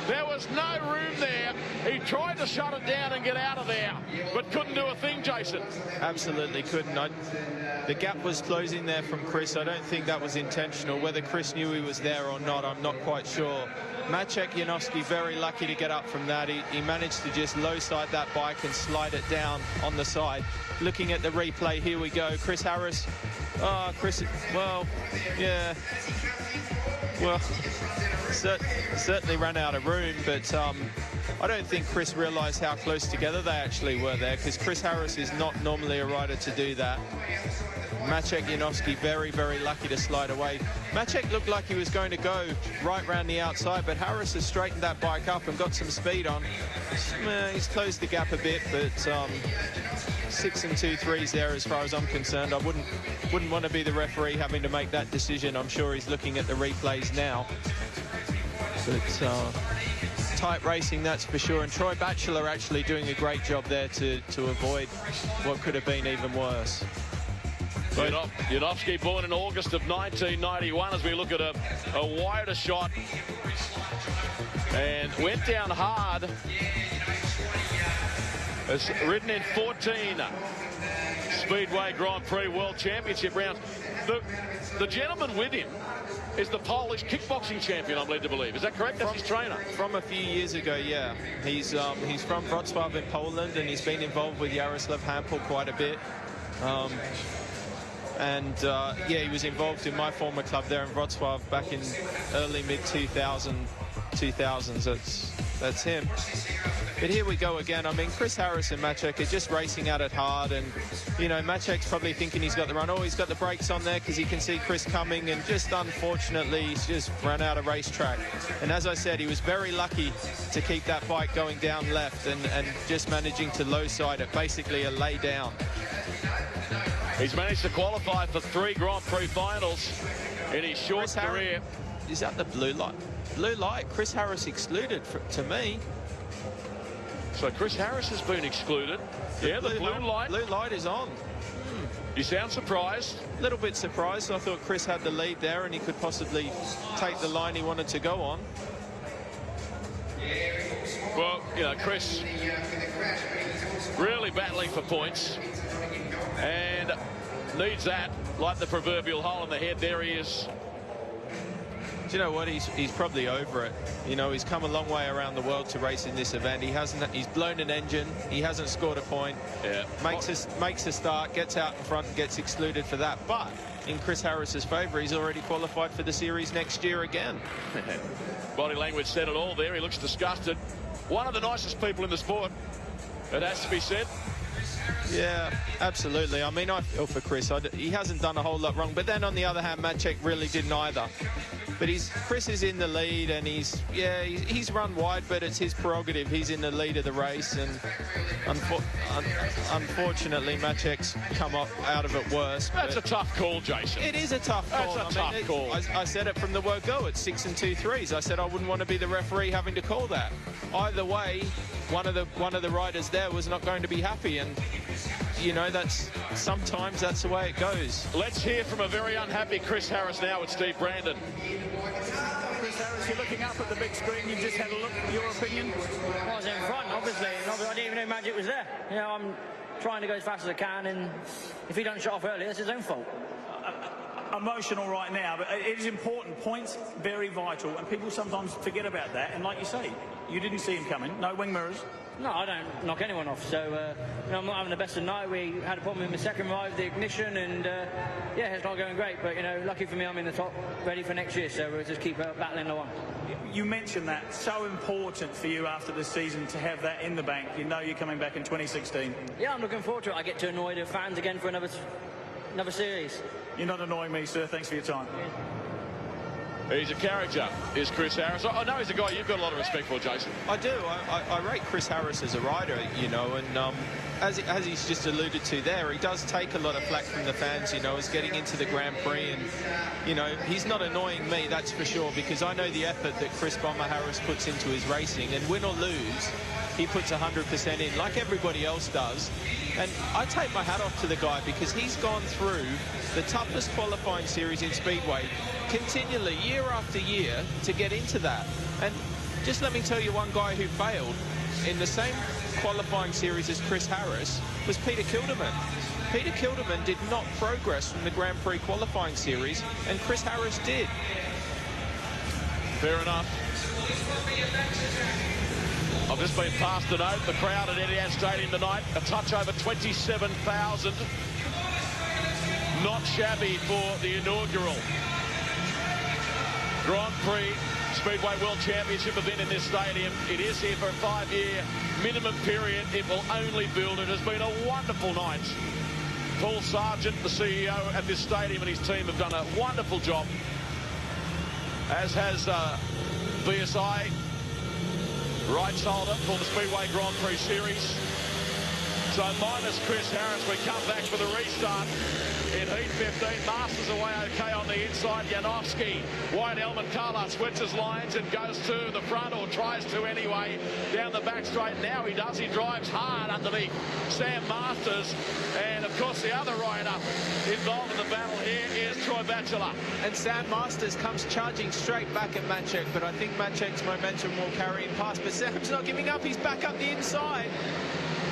There was no room there. He tried to shut it down and get out of there, but couldn't do a thing, Jason. Absolutely couldn't. The gap was closing there from Chris. I don't think that was intentional. Whether Chris knew he was there or not, I'm not quite sure. Maciek Janowski very lucky to get up from that. He managed to just low side that bike and slide it down on the side. Looking at the replay, here we go. Chris Harris. Oh, Chris, well, yeah. Well, certainly ran out of room, but I don't think Chris realised how close together they actually were there, because Chris Harris is not normally a rider to do that. Maciek Janowski very, very lucky to slide away. Maciek looked like he was going to go right round the outside, but Harris has straightened that bike up and got some speed on. He's closed the gap a bit, but 6 and 2.3s there as far as I'm concerned. I wouldn't want to be the referee having to make that decision. I'm sure he's looking at the replays now. But tight racing, that's for sure. And Troy Batchelor actually doing a great job there to avoid what could have been even worse. Janowski, born in August of 1991, as we look at a wider shot, and went down hard. Has ridden in 14 Speedway Grand Prix World Championship rounds. The gentleman with him is the Polish kickboxing champion, I'm led to believe. Is that correct? That's his trainer. From a few years ago, yeah. He's from Wrocław in Poland, and he's been involved with Jaroslav Hampel quite a bit. Yeah, he was involved in my former club there in Wrocław back in early mid-2000s. That's him. But here we go again. I mean, Chris Harris and Maciek are just racing at it hard, and you know, Maciek's probably thinking he's got the run. Oh, he's got the brakes on there because he can see Chris coming, and just unfortunately he's just run out of racetrack. And as I said, he was very lucky to keep that bike going down left and just managing to low side it, basically a lay down. He's managed to qualify for 3 Grand Prix finals in his short career. Is that the blue light? Blue light, Chris Harris excluded to me. So Chris Harris has been excluded. Yeah, the blue light. Blue light is on. You sound surprised? A little bit surprised. I thought Chris had the lead there and he could possibly take the line he wanted to go on. Well, you know, Chris really battling for points and needs that like the proverbial hole in the head. There he is. Do you know what? He's probably over it. You know, he's come a long way around the world to race in this event. He's blown an engine. He hasn't scored a point. Yeah. Makes a start, gets out in front, and gets excluded for that. But in Chris Harris's favour, he's already qualified for the series next year again. Body language said it all there. He looks disgusted. One of the nicest people in the sport, it has to be said. Yeah, absolutely. I mean, I feel for Chris. He hasn't done a whole lot wrong. But then on the other hand, Maciek really didn't either. But Chris is in the lead, and he's run wide, but it's his prerogative. He's in the lead of the race, and unfortunately, Maciek's come up out of it worse. That's a tough call, Jason. It is a tough call. That's a tough call. I said it from the word go. It's 6 and 2.3s. I said I wouldn't want to be the referee having to call that. Either way, one of the riders there was not going to be happy, and you know, sometimes that's the way it goes. Let's hear from a very unhappy Chris Harris now with Steve Brandon. Chris Harris, you're looking up at the big screen. You've just had a look. Your opinion? I was in front, obviously. I didn't even know Maciek was there. You know, I'm trying to go as fast as I can, and if he doesn't shut off early, it's his own fault. Emotional right now, but it is important. Points, very vital, and people sometimes forget about that. And like you say, you didn't see him coming. No wing mirrors. No, I don't knock anyone off. So, you know, I'm not having the best of the night. We had a problem with my second ride, the ignition, and yeah, it's not going great. But, you know, lucky for me, I'm in the top, ready for next year. So we'll just keep battling along. You mentioned that. So important for you after this season to have that in the bank. You know you're coming back in 2016. Yeah, I'm looking forward to it. I get to annoy the fans again for another series. You're not annoying me, sir. Thanks for your time. He's a character, is Chris Harris. I know he's a guy you've got a lot of respect for, Jason. I do. I rate Chris Harris as a rider, you know, and as he's just alluded to there, he does take a lot of flack from the fans, you know, as getting into the Grand Prix, and, you know, he's not annoying me, that's for sure, because I know the effort that Chris Bomber Harris puts into his racing, and win or lose, he puts 100% in, like everybody else does. And I take my hat off to the guy, because he's gone through the toughest qualifying series in Speedway continually, year after year, to get into that. And Just let me tell you one guy who failed in the same qualifying series as Chris Harris was Peter Kilderman. Peter Kilderman did not progress from the Grand Prix qualifying series, and Chris Harris did. Fair enough. I've just been passed a note. The crowd at Etihad Stadium tonight, a touch over 27,000. Not shabby for the inaugural Grand Prix Speedway World Championship event in this stadium. It is here for a 5-year minimum period. It will only build. It has been a wonderful night. Paul Sargent, the CEO at this stadium, and his team have done a wonderful job, as has BSI rights holder for the Speedway Grand Prix Series. So minus Chris Harris, we come back for the restart in Heat 15. Masters away okay on the inside. Janowski, white helmet colour, switches lines and goes to the front, or tries to anyway, down the back straight. Now he does. He drives hard underneath Sam Masters. And, of course, the other rider involved in the battle here is Troy Batchelor. And Sam Masters comes charging straight back at Maciek, but I think Maciek's momentum will carry him past. But Sam's not giving up. He's back up the inside.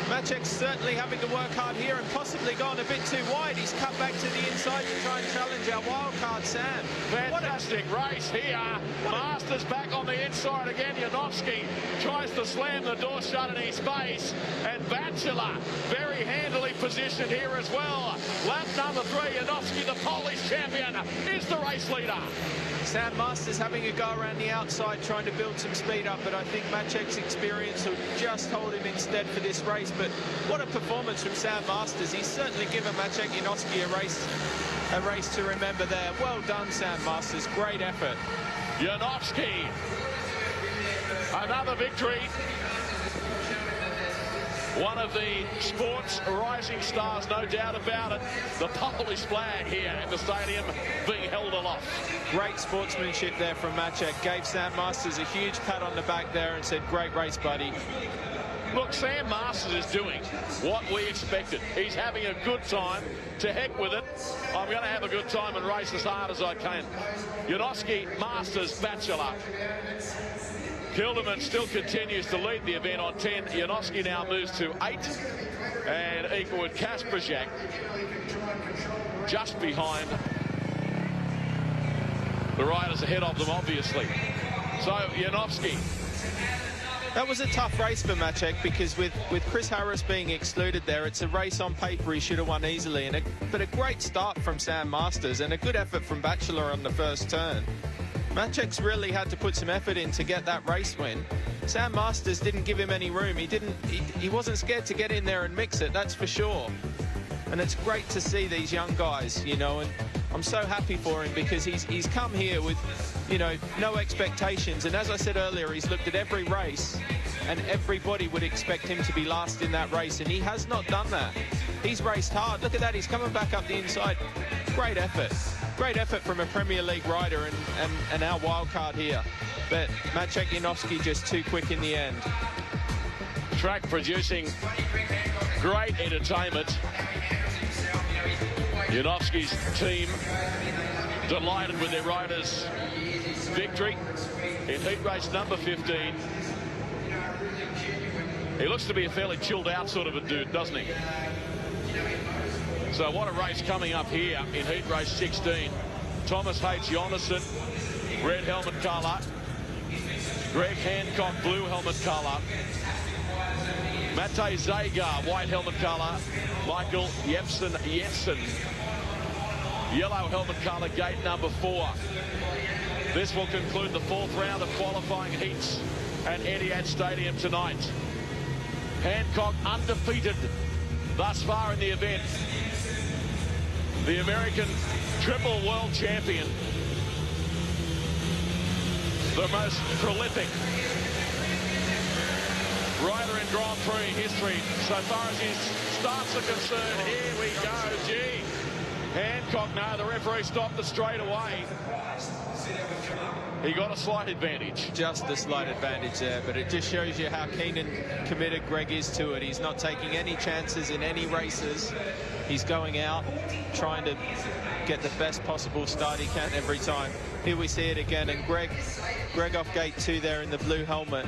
Maciek's certainly having to work hard here and possibly gone a bit too wide. He's cut back to the inside to try and challenge our wildcard Sam. Fantastic race here. Masters back on the inside again. Janowski tries to slam the door shut in his face. And Batchelor very handily positioned here as well. Lap number 3, Janowski, the Polish champion, is the race leader. Sam Masters having a go around the outside trying to build some speed up, but I think Maciek's experience will just hold him instead for this race. But what a performance from Sam Masters. He's certainly given Maciek Janowski a race to remember there. Well done, Sam Masters. Great effort. Janowski, another victory. One of the sport's rising stars, no doubt about it. The Polish flag here in the stadium being held aloft. Great sportsmanship there from Maciek. Gave Sam Masters a huge pat on the back there and said, great race, buddy. Look, Sam Masters is doing what we expected. He's having a good time. To heck with it. I'm going to have a good time and race as hard as I can. Janowski, Masters, Batchelor. Kilderman still continues to lead the event on 10. Janowski now moves to 8. And equal with Kasperzak just behind the riders ahead of them, obviously. So, Janowski. That was a tough race for Maciek because with Chris Harris being excluded there, it's a race on paper he should have won easily. But a great start from Sam Masters and a good effort from Batchelor on the first turn. Maciek's really had to put some effort in to get that race win. Sam Masters didn't give him any room. He wasn't scared to get in there and mix it, that's for sure. And it's great to see these young guys, you know, and I'm so happy for him because he's come here with, you know, no expectations. And as I said earlier, he's looked at every race and everybody would expect him to be last in that race. And he has not done that. He's raced hard. Look at that. He's coming back up the inside. Great effort. Great effort from a Premier League rider and our wild card here. But Maciek Janowski just too quick in the end. Track producing great entertainment. Janowski's team delighted with their riders' victory in heat race number 15. He looks to be a fairly chilled out sort of a dude, doesn't he? So what a race coming up here in heat race 16. Thomas H. Jonassen, red helmet colour. Greg Hancock, blue helmet colour. Mate Zagar, white helmet colour. Michael Jensen, yellow helmet colour, gate number 4. This will conclude the 4th round of qualifying heats at Etihad Stadium tonight. Hancock undefeated thus far in the event. The American triple world champion. The most prolific rider in Grand Prix history so far as his starts are concerned. Here we go, gee. Hancock, no, the referee stopped it straight away. He got a slight advantage. Just a slight advantage there, but it just shows you how keen and committed Greg is to it. He's not taking any chances in any races. He's going out, trying to get the best possible start he can every time. Here we see it again, and Greg off gate 2 there in the blue helmet.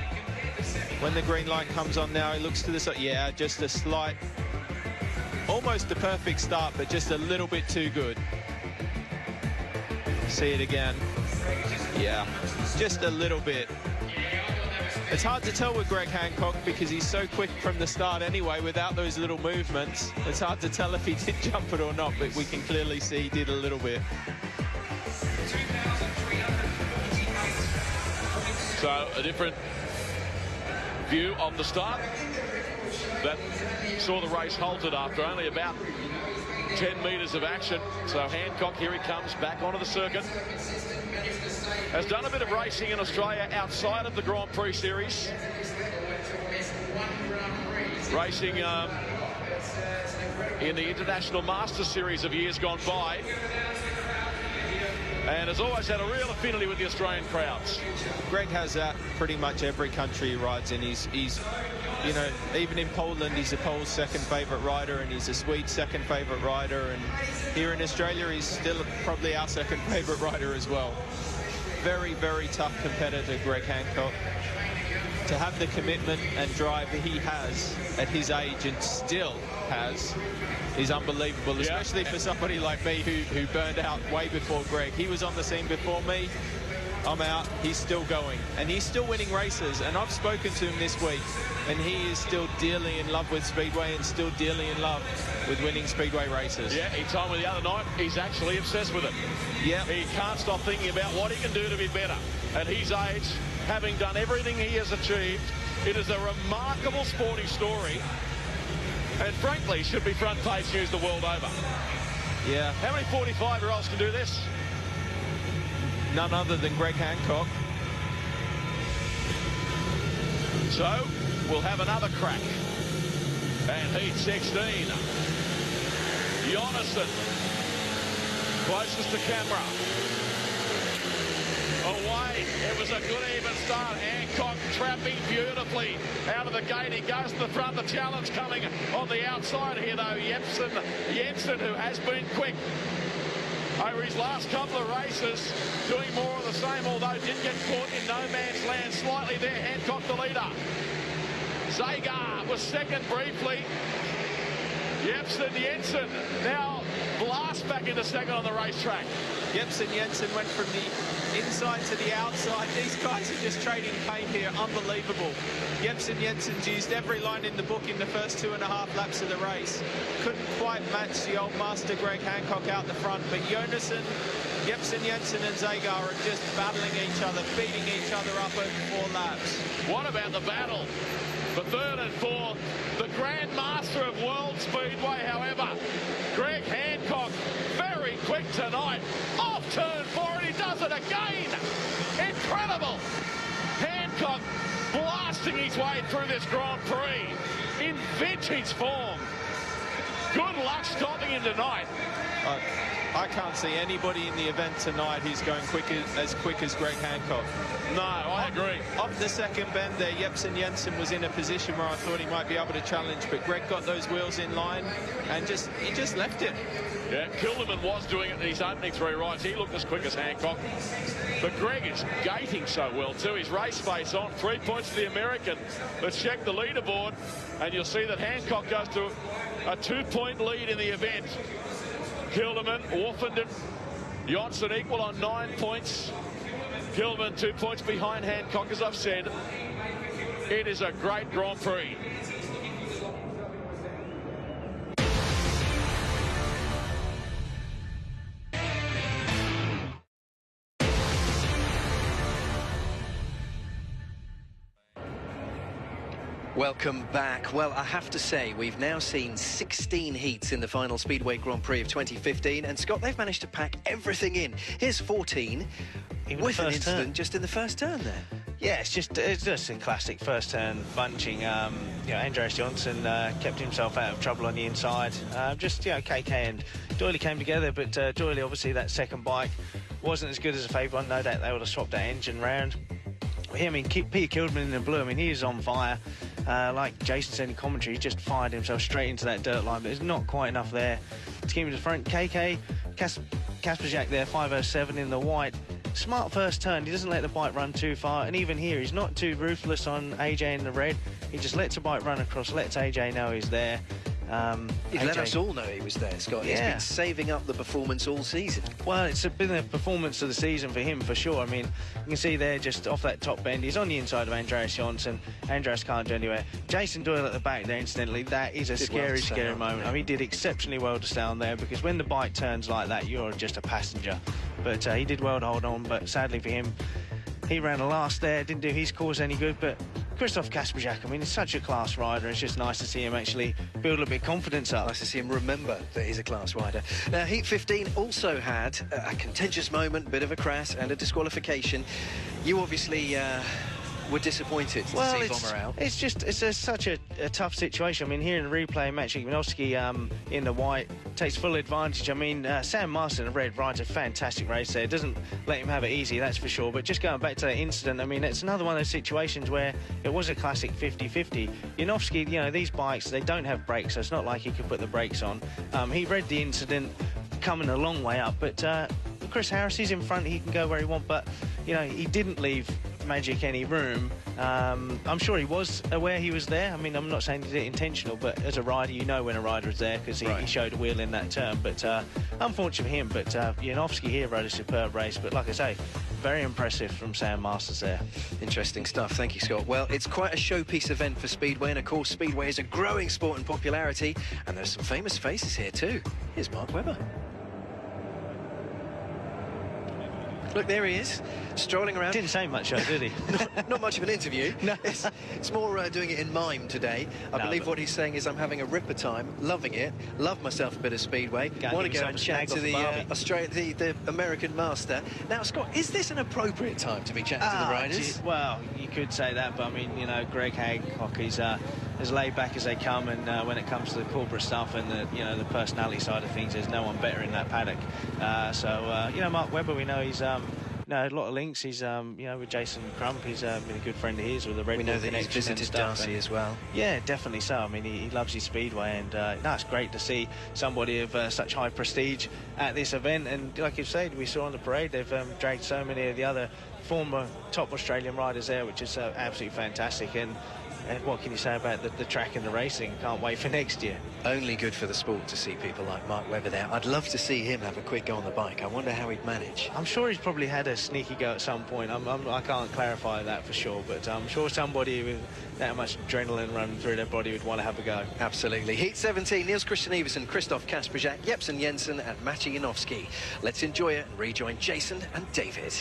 When the green light comes on now, he looks to the side. Yeah, just a slight, almost a perfect start, but just a little bit too good. See it again. Yeah, just a little bit. It's hard to tell with Greg Hancock because he's so quick from the start anyway without those little movements. It's hard to tell if he did jump it or not, but we can clearly see he did a little bit. So a different view of the start that saw the race halted after only about 10 metres of action. So Hancock, here he comes back onto the circuit. Has done a bit of racing in Australia outside of the Grand Prix series. Racing in the International Masters series of years gone by. And has always had a real affinity with the Australian crowds. Greg has that pretty much every country he rides in. He's you know, even in Poland, he's the Poles' second favourite rider, and he's a Swede's second favourite rider. And here in Australia, he's still probably our second favourite rider as well. Very, very tough competitor, Greg Hancock. To have the commitment and drive he has at his age and still has is unbelievable, especially for somebody like me who burned out way before Greg. He was on the scene before me. I'm out. He's still going, and he's still winning races. And I've spoken to him this week, and he is still dearly in love with Speedway and still dearly in love with winning Speedway races. Yeah, he told me the other night he's actually obsessed with it. Yeah, he can't stop thinking about what he can do to be better. At his age, having done everything he has achieved, it is a remarkable sporting story, and frankly should be front page news the world over. Yeah. How many 45-year-olds can do this? None other than Greg Hancock. So we'll have another crack. And heat 16. Jonasson closest to camera. Away. It was a good even start. Hancock trapping beautifully out of the gate. He goes to the front. The challenge coming on the outside here though. Jensen, who has been quick over his last couple of races, doing more of the same, although didn't get caught in no man's land. Slightly there, Hancock the leader. Zagar was second briefly. Jensen now blast back into second on the racetrack. Jensen went from the inside to the outside. These guys are just trading paint here. Unbelievable. Jensen's used every line in the book in the first 2.5 laps of the race. Couldn't quite match the old master Greg Hancock out the front, but Jonasson, Jensen and Zagar are just battling each other, beating each other up over 4 laps. What about the battle for third and fourth? The Grand Master of World Speedway, however, Greg Hancock, very quick tonight. Off turn 4, and he does it again. Incredible. Hancock blasting his way through this Grand Prix in vintage form. Good luck stopping him tonight. I can't see anybody in the event tonight who's going as quick as Greg Hancock. No, I agree. Off the second bend there, Jensen was in a position where I thought he might be able to challenge, but Greg got those wheels in line and he just left it. Yeah, Kilderman was doing it in his opening 3 rides. He looked as quick as Hancock. But Greg is gating so well too. His race pace on. 3 points to the American. Let's check the leaderboard, and you'll see that Hancock goes to a 2-point lead in the event. Kilderman, Orphandon, Jonasson equal on 9 points. Kilderman 2 points behind Hancock, as I've said. It is a great Grand Prix. Welcome back. Well, I have to say, we've now seen 16 heats in the final Speedway Grand Prix of 2015, and Scott, they've managed to pack everything in. Here's 14 with an incident just in the first turn there. Yeah, it's just a classic first turn bunching. Andreas Johnson kept himself out of trouble on the inside. KK and Doyley came together, but Doyley, obviously, that second bike wasn't as good as a favourite one. No doubt they would have swapped that engine round. Peter Kildman in the blue, he is on fire. Like Jason said in commentary, he just fired himself straight into that dirt line, but there's not quite enough there to keep him to the front. KK, Kasperzak there, 5:07 in the white. Smart first turn, he doesn't let the bike run too far, and even here he's not too ruthless on AJ in the red. He just lets the bike run across, lets AJ know he's there. He let us all know he was there, Scott. He's been saving up the performance all season. Well, it's been the performance of the season for him, for sure. You can see there just off that top bend, he's on the inside of Andreas Johnson. Andreas can't do anywhere. Jason Doyle at the back there, incidentally, that is a scary moment. He did exceptionally well to stay on there, because when the bike turns like that, you're just a passenger. But he did well to hold on, but sadly for him, he ran the last there, didn't do his cause any good. But Christoph Kasperzak, he's such a class rider. It's just nice to see him actually build a bit of confidence up. Nice to see him remember that he's a class rider. Now, Heat 15 also had a contentious moment, bit of a crash and a disqualification. You obviously were disappointed to see Bomber out. It's such a tough situation. Here in the replay, Maciej Iwanowski in the white takes full advantage. Sam Marston in the red rides a fantastic race there. Doesn't let him have it easy, that's for sure. But just going back to that incident, it's another one of those situations where it was a classic 50-50. Iwanowski, these bikes, they don't have brakes, so it's not like he could put the brakes on. He read the incident coming a long way up, but Chris Harris, he's in front, he can go where he wants, but he didn't leave Magic any room. I'm sure he was aware he was there. I'm not saying he did it intentional, but as a rider, you know when a rider is there, because he showed a wheel in that turn. But unfortunate for him, but Iwanowski here rode a superb race. But like I say, very impressive from Sam Masters there. Interesting stuff. Thank you, Scott. Well, it's quite a showpiece event for Speedway, and of course Speedway is a growing sport in popularity, and there's some famous faces here too. Here's Mark Webber. Look, there he is, strolling around. Didn't say much, though, did he? not much of an interview. No. It's more doing it in mime today. I believe what he's saying is, I'm having a ripper time, loving it, love myself a bit of Speedway, want to go and chat to the American master. Now, Scott, is this an appropriate time to be chatting to the riders? Well, you could say that, but Greg Hancock is as laid back as they come, and when it comes to the corporate stuff and the personality side of things, there's no one better in that paddock. Mark Webber, we know he's a lot of links. He's with Jason Crump. He's been a good friend of his with the Red Bull connection. We know that he's visited Darcy as well. Yeah, definitely so. He loves his Speedway, and it's great to see somebody of such high prestige at this event. And like you said, we saw on the parade, they've dragged so many of the other former top Australian riders there, which is absolutely fantastic. And what can you say about the track and the racing? Can't wait for next year. Only good for the sport to see people like Mark Webber there. I'd love to see him have a quick go on the bike. I wonder how he'd manage. I'm sure he's probably had a sneaky go at some point. I can't clarify that for sure, but I'm sure somebody with that much adrenaline running through their body would want to have a go. Absolutely. Heat 17, Niels Christian Iversen, Christoph Kasperzak, Jepsen Jensen and Maciej Iwanowski. Let's enjoy it and rejoin Jason and David.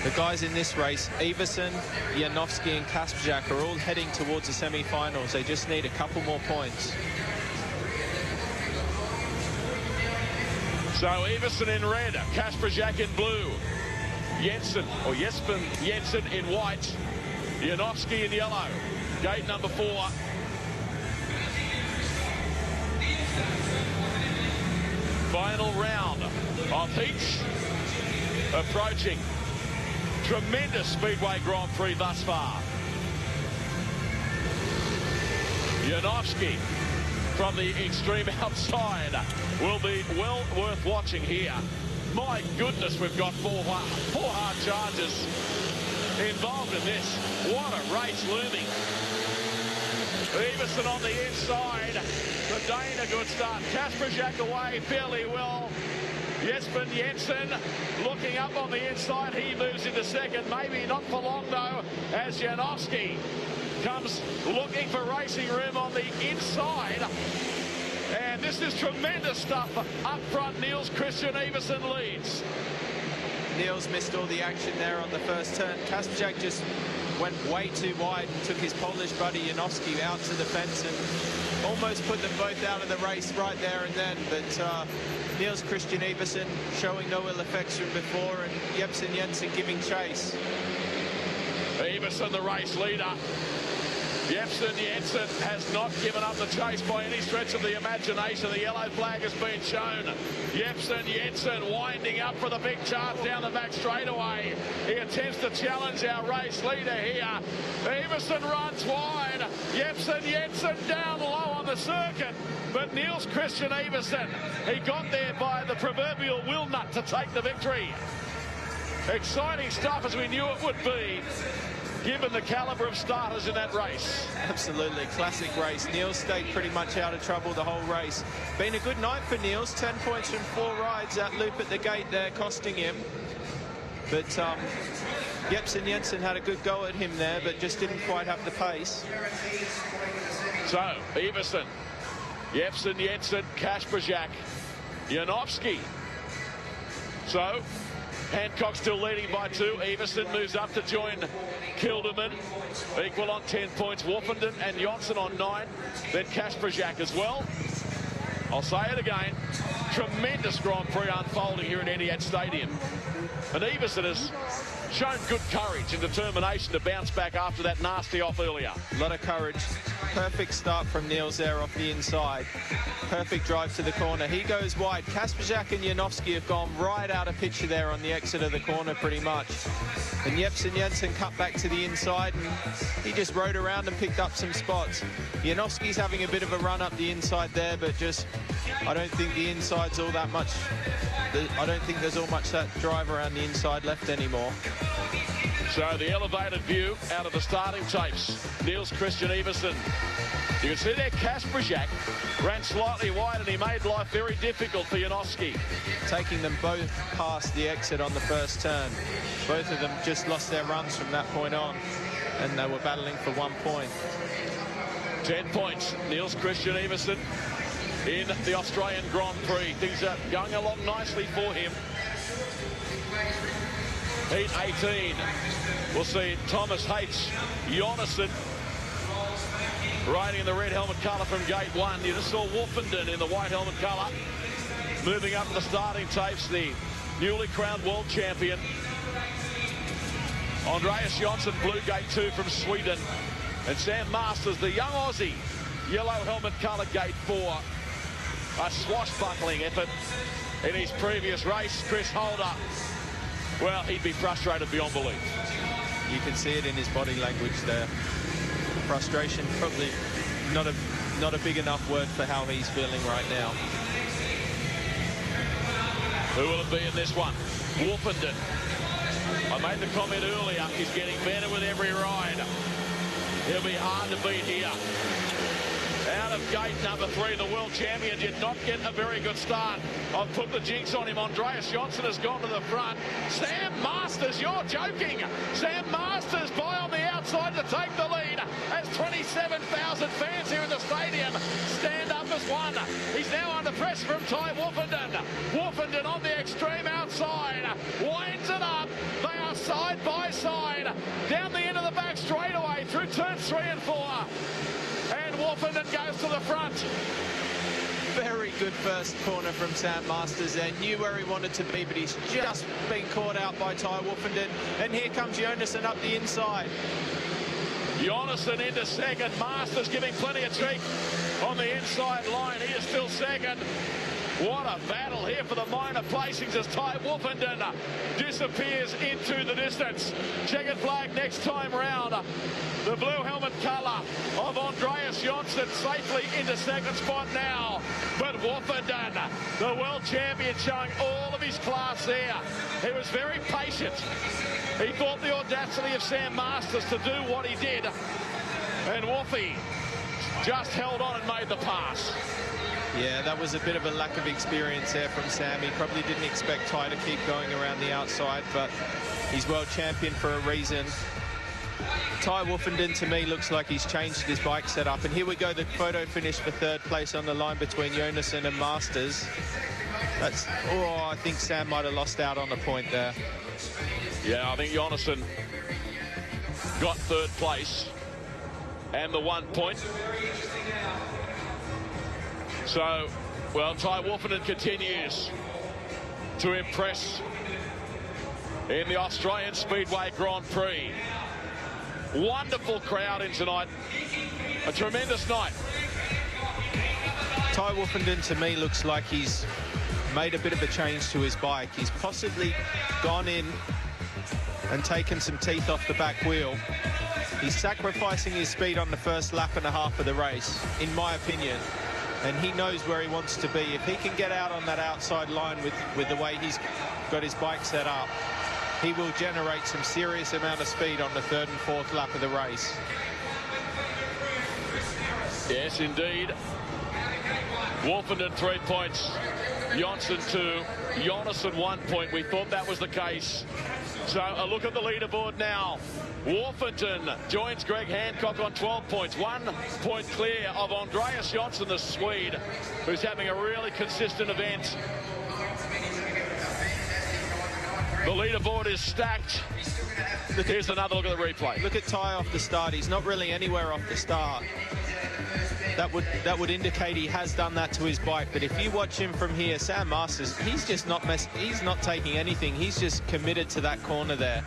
The guys in this race, Iversen, Iwanowski and Kasperzak, are all heading towards the semi-finals. They just need a couple more points. So Iversen in red, Kasperzak in blue, Jespen Jensen in white, Iwanowski in yellow. Gate number 4. Final round of heats approaching. Tremendous Speedway Grand Prix thus far. Iwanowski from the extreme outside will be well worth watching here. My goodness, we've got four hard chargers involved in this. What a race looming. Iversen on the inside. The Dane, a good start. Kasperzak away fairly well. Jespen Jensen looking up on the inside. He moves into second. Maybe not for long, though, as Iwanowski comes looking for racing room on the inside. And this is tremendous stuff. Up front, Niels Christian Iversen leads. Niels missed all the action there on the first turn. Kasperzak just went way too wide and took his Polish buddy Janowski out to the fence and almost put them both out of the race right there and then. But Niels Christian Iversen showing no ill effects from before, and Jepsen Jensen giving chase. Iversen, the race leader. Jepsen Jensen has not given up the chase by any stretch of the imagination. The yellow flag has been shown. Jepsen Jensen winding up for the big charge down the back straightaway. He attempts to challenge our race leader here. Iversen runs wide. Jepsen Jensen down low on the circuit. But Niels Christian Iversen, he got there by the proverbial will nut to take the victory. Exciting stuff, as we knew it would be, given the caliber of starters in that race. Absolutely, classic race. Niels stayed pretty much out of trouble the whole race. Been a good night for Niels. 10 points from 4 rides. That loop at the gate there costing him. But Jepsen Jensen had a good go at him there, but just didn't quite have the pace. So, Iversen, Jepsen Jensen, Kasperzak, Janowski. So, Hancock still leading by 2. Iversen moves up to join Kilderman. Equal on 10 points. Woffenden and Johnson on 9. Then Kasperzak as well. I'll say it again. Tremendous Grand Prix unfolding here at Etihad Stadium. And Iversen has shown good courage and determination to bounce back after that nasty off earlier. A lot of courage. Perfect start from Niels there off the inside. Perfect drive to the corner. He goes wide. Kasperzak and Janowski have gone right out of picture there on the exit of the corner pretty much. And Jepsen Jensen cut back to the inside, and he just rode around and picked up some spots. Janowski's having a bit of a run up the inside there, but just, I don't think the inside's all that much. I don't think there's all much that drive around the inside left anymore. So the elevated view out of the starting tapes. Niels Christian Iversen. You can see there Kasperzak ran slightly wide, and he made life very difficult for Janowski. Taking them both past the exit on the first turn. Both of them just lost their runs from that point on, and they were battling for 1 point. 10 points. Niels Christian Iversen in the Australian Grand Prix. Things are going along nicely for him. Heat 18. We'll see Thomas H. Jonassen riding in the red helmet colour from gate 1. You just saw Woffenden in the white helmet colour. Moving up to the starting tapes, the newly crowned world champion. Andreas Jonsson, blue gate 2 from Sweden. And Sam Masters, the young Aussie, yellow helmet colour gate 4. A swashbuckling effort in his previous race. Chris Holder, well, he'd be frustrated beyond belief. You can see it in his body language there. Frustration, probably not a big enough word for how he's feeling right now. Who will it be in this one? Woffenden. I made the comment earlier, he's getting better with every ride. He'll be hard to beat here. Out of gate number 3, the world champion did not get a very good start. I've put the jinx on him. Andreas Jonsson has gone to the front. Sam Masters, you're joking. Sam Masters by on the outside to take the lead as 27,000 fans here in the stadium stand up as one. He's now under pressure from Ty Woffenden. Woffenden on the extreme outside. Winds it up. They are side by side. Down the end of the back straightaway through turns 3 and 4. And Woffenden goes to the front. Very good first corner from Sam Masters there. Knew where he wanted to be, but he's just been caught out by Ty Woffenden. And here comes Jonassen up the inside. Jonassen into second. Masters giving plenty of cheek on the inside line. He is still second. What a battle here for the minor placings as Ty Woffenden disappears into the distance. Checkered flag next time round. The blue helmet colour of Andreas Jonsson safely into second spot now. But Woffenden, the world champion, showing all of his class there. He was very patient. He thought the audacity of Sam Masters to do what he did. And Woffy just held on and made the pass. Yeah, that was a bit of a lack of experience there from Sam. He probably didn't expect Ty to keep going around the outside, but he's world champion for a reason. Ty Woffenden, to me, looks like he's changed his bike setup. And here we go, the photo finish for third place on the line between Jonassen and Masters. That's, oh, I think Sam might have lost out on the point there. Yeah, I think Jonassen got third place and the 1 point. So, well, Ty Wolfenden continues to impress in the Australian Speedway Grand Prix. Wonderful crowd in tonight. A tremendous night. Ty Wolfenden to me looks like he's made a bit of a change to his bike. He's possibly gone in and taken some teeth off the back wheel. He's sacrificing his speed on the first lap and a half of the race, in my opinion. And he knows where he wants to be. If he can get out on that outside line with the way he's got his bike set up, he will generate some serious amount of speed on the third and fourth lap of the race. Yes, indeed. Wolfenden 3 points. Johnson 2. Jonassen 1 point. We thought that was the case. So a look at the leaderboard now. Wolfenden joins Greg Hancock on 12 points. 1 point clear of Andreas Johnson, the Swede, who's having a really consistent event. The leaderboard is stacked. Here's another look at the replay. Look at Ty off the start. He's not really anywhere off the start. That would indicate he has done that to his bike. But if you watch him from here, Sam Masters, he's just not he's not taking anything. He's just committed to that corner there.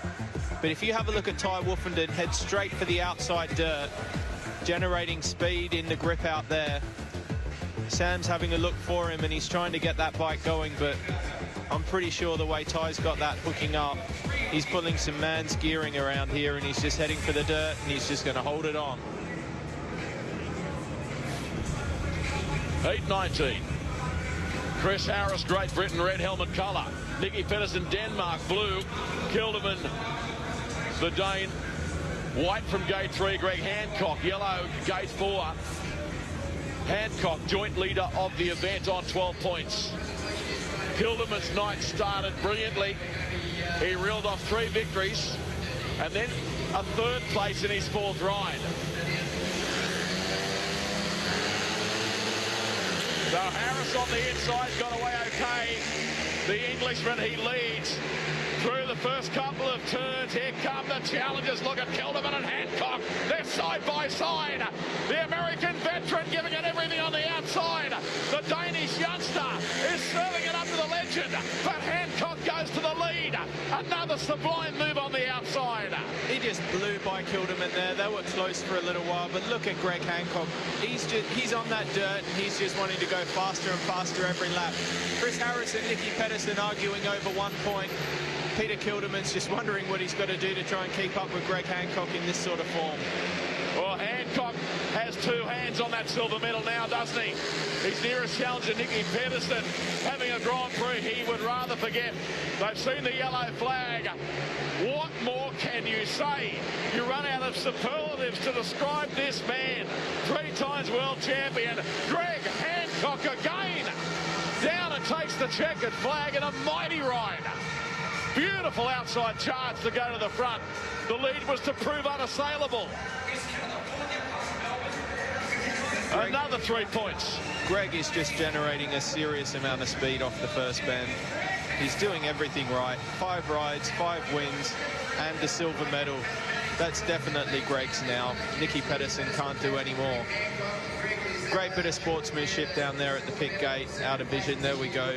But if you have a look at Ty Wolfenden, head straight for the outside dirt, generating speed in the grip out there. Sam's having a look for him and he's trying to get that bike going, but I'm pretty sure the way Ty's got that hooking up, he's pulling some man's gearing around here and he's just heading for the dirt and he's just going to hold it on. 8.19. Chris Harris, Great Britain, red helmet colour. Nicky Pedersen, Denmark, blue. Kilderman, the Dane. White from gate 3, Greg Hancock. Yellow, gate 4. Hancock, joint leader of the event on 12 points. Kilderman's night started brilliantly. He reeled off 3 victories and then a third place in his 4th ride. So Harris on the inside got away okay. The Englishman, he leads through the first couple of turns. Here come the challengers. Look at Kilderman and Hancock. They're side by side. The American veteran giving it everything on the outside. The Danish youngster is serving it up to the legend, but Hancock goes to the lead. Another sublime move on the outside. He just blew by Kilderman there. They were close for a little while, but look at Greg Hancock. He's on that dirt and he's just wanting to go faster and faster every lap. Chris Harris and Nicky Pedersen arguing over 1 point. Peter Kilderman's just wondering what he's got to do to try and keep up with Greg Hancock in this sort of form. Well, Hancock has 2 hands on that silver medal now, doesn't he? His nearest challenger, Nicky Pedersen, having a Grand Prix he would rather forget. They've seen the yellow flag. What more can you say? You run out of superlatives to describe this man. 3 times world champion, Greg Hancock again. Down and takes the checkered flag in a mighty ride. Beautiful outside charge to go to the front. The lead was to prove unassailable. Another 3 points. Greg is just generating a serious amount of speed off the first bend. He's doing everything right. 5 rides, 5 wins, and the silver medal. That's definitely Greg's now. Nicky Pedersen can't do any more. Great bit of sportsmanship down there at the pit gate, out of vision. There we go.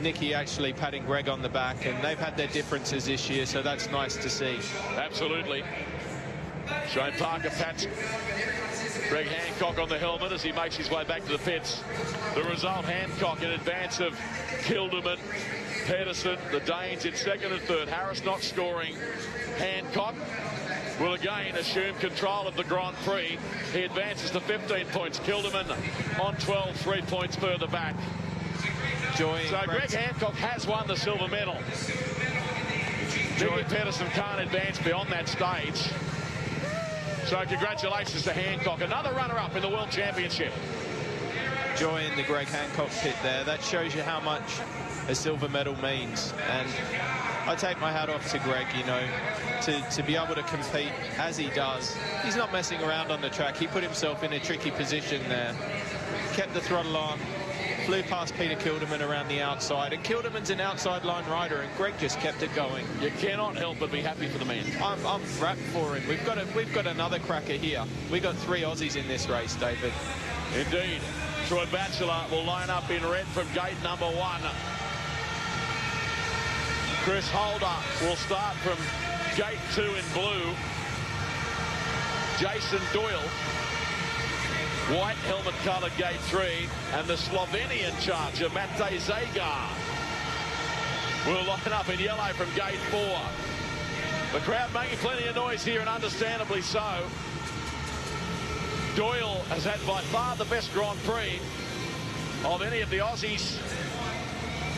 Nicky actually patting Greg on the back, and they've had their differences this year, so that's nice to see. Absolutely. Shane Parker pats Greg Hancock on the helmet as he makes his way back to the pits. The result, Hancock in advance of Kilderman, Pedersen, the Danes in 2nd and 3rd. Harris not scoring. Hancock will again assume control of the Grand Prix. He advances to 15 points. Kilderman on 12, 3 points further back. So Greg Hancock has won the silver medal. Nicky Pedersen can't advance beyond that stage. So congratulations to Hancock, another runner-up in the World Championship. Joy in the Greg Hancock pit there. That shows you how much a silver medal means. And I take my hat off to Greg, you know, to be able to compete as he does. He's not messing around on the track. He put himself in a tricky position there. Kept the throttle on, flew past Peter Kilderman around the outside, and Kilderman's an outside line rider, and Greg just kept it going. You cannot help but be happy for the man. I'm wrapped for him. We've got another cracker here. We've got 3 Aussies in this race, David. Indeed. Troy Batchelor will line up in red from gate number 1. Chris Holder will start from gate 2 in blue. Jason Doyle, white helmet coloured gate 3, and the Slovenian charger Matej Zagar will line up in yellow from gate 4. The crowd making plenty of noise here, and understandably so. Doyle has had by far the best Grand Prix of any of the Aussies.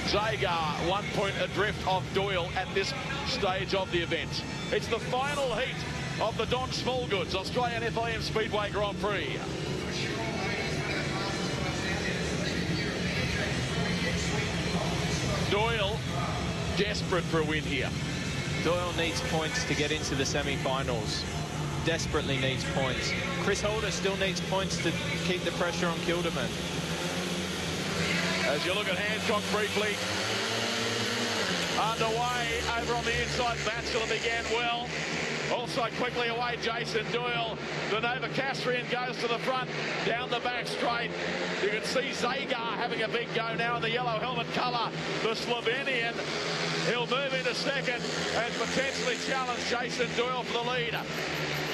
Zagar 1 point adrift of Doyle at this stage of the event. It's the final heat of the Don Smallgoods Australian Fim Speedway Grand Prix. Doyle desperate for a win here. Doyle needs points to get into the semi-finals. Desperately needs points. Chris Holder still needs points to keep the pressure on Kilderman. As you look at Hancock briefly, underway over on the inside, Batchelor began well. Also quickly away, Jason Doyle. The Novocastrian goes to the front, down the back straight. You can see Zagar having a big go now in the yellow helmet colour. The Slovenian, he'll move into second and potentially challenge Jason Doyle for the lead.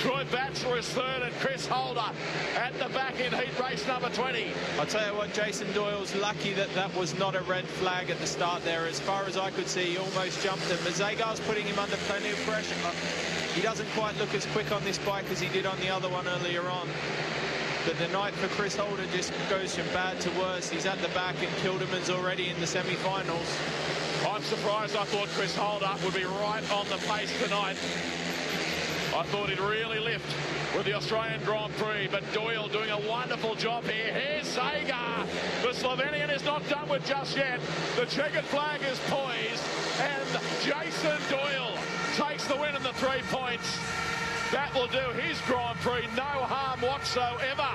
Troy Batchelor is third, and Chris Holder at the back in heat race number 20. I'll tell you what, Jason Doyle's lucky that was not a red flag at the start there. As far as I could see, he almost jumped him. But Zagar's putting him under plenty of pressure. He doesn't quite look as quick on this bike as he did on the other one earlier on. But the night for Chris Holder just goes from bad to worse. He's at the back, and Kilderman's already in the semi-finals. I'm surprised. I thought Chris Holder would be right on the pace tonight. I thought he'd really lift with the Australian Grand Prix, but Doyle doing a wonderful job here. Here's Zagar. The Slovenian is not done with just yet. The checkered flag is poised, and Jason Doyle takes the win in the 3 points. That will do his Grand Prix no harm whatsoever.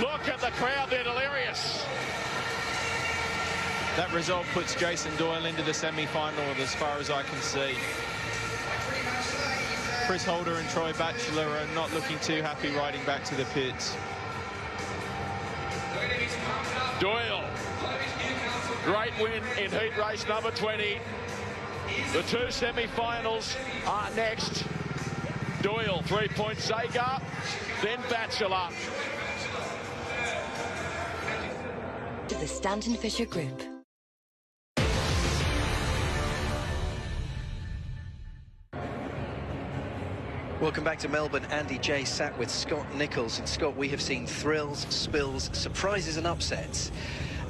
Look at the crowd, they're delirious. That result puts Jason Doyle into the semi-final as far as I can see. Chris Holder and Troy Batchelor are not looking too happy riding back to the pits. Doyle, great win in heat race number 20. The 2 semi-finals are next. Doyle, 3 points, Zagar, then Batchelor. To the Stanton Fisher Group. Welcome back to Melbourne. Andy J sat with Scott Nichols. And Scott, we have seen thrills, spills, surprises and upsets.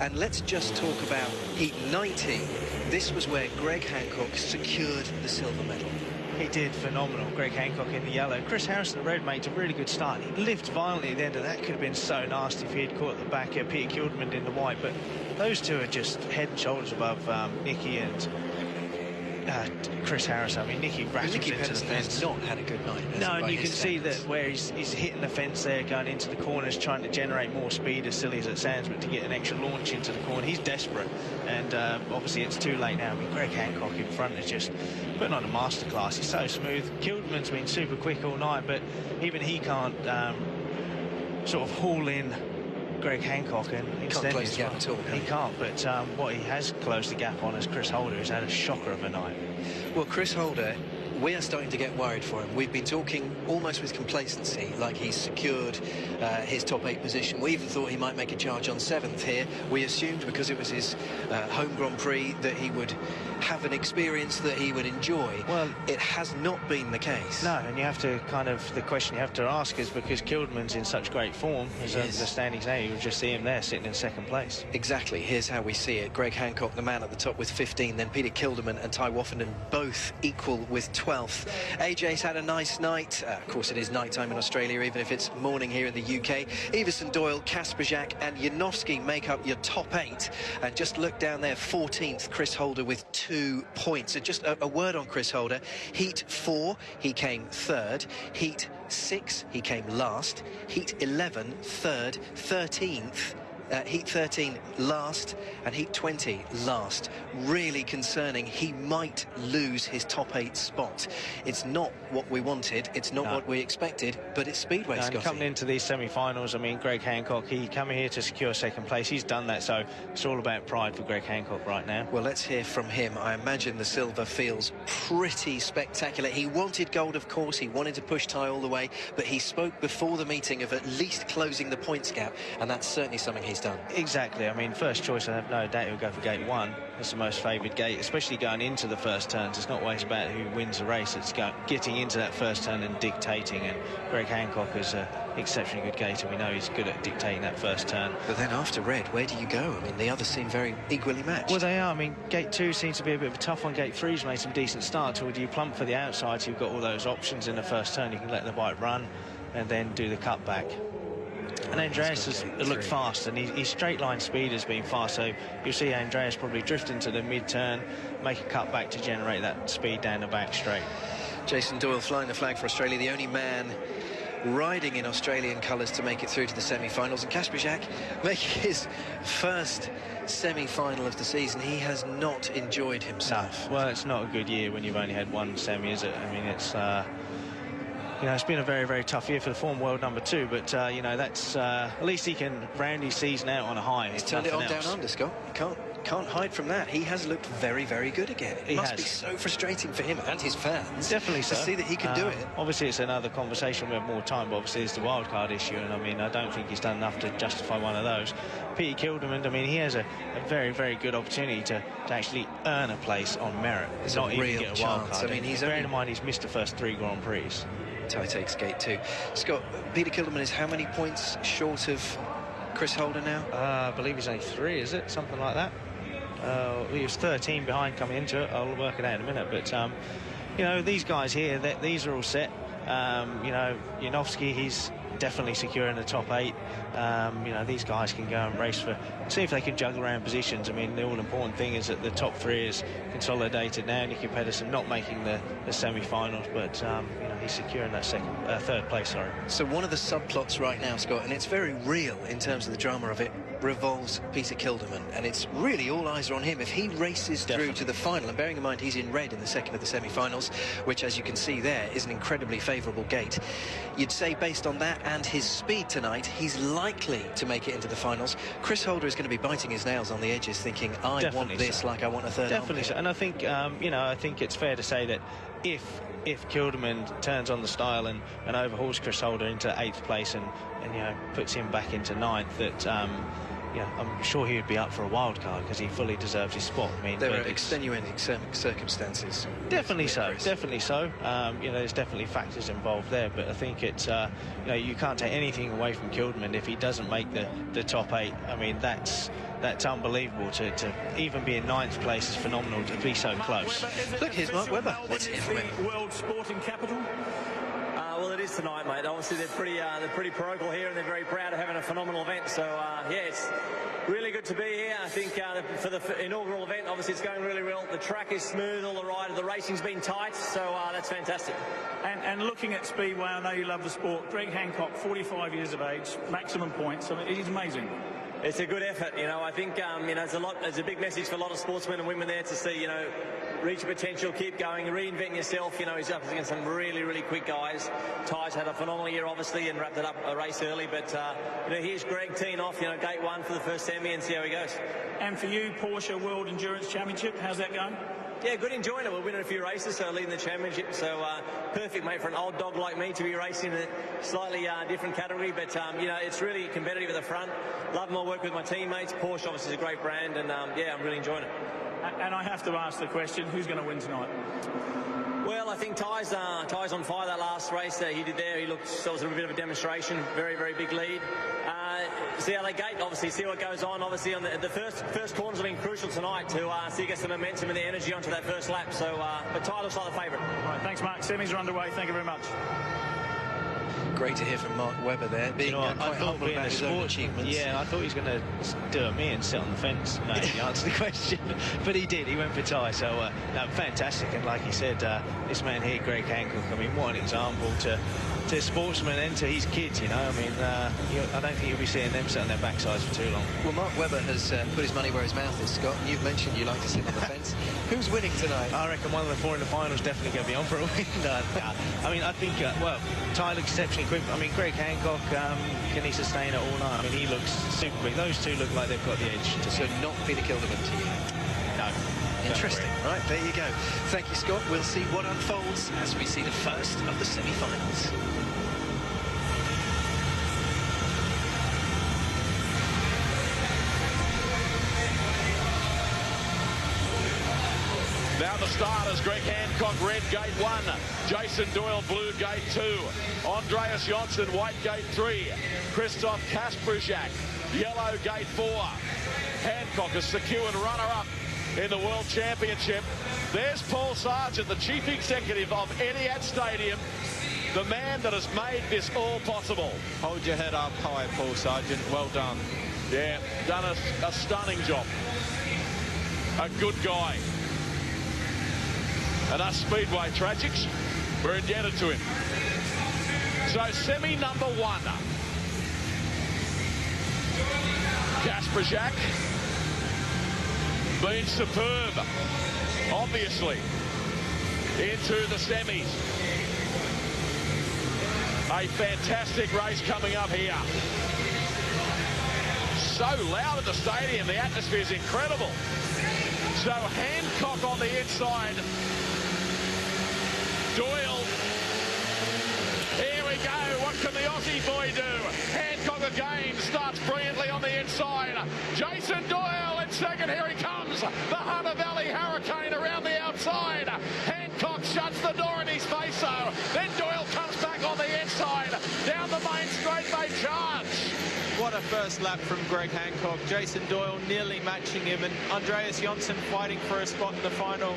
And let's just talk about heat 19. This was where Greg Hancock secured the silver medal. He did, phenomenal. Greg Hancock in the yellow. Chris Harrison, the red, made a really good start. He lived violently at the end of that. Could have been so nasty if he had caught the back. Peter Kilderman in the white, but those two are just head and shoulders above Nicky and Chris Harris. I mean, Nicky rattles into the fence. Has not had a good night. No, and you can see that where he's hitting the fence there, going into the corners, trying to generate more speed, as silly as it sounds, but to get an extra launch into the corner. He's desperate, and obviously it's too late now. I mean, Greg Hancock in front is just putting on a masterclass. He's so smooth. Kilderman's been super quick all night, but even he can't sort of haul in Greg Hancock, and instead close the gap at all. He can't, but what he has closed the gap on is Chris Holder, who's had a shocker of a night. Well, Chris Holder, we are starting to get worried for him. We've been talking almost with complacency, like he's secured his top 8 position. We even thought he might make a charge on 7th here. We assumed, because it was his home Grand Prix, that he would have an experience that he would enjoy. Well, it has not been the case. No, and you have to the question you have to ask is, because Kilderman's in such great form, as the standings now, you'll just see him there sitting in 2nd place. Exactly. Here's how we see it. Greg Hancock, the man at the top, with 15, then Peter Kilderman and Ty Woffenden both equal with 12th. AJ's had a nice night. Of course, it is night time in Australia, even if it's morning here in the UK. Everson Doyle, Kasperzak and Janowski make up your top 8. And just look down there, 14th, Chris Holder with 2 points. So just a word on Chris Holder. Heat 4, he came 3rd. Heat 6, he came last. Heat 11, 3rd. 13th, Heat 13 last and Heat 20 last. Really concerning. He might lose his top 8 spot. It's not what we wanted, it's not what we expected, but it's Speedway, Scotty. Coming into these semi-finals, I mean, Greg Hancock, he coming here to secure second place. He's done that, so it's all about pride for Greg Hancock right now. Well, let's hear from him. I imagine the silver feels pretty spectacular. He wanted gold, of course. He wanted to push Ty all the way, but he spoke before the meeting of at least closing the points gap, and that's certainly something he's done. Exactly. I mean, first choice, I have no doubt he'll go for gate 1. It's the most favoured gate, especially going into the first turns. It's not always about who wins the race. It's getting into that first turn and dictating, and Greg Hancock is an exceptionally good gator. We know he's good at dictating that first turn. But then after red, where do you go? I mean, the others seem very equally matched. Well, they are. I mean, gate 2 seems to be a bit of a tough one. Gate 3's made some decent starts. Or do you plump for the outside, so you've got all those options in the first turn. You can let the bike run and then do the cutback. And Andreas has looked fast, and his straight line speed has been fast, so you'll see Andreas probably drift into the mid-turn, make a cut back to generate that speed down the back straight. Jason Doyle flying the flag for Australia, the only man riding in Australian colours to make it through to the semi-finals, and Kasperzak making his first semi-final of the season. He has not enjoyed himself. No. Well, it's not a good year when you've only had one semi, is it? I mean, it's... you know, it's been a very, very tough year for the former world number 2, but, you know, that's... at least he can round his season out on a high. He's turned it on down under, Scott. You can't hide from that. He has looked very, very good again. It must be so frustrating for him and his fans. Definitely to see that he can do it. Obviously, it's another conversation. We have more time, but obviously it's the wildcard issue, and I mean, I don't think he's done enough to justify one of those. Peter Kilderman, I mean, he has a very, very good opportunity to actually earn a place on merit. It's not a even real get a chance. wildcard. I mean, he's bearing in mind he's missed the first 3 Grand Prix. Ty takes gate 2. Scott, Peter Kilderman is how many points short of Chris Holder now? I believe he's only 3, is it? Something like that. He was 13 behind coming into it. I'll work it out in a minute. But, you know, these guys here, these are all set. You know, Janowski, he's definitely secure in the top 8. You know, these guys can go and race for... See if they can juggle around positions. I mean, the all-important thing is that the top 3 is consolidated now. Nicky Pedersen not making the semi-finals, but, you know, he's secure in that third place, sorry. So one of the subplots right now, Scott, and it's very real in terms of the drama of it, revolves Peter Kilderman, and it's really all eyes are on him. If he races through to the final, and bearing in mind he's in red in the second of the semi-finals, which, as you can see there, is an incredibly favourable gate, you'd say based on that and his speed tonight, he's likely to make it into the finals. Chris Holder is going to be biting his nails on the edges, thinking, I want this like I want a third. Definitely so. And I think, you know, I think it's fair to say that if Kilderman turns on the style and overhauls Chris Holder into 8th place and you know, puts him back into 9th, that yeah, I'm sure he would be up for a wild card because he fully deserves his spot. I mean, there are extenuating circumstances. Definitely so. Definitely so. You know, there's definitely factors involved there, but I think it's you know, you can't take anything away from Kilderman if he doesn't make the top 8. I mean, that's unbelievable. To even be in 9th place is phenomenal. To be so close. Look, here's Mark Webber. Let's hear from him. World sporting capital. Well, it is tonight, mate. Obviously, they're pretty parochial here, and they're very proud of having a phenomenal event. So, yeah, it's really good to be here. I think for the inaugural event, obviously, it's going really well. The track is smooth, all the racing's been tight, so that's fantastic. And looking at Speedway, I know you love the sport. Greg Hancock, 45 years of age, maximum points. I mean, it is amazing. It's a good effort, you know. I think, you know, there's a big message for a lot of sportsmen and women there to see, you know, reach your potential, keep going, reinvent yourself. You know, he's up against some really, really quick guys. Ty's had a phenomenal year, obviously, and wrapped it up a race early. But, you know, here's Greg teeing off, you know, gate 1 for the first semi and see how he goes. And for you, Porsche World Endurance Championship, how's that going? Yeah, good, enjoying it. We're winning a few races, so leading the championship. So perfect, mate, for an old dog like me to be racing in a slightly different category. But, you know, it's really competitive at the front. Love my work with my teammates. Porsche, obviously, is a great brand. And, yeah, I'm really enjoying it. And I have to ask the question, who's going to win tonight? Well, I think Ty's on fire that last race that he did there. He looked, so it was a bit of a demonstration. Very, very big lead. See how they gate, obviously, see what goes on. Obviously, on the first corners have been crucial tonight to see get some momentum and the energy onto that first lap. So, but Ty looks like the favourite. All right, thanks, Mark. Semis are underway. Thank you very much. Great to hear from Mark Webber there, being quite humble about his own achievements. Yeah, I thought he was going to do me and sit on the fence and actually answer the question, but he did. He went for Ty, so no, fantastic. And like he said, this man here, Greg Hancock, I mean, what an example to to sportsmen and to his kids, you know. I mean, I don't think you'll be seeing them sit on their backsides for too long. Well, Mark Webber has put his money where his mouth is, Scott. You've mentioned you like to sit on the fence. Who's winning tonight? I reckon one of the four in the final is definitely going to be on for a win. I mean, I think, well, Ty looks exceptionally quick. I mean, Greg Hancock, can he sustain it all night? I mean, he looks super quick. Those two look like they've got the edge. So not Peter Kilderman to you? No. Interesting. Right, there you go. Thank you, Scott. We'll see what unfolds as we see the first of the semi-finals. Now the starters, Greg Hancock, red gate 1. Jason Doyle, blue gate 2. Andreas Janssen, white gate 3. Christoph Kasprzyk, yellow gate 4. Hancock is secured runner-up in the World Championship. There's Paul Sargent, the chief executive of Etihad Stadium, the man that has made this all possible. Hold your head up high, Paul Sargent. Well done. Yeah, done a stunning job. A good guy. And us Speedway tragics, we're indebted to him. So semi number 1. Kasprzyk been superb, obviously, into the semis. A fantastic race coming up here. So loud at the stadium, the atmosphere is incredible. So Hancock on the inside. Doyle. Here we go. What can the Aussie boy do? Hancock again starts brilliantly on the inside. Jason Doyle in second. Here he comes. The Hunter Valley Hurricane around the outside. Hancock shuts the door in his face. So then Doyle comes back on the inside. Down the main straight they charge. What a first lap from Greg Hancock. Jason Doyle nearly matching him, and Andreas Janssen fighting for a spot in the final.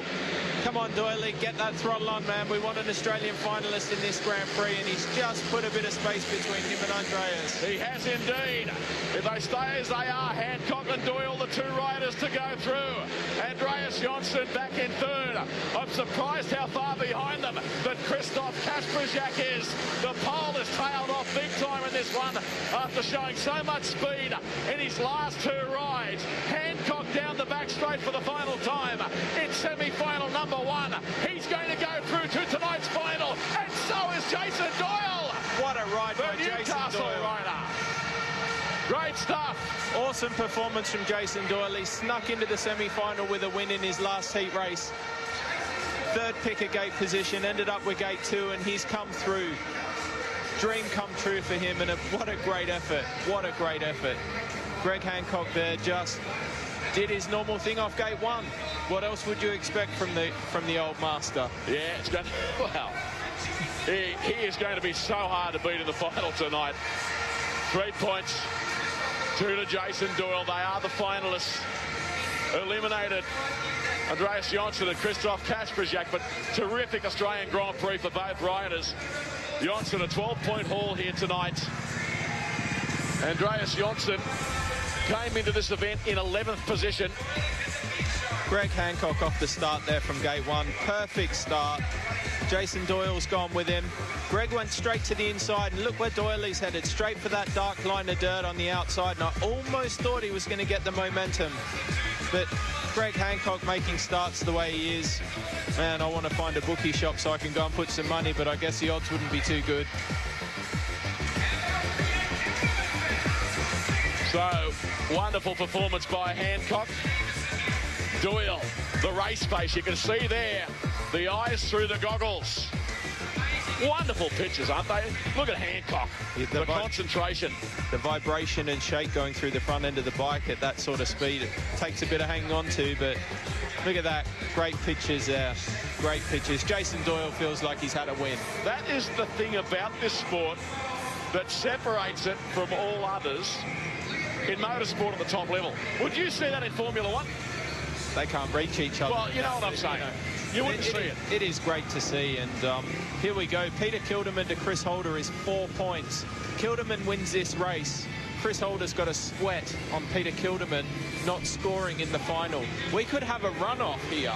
Come on, Doyle, get that throttle on, man. We want an Australian finalist in this Grand Prix, and he's just put a bit of space between him and Andreas. He has indeed. If they stay as they are, Hancock and Doyle, the two riders to go through. Andreas Janssen back in third. I'm surprised how far behind them that Christoph Kasprzyk is. The pole has tailed off big time in this one after showing so much speed in his last two rides. Hancock down the back straight for the final time. It's semi-final number 1. He's going to go through to tonight's final, and so is Jason Doyle. What a ride by Jason Doyle. Rider. Great stuff. Awesome performance from Jason Doyle. He snuck into the semi-final with a win in his last heat race. Third picker gate position, ended up with gate 2, and he's come through. Dream come true for him, and what a great effort. What a great effort. Greg Hancock there just did his normal thing off gate 1. What else would you expect from the old master? Yeah, it's going to, wow. He is going to be so hard to beat in the final tonight. 3 points, 2 to Jason Doyle. They are the finalists. Eliminated Andreas Janssen and Christoph Kasprzyk, but terrific Australian Grand Prix for both riders. Janssen a 12-point haul here tonight. Andreas Janssen came into this event in 11th position. Greg Hancock off the start there from gate 1. Perfect start. Jason Doyle's gone with him. Greg went straight to the inside, and look where Doyle is headed, straight for that dark line of dirt on the outside. And I almost thought he was going to get the momentum. But Greg Hancock making starts the way he is. Man, I want to find a bookie shop so I can go and put some money, but I guess the odds wouldn't be too good. So, wonderful performance by Hancock. Doyle, the race face, you can see there, the eyes through the goggles. Wonderful pictures, aren't they? Look at Hancock, the concentration. The vibration and shake going through the front end of the bike at that sort of speed. It takes a bit of hanging on to, but look at that. Great pictures there. Great pictures. Jason Doyle feels like he's had a win. That is the thing about this sport that separates it from all others in motorsport at the top level. Would you see that in Formula One? They can't reach each other. Well, you know what I'm saying. You wouldn't see it. It is great to see, and here we go. Peter Kilderman to Chris Holder is 4 points. Kilderman wins this race. Chris Holder's got a sweat on Peter Kilderman not scoring in the final. We could have a runoff here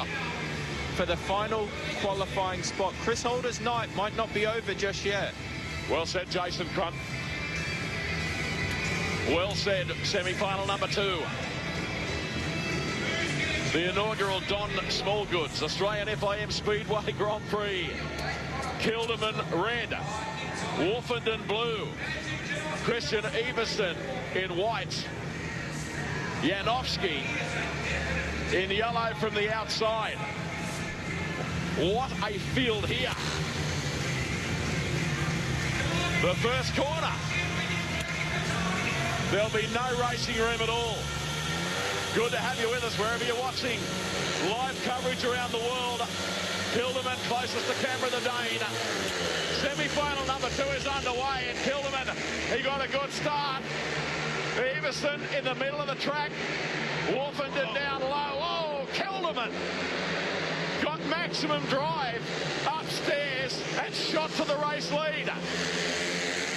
for the final qualifying spot. Chris Holder's night might not be over just yet. Well said, Jason Crunt. Well said, semi-final number 2. The inaugural Don Smallgoods Australian FIM Speedway Grand Prix. Kilderman red, Wolfenden blue, Christian Everson in white, Janowski in yellow from the outside. What a field here. The first corner. There'll be no racing room at all. Good to have you with us wherever you're watching. Live coverage around the world. Kilderman closest to Canberra the Dane. Semi-final number 2 is underway, and Kilderman, he got a good start. Everson in the middle of the track. Wolfenden down low. Oh, Kilderman got maximum drive upstairs and shot to the race lead.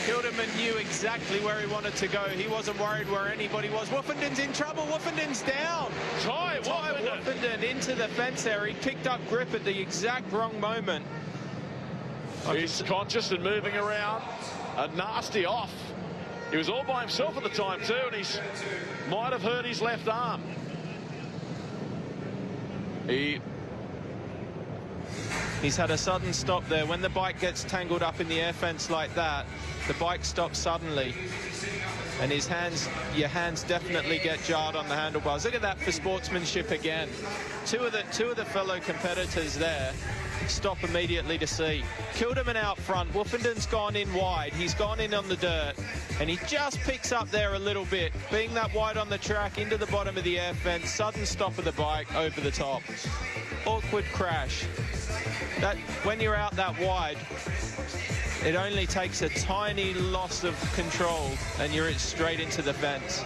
Kilderman knew exactly where he wanted to go. He wasn't worried where anybody was. Wolfenden's in trouble. Wolfenden's down. Ty Wolfenden into the fence there. He picked up grip at the exact wrong moment. He's conscious and moving around. A nasty off. He was all by himself at the time too, and he might have hurt his left arm. He's had a sudden stop there. When the bike gets tangled up in the air fence like that, the bike stops suddenly. And your hands definitely get jarred on the handlebars. Look at that for sportsmanship again. Two of the fellow competitors there stop immediately to see. Kilderman out front. Wolfenden's gone in wide. He's gone in on the dirt. And he just picks up there a little bit. Being that wide on the track, into the bottom of the air fence. Sudden stop of the bike over the top. Awkward crash. That when you're out that wide, it only takes a tiny loss of control and you're straight into the fence.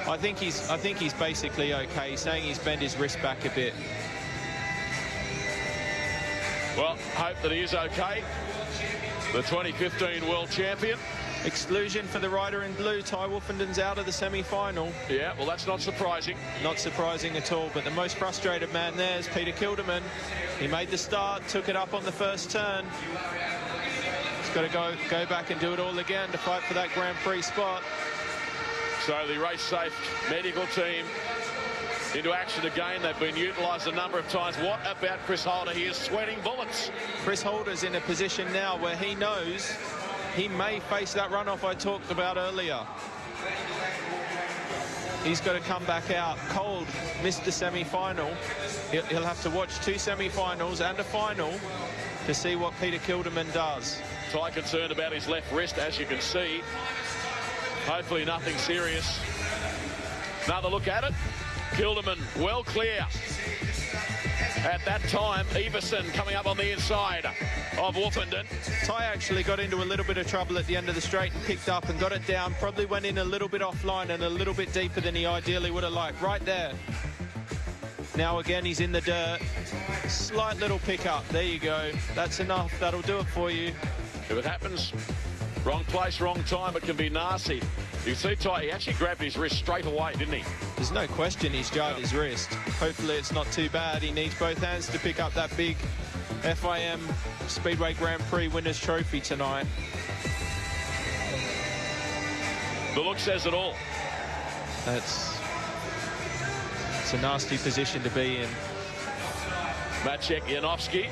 I think he's basically okay. He's saying he's bent his wrist back a bit. Well, hope that he is okay. The 2015 world champion. Exclusion for the rider in blue. Ty Wolfenden's out of the semi-final. Yeah, well, that's not surprising. Not surprising at all, but the most frustrated man there is Peter Kilderman. He made the start, took it up on the first turn. He's got to go back and do it all again to fight for that Grand Prix spot. So the race safe medical team into action again. They've been utilised a number of times. What about Chris Holder? He is sweating bullets. Chris Holder's in a position now where he knows he may face that runoff I talked about earlier. He's got to come back out cold. Missed the semi-final. He'll have to watch 2 semi-finals and a final to see what Peter Kilderman does. Ty concerned about his left wrist, as you can see. Hopefully nothing serious. Another look at it. Kilderman well clear. At that time, Everson coming up on the inside of Wolfenden. Ty actually got into a little bit of trouble at the end of the straight and picked up and got it down. Probably went in a little bit offline and a little bit deeper than he ideally would have liked. Right there. Now again, he's in the dirt. Slight little pickup. There you go. That's enough. That'll do it for you. If it happens, wrong place, wrong time, it can be nasty. You see Ty, he actually grabbed his wrist straight away, didn't he? There's no question he's jarred his wrist. Hopefully it's not too bad. He needs both hands to pick up that big FIM Speedway Grand Prix Winners' Trophy tonight. The look says it all. It's a nasty position to be in. Maciek Janowski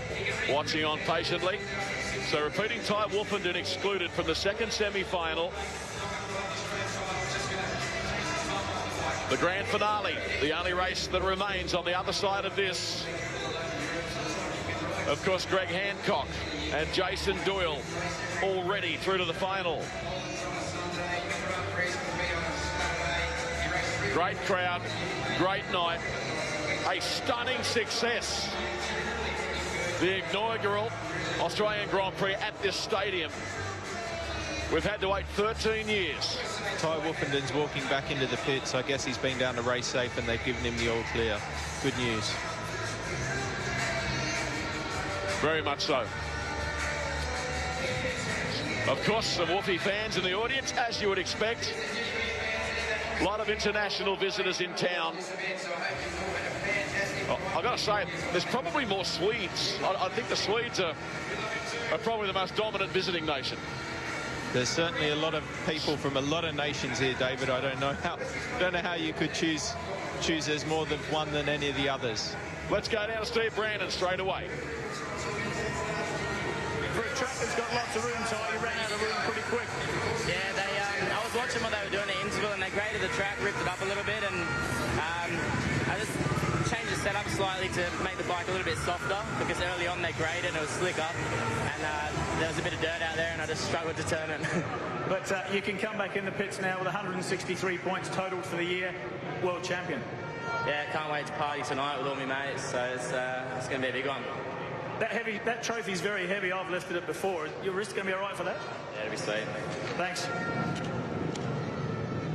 watching on patiently. So repeating, Ty Wolfenden excluded from the second semi-final. The grand finale, the only race that remains on the other side of this. Of course, Greg Hancock and Jason Doyle already through to the final. Great crowd, great night, a stunning success. The inaugural Australian Grand Prix at this stadium. We've had to wait 13 years. Ty Wolfenden's walking back into the pits. I guess he's been down to race safe and they've given him the all clear. Good news. Very much so. Of course, some Wolfie fans in the audience, as you would expect. A lot of international visitors in town. I've got to say, there's probably more Swedes. I think the Swedes are probably the most dominant visiting nation. There's certainly a lot of people from a lot of nations here, David. I don't know how you could choose there's more than one than any of the others. Let's go down to Steve Brandon straight away. For a track that's got lots of room, Ty, you ran out of room pretty quick. Yeah, I was watching what they were doing at interval, and they graded the track, ripped it up a little bit, and I just changed the setup slightly to make the bike a little bit softer, because early on they graded and it was slicker, and there was a bit of dirt out there, and I just struggled to turn it. But you can come back in the pits now with 163 points total for the year, world champion. Yeah, can't wait to party tonight with all my mates, so it's going to be a big one. That trophy's very heavy. I've lifted it before. Your wrist going to be all right for that? Yeah, it'll be sweet. Thanks.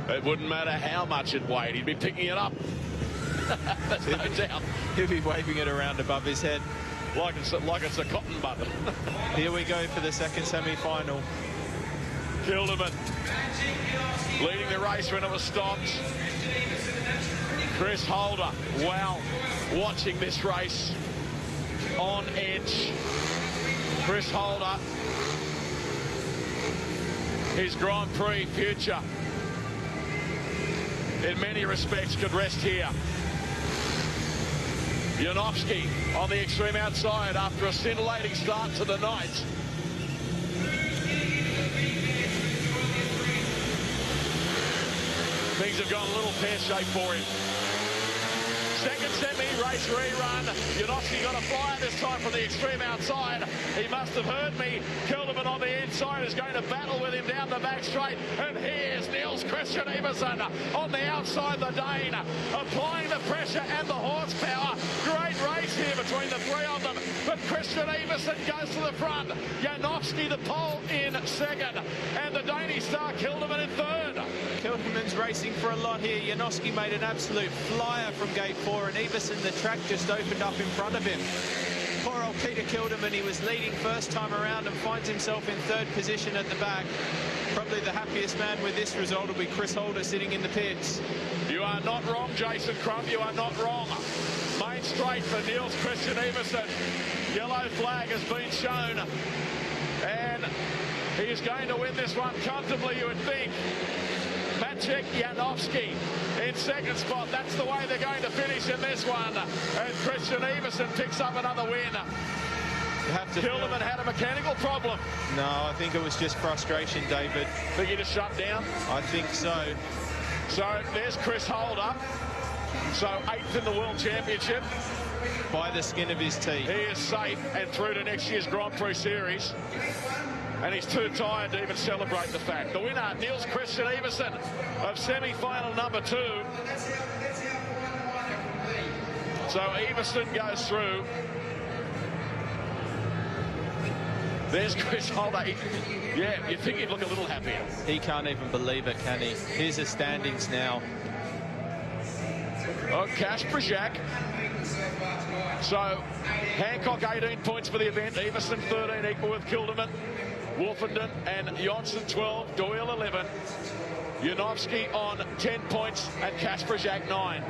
It wouldn't matter how much it weighed. He'd be picking it up. There's no doubt. He'll be waving it around above his head. Like it's a cotton button. Here we go for the second semi-final. Kilderman leading the race when it was stopped. Chris Holder, wow, watching this race on edge. Chris Holder, his Grand Prix future in many respects could rest here. Janowski on the extreme outside after a scintillating start to the night. Things have gone a little pear-shaped for him. Second semi-race rerun. Janowski got a flyer this time from the extreme outside. He must have heard me. Kilderman on the inside is going to battle with him down the back straight. And here's Niels Christian Eversen on the outside, the Dane, applying the pressure and the horsepower. Great race here between the three of them. But Christian Eversen goes to the front. Janowski the pole in second. And the Danish star Kilderman in third. Kilderman's racing for a lot here. Janowski made an absolute flyer from gate 4, and Eversen, the track just opened up in front of him. Poor old Peter Kilderman, he was leading first time around and finds himself in third position at the back. Probably the happiest man with this result will be Chris Holder sitting in the pits. You are not wrong, Jason Crump, you are not wrong. Main straight for Niels Christian Eversen. Yellow flag has been shown, and he is going to win this one comfortably, you would think. Maciek Janowski in second spot. That's the way they're going to finish in this one. And Christian Eversen picks up another win. Kilderman had a mechanical problem. No, I think it was just frustration, David. Think he just shut down? I think so. So there's Chris Holder. So 8th in the World Championship. By the skin of his teeth. He is safe and through to next year's Grand Prix Series. And he's too tired to even celebrate the fact. The winner, Niels Christian Eversen of semi-final number 2. So Eversen goes through. There's Chris Holder. Yeah, you'd think he'd look a little happier. He can't even believe it, can he? Here's the standings now. Oh, Kasprzyk. So Hancock 18 points for the event. Eversen 13 equal with Kilderman. Wolfenden and Jonsson 12, Doyle 11, Janowski on 10 points and Kasprzyk 9.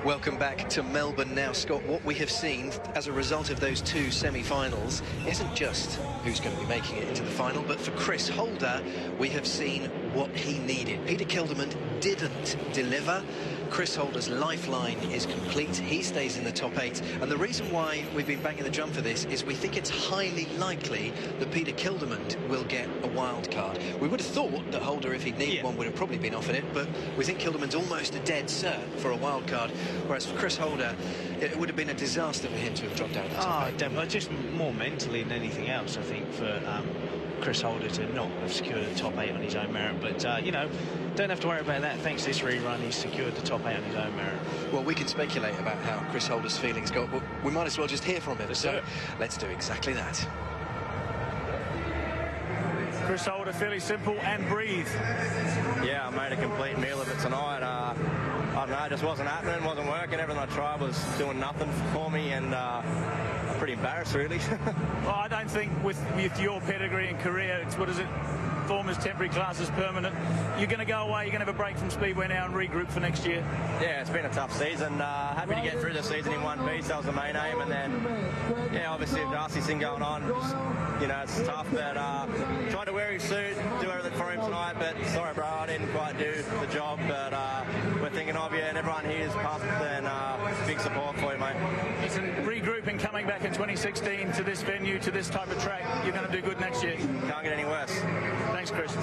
Welcome back to Melbourne now, Scott. What we have seen as a result of those two semi-finals isn't just who's going to be making it into the final, but for Chris Holder, we have seen what he needed. Peter Kilderman didn't deliver. Chris Holder's lifeline is complete. He stays in the top 8. And the reason why we've been banging the drum for this is we think it's highly likely that Peter Kilderman will get a wild card. We would have thought that Holder, if he'd needed one, would have probably been offered it, but we think Kilderman's almost a dead cert for a wild card. Whereas for Chris Holder, it would have been a disaster for him to have dropped out of the top 8. Definitely. Just more mentally than anything else, I think, for Chris Holder to not have secured a top 8 on his own merit. But, you know, don't have to worry about that. Thanks to this rerun, he's secured the top 8 on his own merit. Well, we can speculate about how Chris Holder's feelings go, but we might as well just hear from him. So let's do exactly that. Chris Holder, fairly simple and breathe. Yeah, I made a complete meal of it tonight. I don't know, it just wasn't happening, wasn't working. Everything I tried was doing nothing for me, and I'm pretty embarrassed, really. Well, I don't think with your pedigree and career, it's, what is it, form as temporary, class as permanent. You're going to go away, you're going to have a break from Speedway now and regroup for next year. Yeah, it's been a tough season. Happy to get through the season in one piece. That was the main aim. And then, yeah, obviously with Darcy's thing going on, you know, it's tough. But tried to wear his suit, do everything for him tonight. But sorry, bro, I didn't quite do the job. But we're thinking of you, and everyone here is pumped, and big support for you, mate. Listen, regrouping, coming back in 2016 to this venue, to this type of track, you're going to do good next year. Can't get any worse. Thanks, Chris.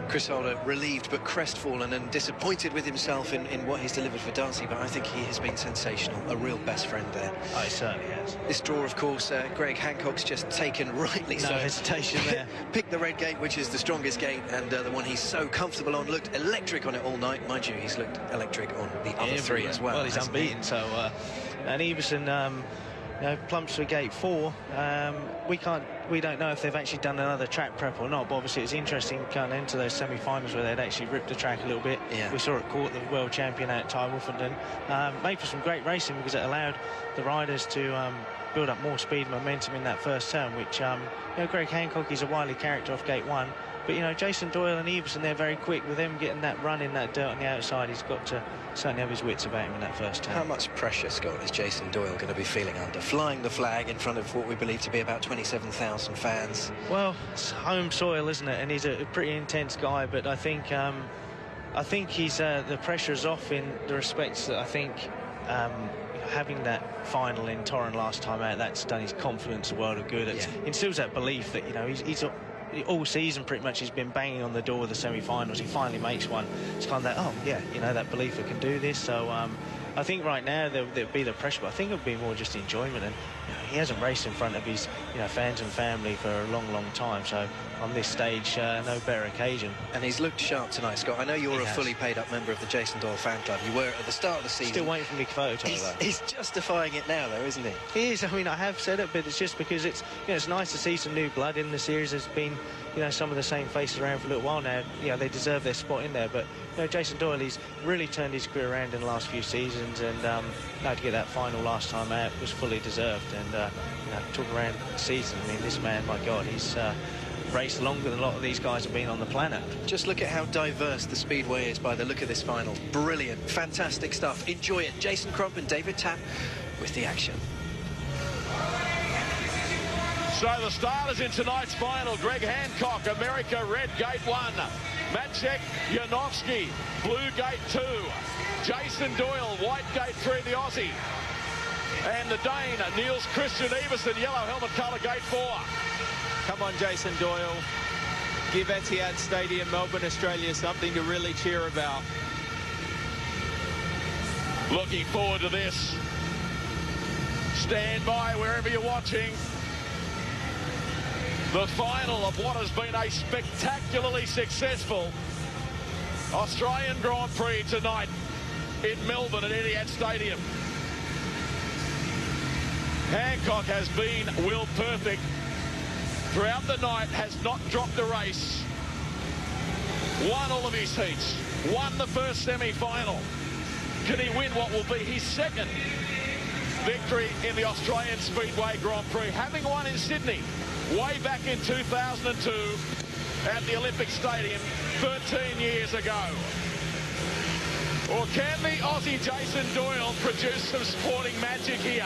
Chris Holder relieved but crestfallen and disappointed with himself in what he's delivered for Darcy, but I think he has been sensational, a real best friend there. Oh, he certainly has. This draw, of course, Greg Hancock's just taken, rightly so. No hesitation there. Picked the red gate, which is the strongest gate, and the one he's so comfortable on. Looked electric on it all night. Mind you, he's looked electric on the other three as well. Well, he's unbeaten, so... and Everson, you know, plumps for gate 4. We don't know if they've actually done another track prep or not, but obviously it's interesting going into those semi-finals where they'd actually ripped the track a little bit. Yeah. We saw it caught the world champion at Ty Wolfenden. Made for some great racing because it allowed the riders to build up more speed and momentum in that first turn, which, you know, Greg Hancock is a wily character off gate 1. But, you know, Jason Doyle and Everson, they're very quick. With them getting that run in that dirt on the outside, he's got to certainly have his wits about him in that first turn. How much pressure, Scott, is Jason Doyle going to be feeling under? Flying the flag in front of what we believe to be about 27,000 fans. Well, it's home soil, isn't it? And he's a pretty intense guy, but I think he's the pressure is off in the respects that I think having that final in Torrens last time out, that's done his confidence a world of good. It instills that belief that, you know, he's all season pretty much he's been banging on the door of the semi-finals. He finally makes one. It's kind of that, oh yeah, you know, that belief that can do this. So I think right now there'll be the pressure, but I think it'll be more just enjoyment. And you know, he hasn't raced in front of his, you know, fans and family for a long, long time. So on this stage, no better occasion. And he's looked sharp tonight, Scott. I know you're a fully paid-up member of the Jason Doyle fan club. You were at the start of the season. Still waiting for me to photo though. He's justifying it now, though, isn't he? He is. I mean, I have said it, but it's just because it's, you know, it's nice to see some new blood in the series. There's been, you know, some of the same faces around for a little while now. You know, they deserve their spot in there. But, you know, Jason Doyle, he's really turned his career around in the last few seasons, and to get that final last time out was fully deserved. And, you know, talk around the season, I mean, this man, my God, he's raced longer than a lot of these guys have been on the planet. Just look at how diverse the Speedway is by the look of this final. Brilliant, fantastic stuff. Enjoy it. Jason Crump and David Tapp with the action. So the starters in tonight's final: Greg Hancock, America, red gate 1. Maciek Janowski, blue gate 2. Jason Doyle, white gate 3, the Aussie. And the Dane, Niels Christian Everson, yellow helmet colour, gate 4. Come on, Jason Doyle. Give Etihad Stadium, Melbourne, Australia, something to really cheer about. Looking forward to this. Stand by wherever you're watching. The final of what has been a spectacularly successful Australian Grand Prix tonight in Melbourne at Etihad Stadium. Hancock has been Will Perfect throughout the night, has not dropped a race, won all of his heats, won the first semi-final. Can he win what will be his second victory in the Australian Speedway Grand Prix, having won in Sydney way back in 2002 at the Olympic Stadium 13 years ago? Or can the Aussie Jason Doyle produce some sporting magic here?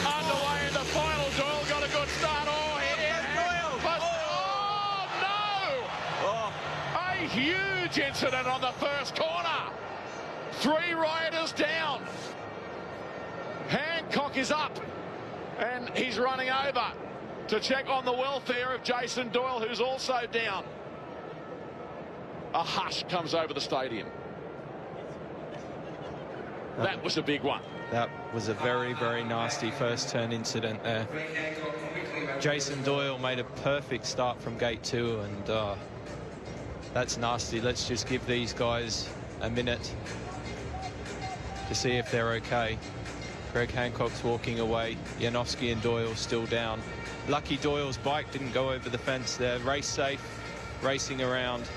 Underway in the final. Doyle got a good start. Oh, Doyle! Oh, no! Oh. A huge incident on the first corner. 3 riders down. Hancock is up, and he's running over to check on the welfare of Jason Doyle, who's also down. A hush comes over the stadium. That was a big one. That was a very, very nasty first turn incident there. Jason Doyle made a perfect start from gate 2, and that's nasty. Let's just give these guys a minute to see if they're okay. Greg Hancock's walking away. Janowski and Doyle still down. Lucky Doyle's bike didn't go over the fence there. Race safe, racing around.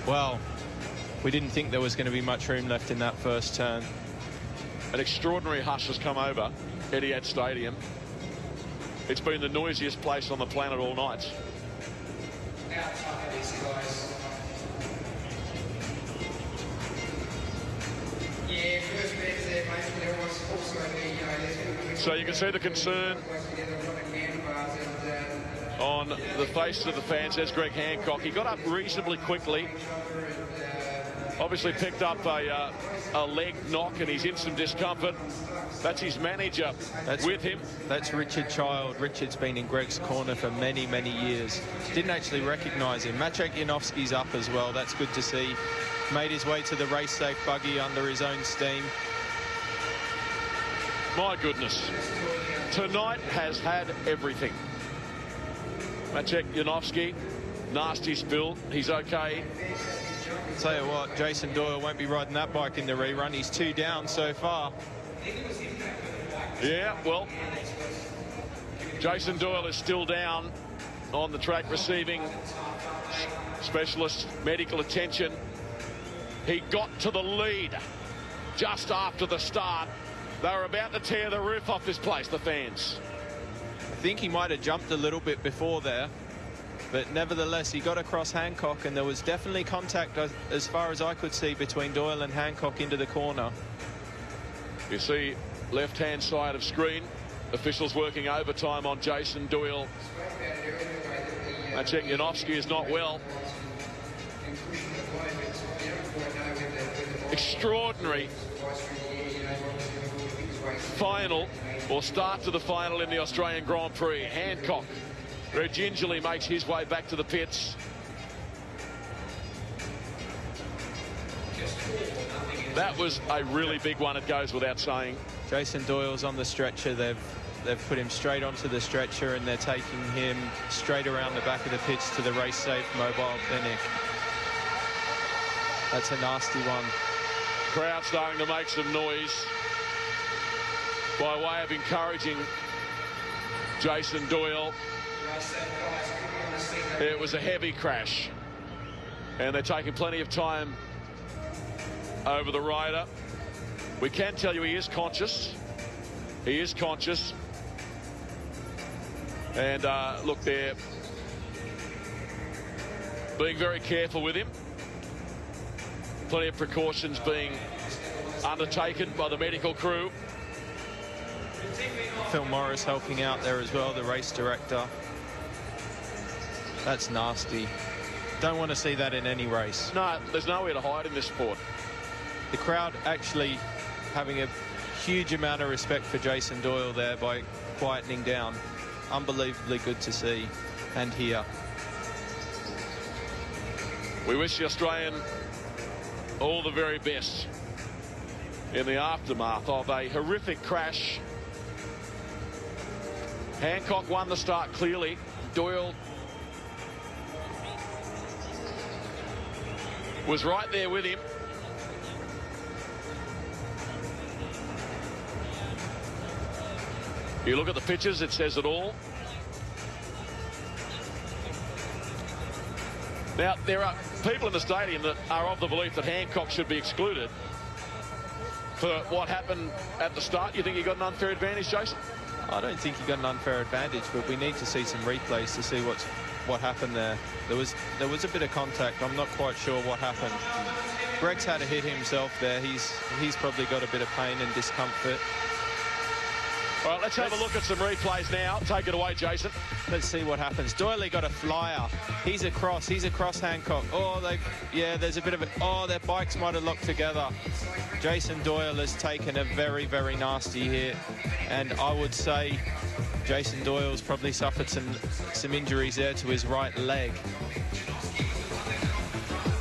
Well, we didn't think there was going to be much room left in that first turn. An extraordinary hush has come over Etihad Stadium. It's been the noisiest place on the planet all night. So you can see the concern on the faces of the fans. There's Greg Hancock. He got up reasonably quickly. Obviously picked up a leg knock and he's in some discomfort. That's his manager with him. That's Richard Child. Richard's been in Greg's corner for many, many years. Didn't actually recognise him. Maciek Janowski's up as well. That's good to see. Made his way to the race-safe buggy under his own steam. My goodness. Tonight has had everything. Maciek Janowski, nasty spill. He's okay. Tell you what, Jason Doyle won't be riding that bike in the rerun. He's 2 down so far. Yeah, well, Jason Doyle is still down on the track, receiving specialist medical attention. He got to the lead just after the start. They were about to tear the roof off this place, the fans. I think he might have jumped a little bit before there, but nevertheless he got across Hancock, and there was definitely contact as far as I could see between Doyle and Hancock into the corner. You see left-hand side of screen, officials working overtime on Jason Doyle. Maciek Janowski is not well. Extraordinary final, or start to the final in the Australian Grand Prix. Hancock very gingerly makes his way back to the pits. That was a really big one, it goes without saying. Jason Doyle's on the stretcher. They've put him straight onto the stretcher, and they're taking him straight around the back of the pits to the race-safe mobile clinic. That's a nasty one. Crowd starting to make some noise by way of encouraging Jason Doyle. It was a heavy crash, and they're taking plenty of time over the rider. We can tell you he is conscious. He is conscious. And look, they're being very careful with him. Plenty of precautions being undertaken by the medical crew. Phil Morris helping out there as well, the race director. That's nasty. Don't want to see that in any race. No, there's nowhere to hide in this sport. The crowd actually having a huge amount of respect for Jason Doyle there by quietening down. Unbelievably good to see and hear. We wish the Australian all the very best in the aftermath of a horrific crash. Hancock won the start clearly. Doyle was right there with him. You look at the pictures, it says it all. Now, there are people in the stadium that are of the belief that Hancock should be excluded for what happened at the start. You think he got an unfair advantage, Jason? I don't think he got an unfair advantage, but we need to see some replays to see what happened there. There was a bit of contact. I'm not quite sure what happened. Greg's had a hit himself there. He's probably got a bit of pain and discomfort. All right, let's have a look at some replays now. Take it away, Jason. Let's see what happens. Doyle got a flyer. He's across Hancock. Oh, there's a bit of it. Oh, their bikes might have locked together. Jason Doyle has taken a very, very nasty hit. And I would say Jason Doyle's probably suffered some injuries there to his right leg.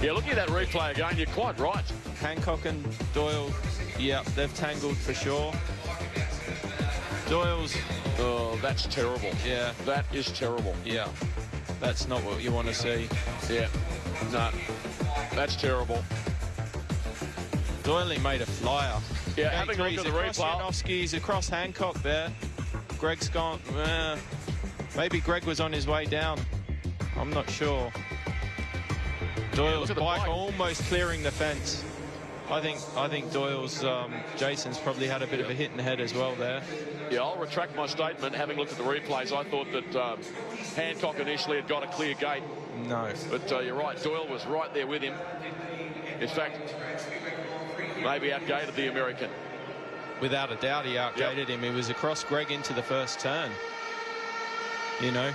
Yeah, looking at that replay again, you're quite right. Hancock and Doyle, yeah, they've tangled for sure. Doyle's... Oh, that's terrible. Yeah. That is terrible. Yeah. That's not what you want to see. Yeah. No. That's terrible. Doyle made a flyer. Yeah, having a look at the replay. He's across Hancock there. Greg's gone... maybe Greg was on his way down. I'm not sure. Doyle's bike almost clearing the fence. I think Doyle's, Jason's probably had a bit of a hit in the head as well there. Yeah, I'll retract my statement. Having looked at the replays, I thought that Hancock initially had got a clear gate. No. But you're right, Doyle was right there with him. In fact, maybe outgated the American. Without a doubt, he outgated him. He was across Greg into the first turn. You know.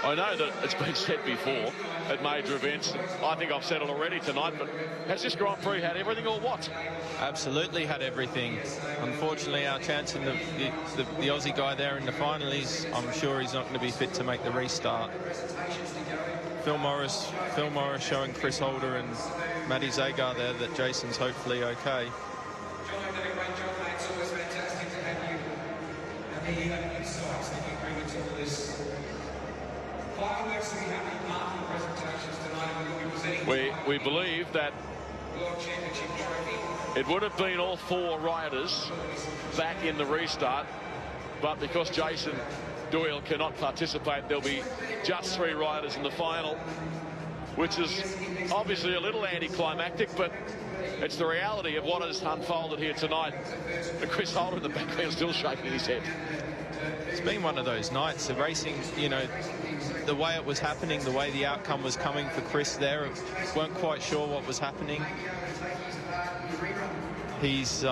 I know that it's been said before at major events. I think I've said it already tonight, but has this Grand Prix had everything or what? Absolutely had everything. Unfortunately, our chance in the Aussie guy there in the final, I'm sure he's not going to be fit to make the restart. Phil Morris showing Chris Holder and Matty Zagar there that Jason's hopefully okay. We believe that it would have been all 4 riders back in the restart, but because Jason Doyle cannot participate, there'll be just 3 riders in the final, which is obviously a little anticlimactic, but it's the reality of what has unfolded here tonight. And Chris Holder in the background still shaking his head. It's been one of those nights. The racing, you know, the way it was happening, the way the outcome was coming for Chris there, weren't quite sure what was happening. He's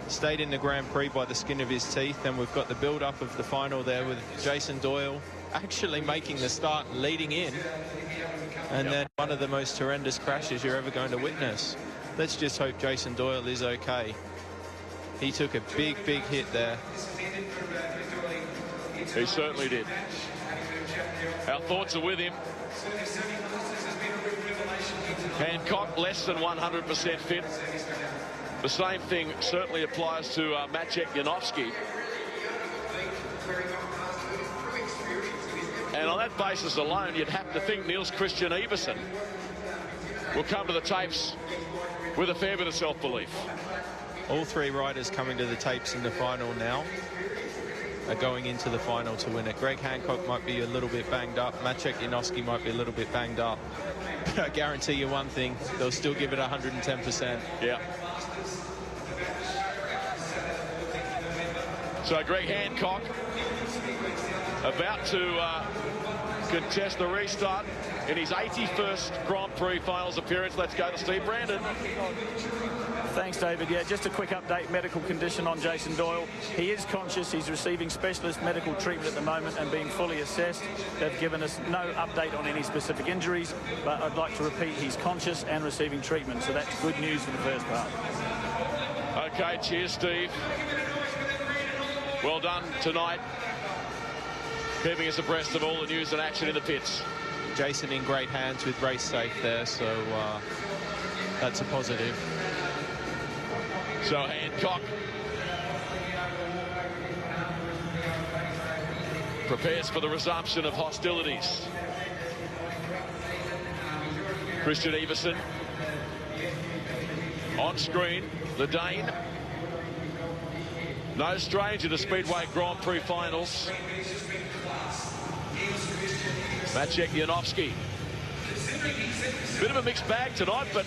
stayed in the Grand Prix by the skin of his teeth, and we've got the build-up of the final there with Jason Doyle actually making the start and leading in, and then one of the most horrendous crashes you're ever going to witness. Let's just hope Jason Doyle is okay. He took a big hit there. He certainly did. Our thoughts are with him. Hancock less than 100% fit. The same thing certainly applies to Maciej Janowski. And on that basis alone, you'd have to think Niels Christian Iversen will come to the tapes with a fair bit of self-belief. All 3 riders coming to the tapes in the final now are going into the final to win it. Greg Hancock might be a little bit banged up. Maciej Janowski might be a little bit banged up. But I guarantee you one thing, they'll still give it 110%. Yeah. So Greg Hancock about to contest the restart in his 81st Grand Prix finals appearance. Let's go to Steve Brandon. Thanks, David. Yeah, just a quick update, medical condition on Jason Doyle. He is conscious. He's receiving specialist medical treatment at the moment and being fully assessed. They've given us no update on any specific injuries, but I'd like to repeat, he's conscious and receiving treatment, so that's good news for the first part. Okay, cheers, Steve. Well done tonight, keeping us abreast of all the news and action in the pits. Jason in great hands with race safe there, so that's a positive. So Hancock prepares for the resumption of hostilities. Christian Iversen on screen, the Dane. No stranger to Speedway Grand Prix finals. Maciej Janowski. Bit of a mixed bag tonight, but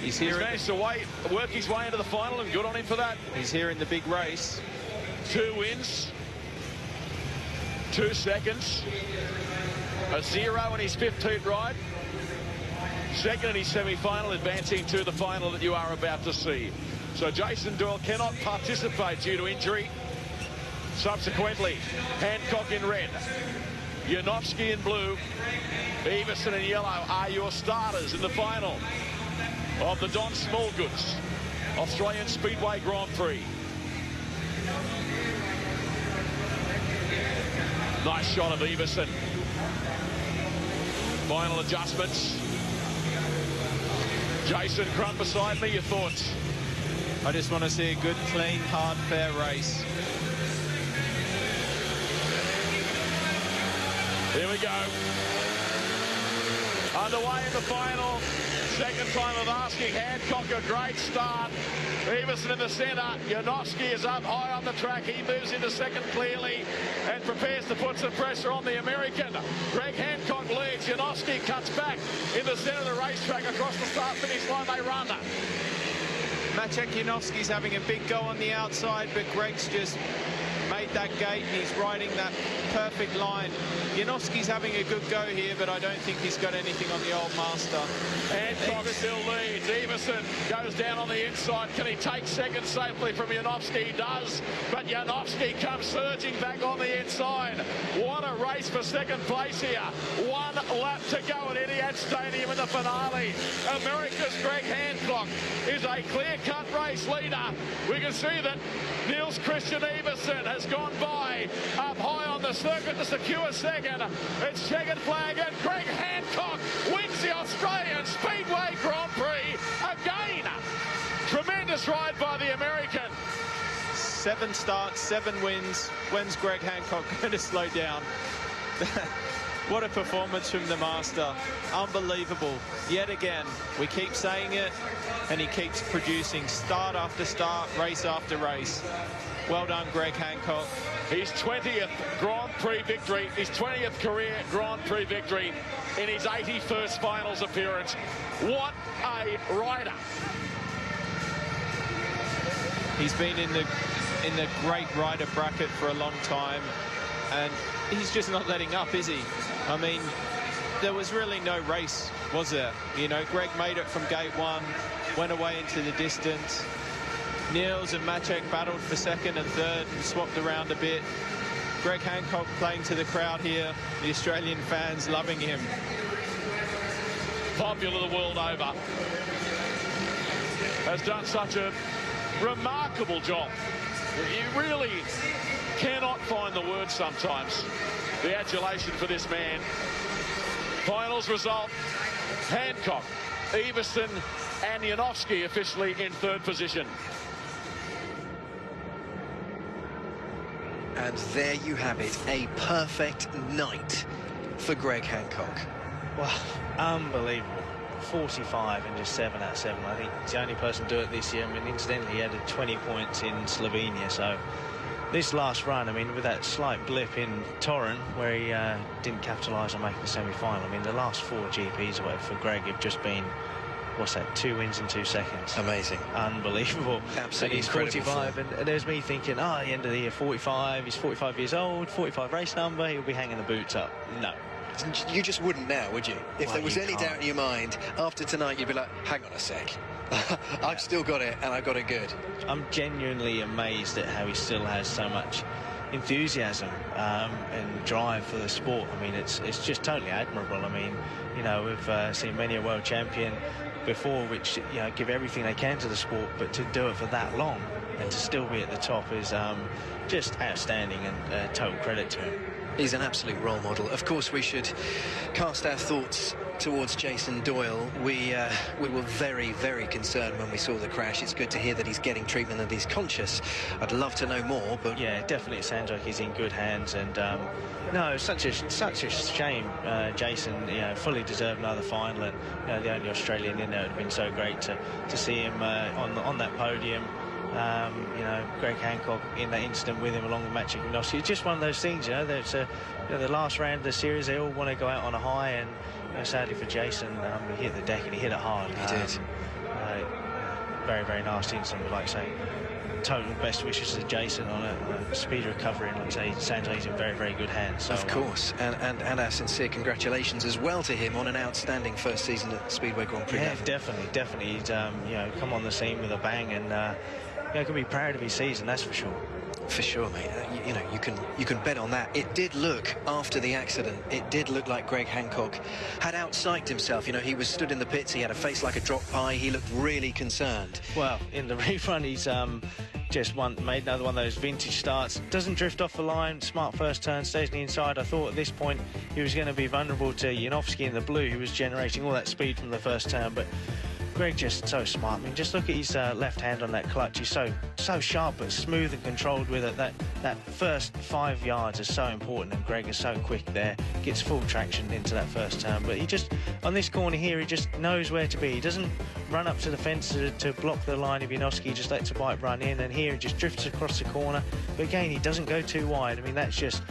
he's managed to work his way into the final, and good on him for that. He's here in the big race. 2 wins, 2 seconds, a 0 in his 15th ride. Second in his semi-final, advancing to the final that you are about to see. So Jason Doyle cannot participate due to injury. Subsequently, Hancock in red, Janowski in blue, Iversen in yellow are your starters in the final of the Don Smallgoods Australian Speedway Grand Prix. Nice shot of Iversen. Final adjustments. Jason Crunt beside me, your thoughts? I just want to see a good, clean, hard, fair race. Here we go. Underway in the final. Second time of asking. Hancock a great start. Everson in the centre. Janowski is up high on the track. He moves into second clearly and prepares to put some pressure on the American. Greg Hancock leads. Janowski cuts back in the centre of the racetrack. Across the start-finish line they run. Maciej Janowski's having a big go on the outside, but Greg's just made that gate and he's riding that perfect line. Janowski's having a good go here, but I don't think he's got anything on the old master. Hancock still leads. Everson goes down on the inside. Can he take second safely from Janowski? He does, but Janowski comes surging back on the inside. What a race for second place here. 1 lap to go at Etihad Stadium in the finale. America's Greg Hancock is a clear-cut race leader. We can see that Niels Christian Everson has gone by up high on the circuit to secure second. It's checkered flag and Greg Hancock wins the Australian Speedway Grand Prix again. Tremendous ride by the American. 7 starts, 7 wins. When's Greg Hancock going to slow down? What a performance from the master. Unbelievable. Yet again, we keep saying it, and he keeps producing start after start, race after race. Well done, Greg Hancock. His 20th Grand Prix victory, his 20th career Grand Prix victory in his 81st finals appearance. What a rider. He's been in the great rider bracket for a long time, and he's just not letting up, is he? I mean, there was really no race, was there? You know, Greg made it from gate 1, went away into the distance. Niels and Maciej battled for second and third and swapped around a bit. Greg Hancock playing to the crowd here, the Australian fans loving him. Popular the world over. Has done such a remarkable job. You really cannot find the words sometimes. The adulation for this man. Finals result, Hancock, Everson and Janowski officially in third position. And there you have it, a perfect night for Greg Hancock. Well, unbelievable. 45 and just 7 out of 7. I think he's the only person to do it this year. I mean, incidentally, he added 20 points in Slovenia, so this last run, I mean, with that slight blip in Torren, where he didn't capitalise on making the semi-final, I mean, the last 4 GPs away for Greg have just been, what's that, 2 wins in 2 seconds. Amazing. Unbelievable. Absolutely. And he's 45, and there's me thinking, oh, at the end of the year, 45, he's 45 years old, 45 race number, he'll be hanging the boots up. No. You just wouldn't now, would you? If there was any doubt in your mind, after tonight, you'd be like, hang on a sec. I've still got it, and I've got it good. I'm genuinely amazed at how he still has so much enthusiasm and drive for the sport. I mean, it's just totally admirable. I mean, you know, we've seen many a world champion before which, you know, give everything they can to the sport, but to do it for that long and to still be at the top is just outstanding, and total credit to him. He's an absolute role model. Of course, we should cast our thoughts towards Jason Doyle. We were very, very concerned when we saw the crash. It's good to hear that he's getting treatment and he's conscious. I'd love to know more, but yeah, definitely it sounds like he's in good hands. And no, such a shame. Jason, you know, fully deserved another final, and you know, the only Australian in there. It would have been so great to see him on that podium. You know, Greg Hancock in that incident with him along with Maciej Janowski. It's just one of those things, you know, that's you know, the last round of the series, they all want to go out on a high, and you know, sadly for Jason, he hit the deck and he hit it hard. He did. Very, very nasty incident, but like I say, total best wishes to Jason on a speed recovery, and like I say, it sounds like he's in very, very good hands. So, of course, and our sincere congratulations as well to him on an outstanding first season at Speedway Grand Prix. Yeah, definitely. He's you know, come on the scene with a bang, and you can be proud of his season, that's for sure. For sure, mate. You know, you can bet on that. It did look, after the accident, it did look like Greg Hancock had out-psyched himself. You know, he was stood in the pits, he had a face like a drop pie, he looked really concerned. Well, in the rerun, he's just made another one of those vintage starts. Doesn't drift off the line, smart first turn, stays on the inside. I thought at this point he was going to be vulnerable to Janowski in the blue, who was generating all that speed from the first turn, but Greg just so smart. I mean, just look at his left hand on that clutch. He's so sharp but smooth and controlled with it. That first 5 yards is so important, and Greg is so quick there. Gets full traction into that first turn. But he just, on this corner here, he just knows where to be. He doesn't run up to the fence to block the line of Janowski. He just lets the bike run in, and here he just drifts across the corner. But again, he doesn't go too wide. I mean, that's just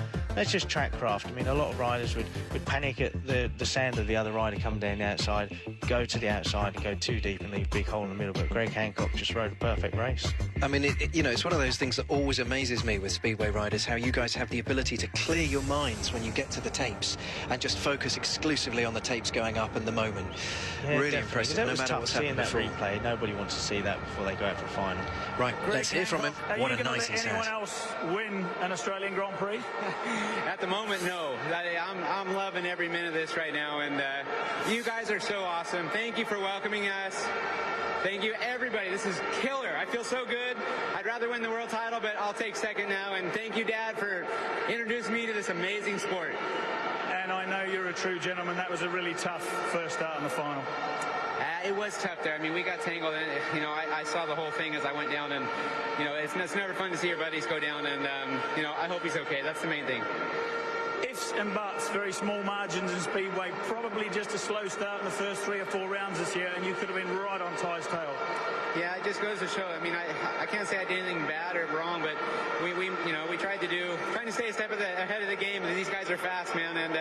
track craft. I mean, a lot of riders would panic at the sand of the other rider coming down the outside, go to the outside and go too deep and leave a big hole in the middle. But Greg Hancock just rode a perfect race. I mean, it's one of those things that always amazes me with Speedway riders, how you guys have the ability to clear your minds when you get to the tapes and just focus exclusively on the tapes going up in the moment. Yeah, really definitely. impressive, That no was matter tough what's seeing happened that before. replay. Nobody wants to see that before they go out for the final. Right, let's hear from him. What a night he's Anyone had. else win an Australian Grand Prix? At the moment, no. I'm loving every minute of this right now, and you guys are so awesome. Thank you for welcoming us. Thank you, everybody. This is killer. I feel so good. I'd rather win the world title, but I'll take second now. And thank you, Dad, for introducing me to this amazing sport. And I know you're a true gentleman. That was a really tough first start in the final. It was tough there. I mean, we got tangled in it. You know, I saw the whole thing as I went down, and, you know, it's never fun to see your buddies go down, and, you know, I hope he's okay. That's the main thing. Ifs and buts, very small margins in Speedway. Probably just a slow start in the first 3 or 4 rounds this year, and you could have been right on Ty's tail. Yeah, it just goes to show. I mean, I can't say I did anything bad or wrong, but we tried to stay a step ahead of the game. And these guys are fast, man, and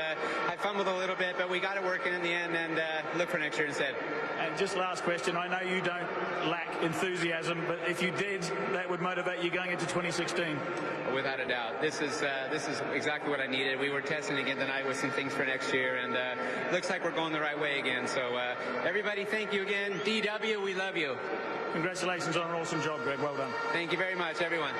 I fumbled a little bit, but we got it working in the end, and look for next year instead. And just last question, I know you don't lack enthusiasm, but if you did, that would motivate you going into 2016. Without a doubt, this is exactly what I needed. We were testing again tonight with some things for next year, and looks like we're going the right way again. So everybody, thank you again. DW, we love you. Congratulations on an awesome job, Greg. Well done. Thank you very much, everyone.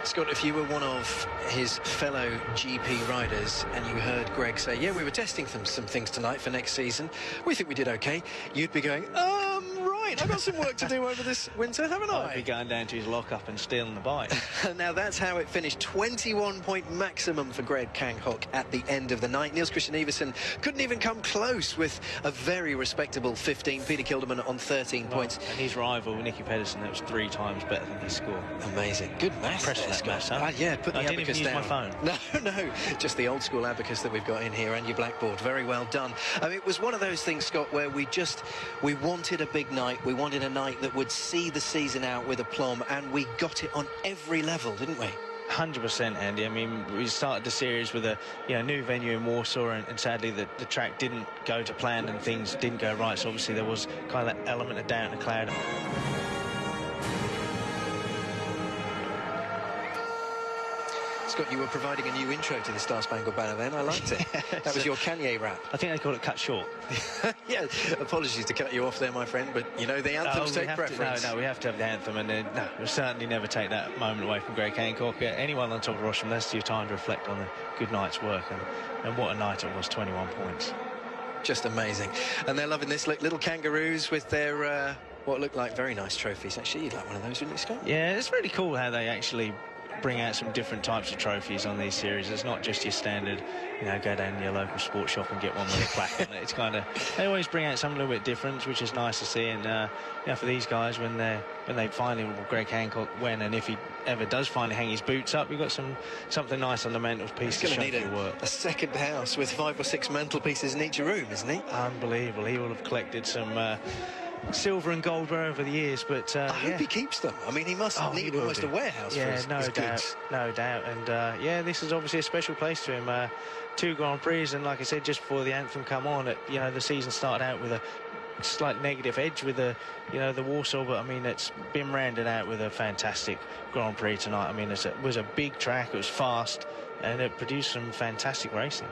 Scott, if you were one of his fellow GP riders and you heard Greg say, yeah, we were testing some things tonight for next season, we think we did okay, you'd be going, right, I've got some work to do over this winter, haven't I? I'd be going down to his lockup and stealing the bike. Now, that's how it finished. 21-point maximum for Greg Hancock at the end of the night. Niels Christian Iversen couldn't even come close with a very respectable 15. Peter Kilderman on 13 points. And his rival, Nicky Pedersen, that was 3 times better than his score. Amazing. Good maths there, Scott. Yeah, put the I didn't abacus even use down. my phone. No, just the old school abacus that we've got in here and your blackboard. Very well done. I mean, it was one of those things, Scott, where we wanted a big night. We wanted a night that would see the season out with aplomb, and we got it on every level, didn't we? 100%, Andy. I mean, we started the series with a new venue in Warsaw, and sadly the track didn't go to plan and things didn't go right, so obviously there was kind of that element of doubt and a cloud. Scott, you were providing a new intro to the Star Spangled Banner then. I liked it. That was your Kanye rap. I think they call it cut short. Yeah, apologies to cut you off there, my friend, but, you know, the anthems take preference. No, we have to have the anthem, and no, we'll certainly never take that moment away from Greg Hancock. Anyone on top of Rosham, that's your time to reflect on the good night's work, and what a night it was, 21 points. Just amazing. And they're loving this. Look, little kangaroos with their, what looked like very nice trophies. Actually, you'd like one of those, wouldn't you, Scott? Yeah, it's really cool how they actually bring out some different types of trophies on these series. It's not just your standard, go down to your local sports shop and get one with a plaque on it. It's kind of, they always bring out something a little bit different, which is nice to see. And for these guys, when they finally, Greg Hancock, and if he ever does finally hang his boots up, you've got something nice on the mantelpiece to show your work. A second house with 5 or 6 mantelpieces in each room, isn't he? Unbelievable. He will have collected some silver and gold over the years, but I hope he keeps them. I mean, he must need almost a warehouse for his goods. No doubt. And this is obviously a special place to him. 2 Grand Prix, and like I said, just before the anthem come on, the season started out with a slight negative edge with the Warsaw, but I mean, it's been rounded out with a fantastic Grand Prix tonight. I mean, it was a big track, it was fast, and it produced some fantastic racing.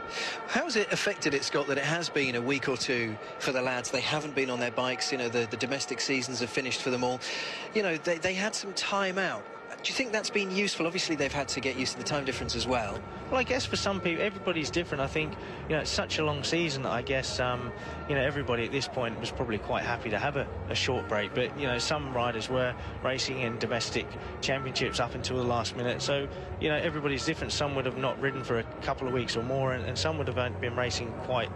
How's it affected it, Scott, that it has been a week or two for the lads? They haven't been on their bikes. The domestic seasons have finished for them all. They had some time out. Do you think that's been useful? Obviously, they've had to get used to the time difference as well. Well, I guess for some people, everybody's different. I think, it's such a long season that I guess, everybody at this point was probably quite happy to have a short break. But, some riders were racing in domestic championships up until the last minute. So, everybody's different. Some would have not ridden for a couple of weeks or more, and some would have been racing quite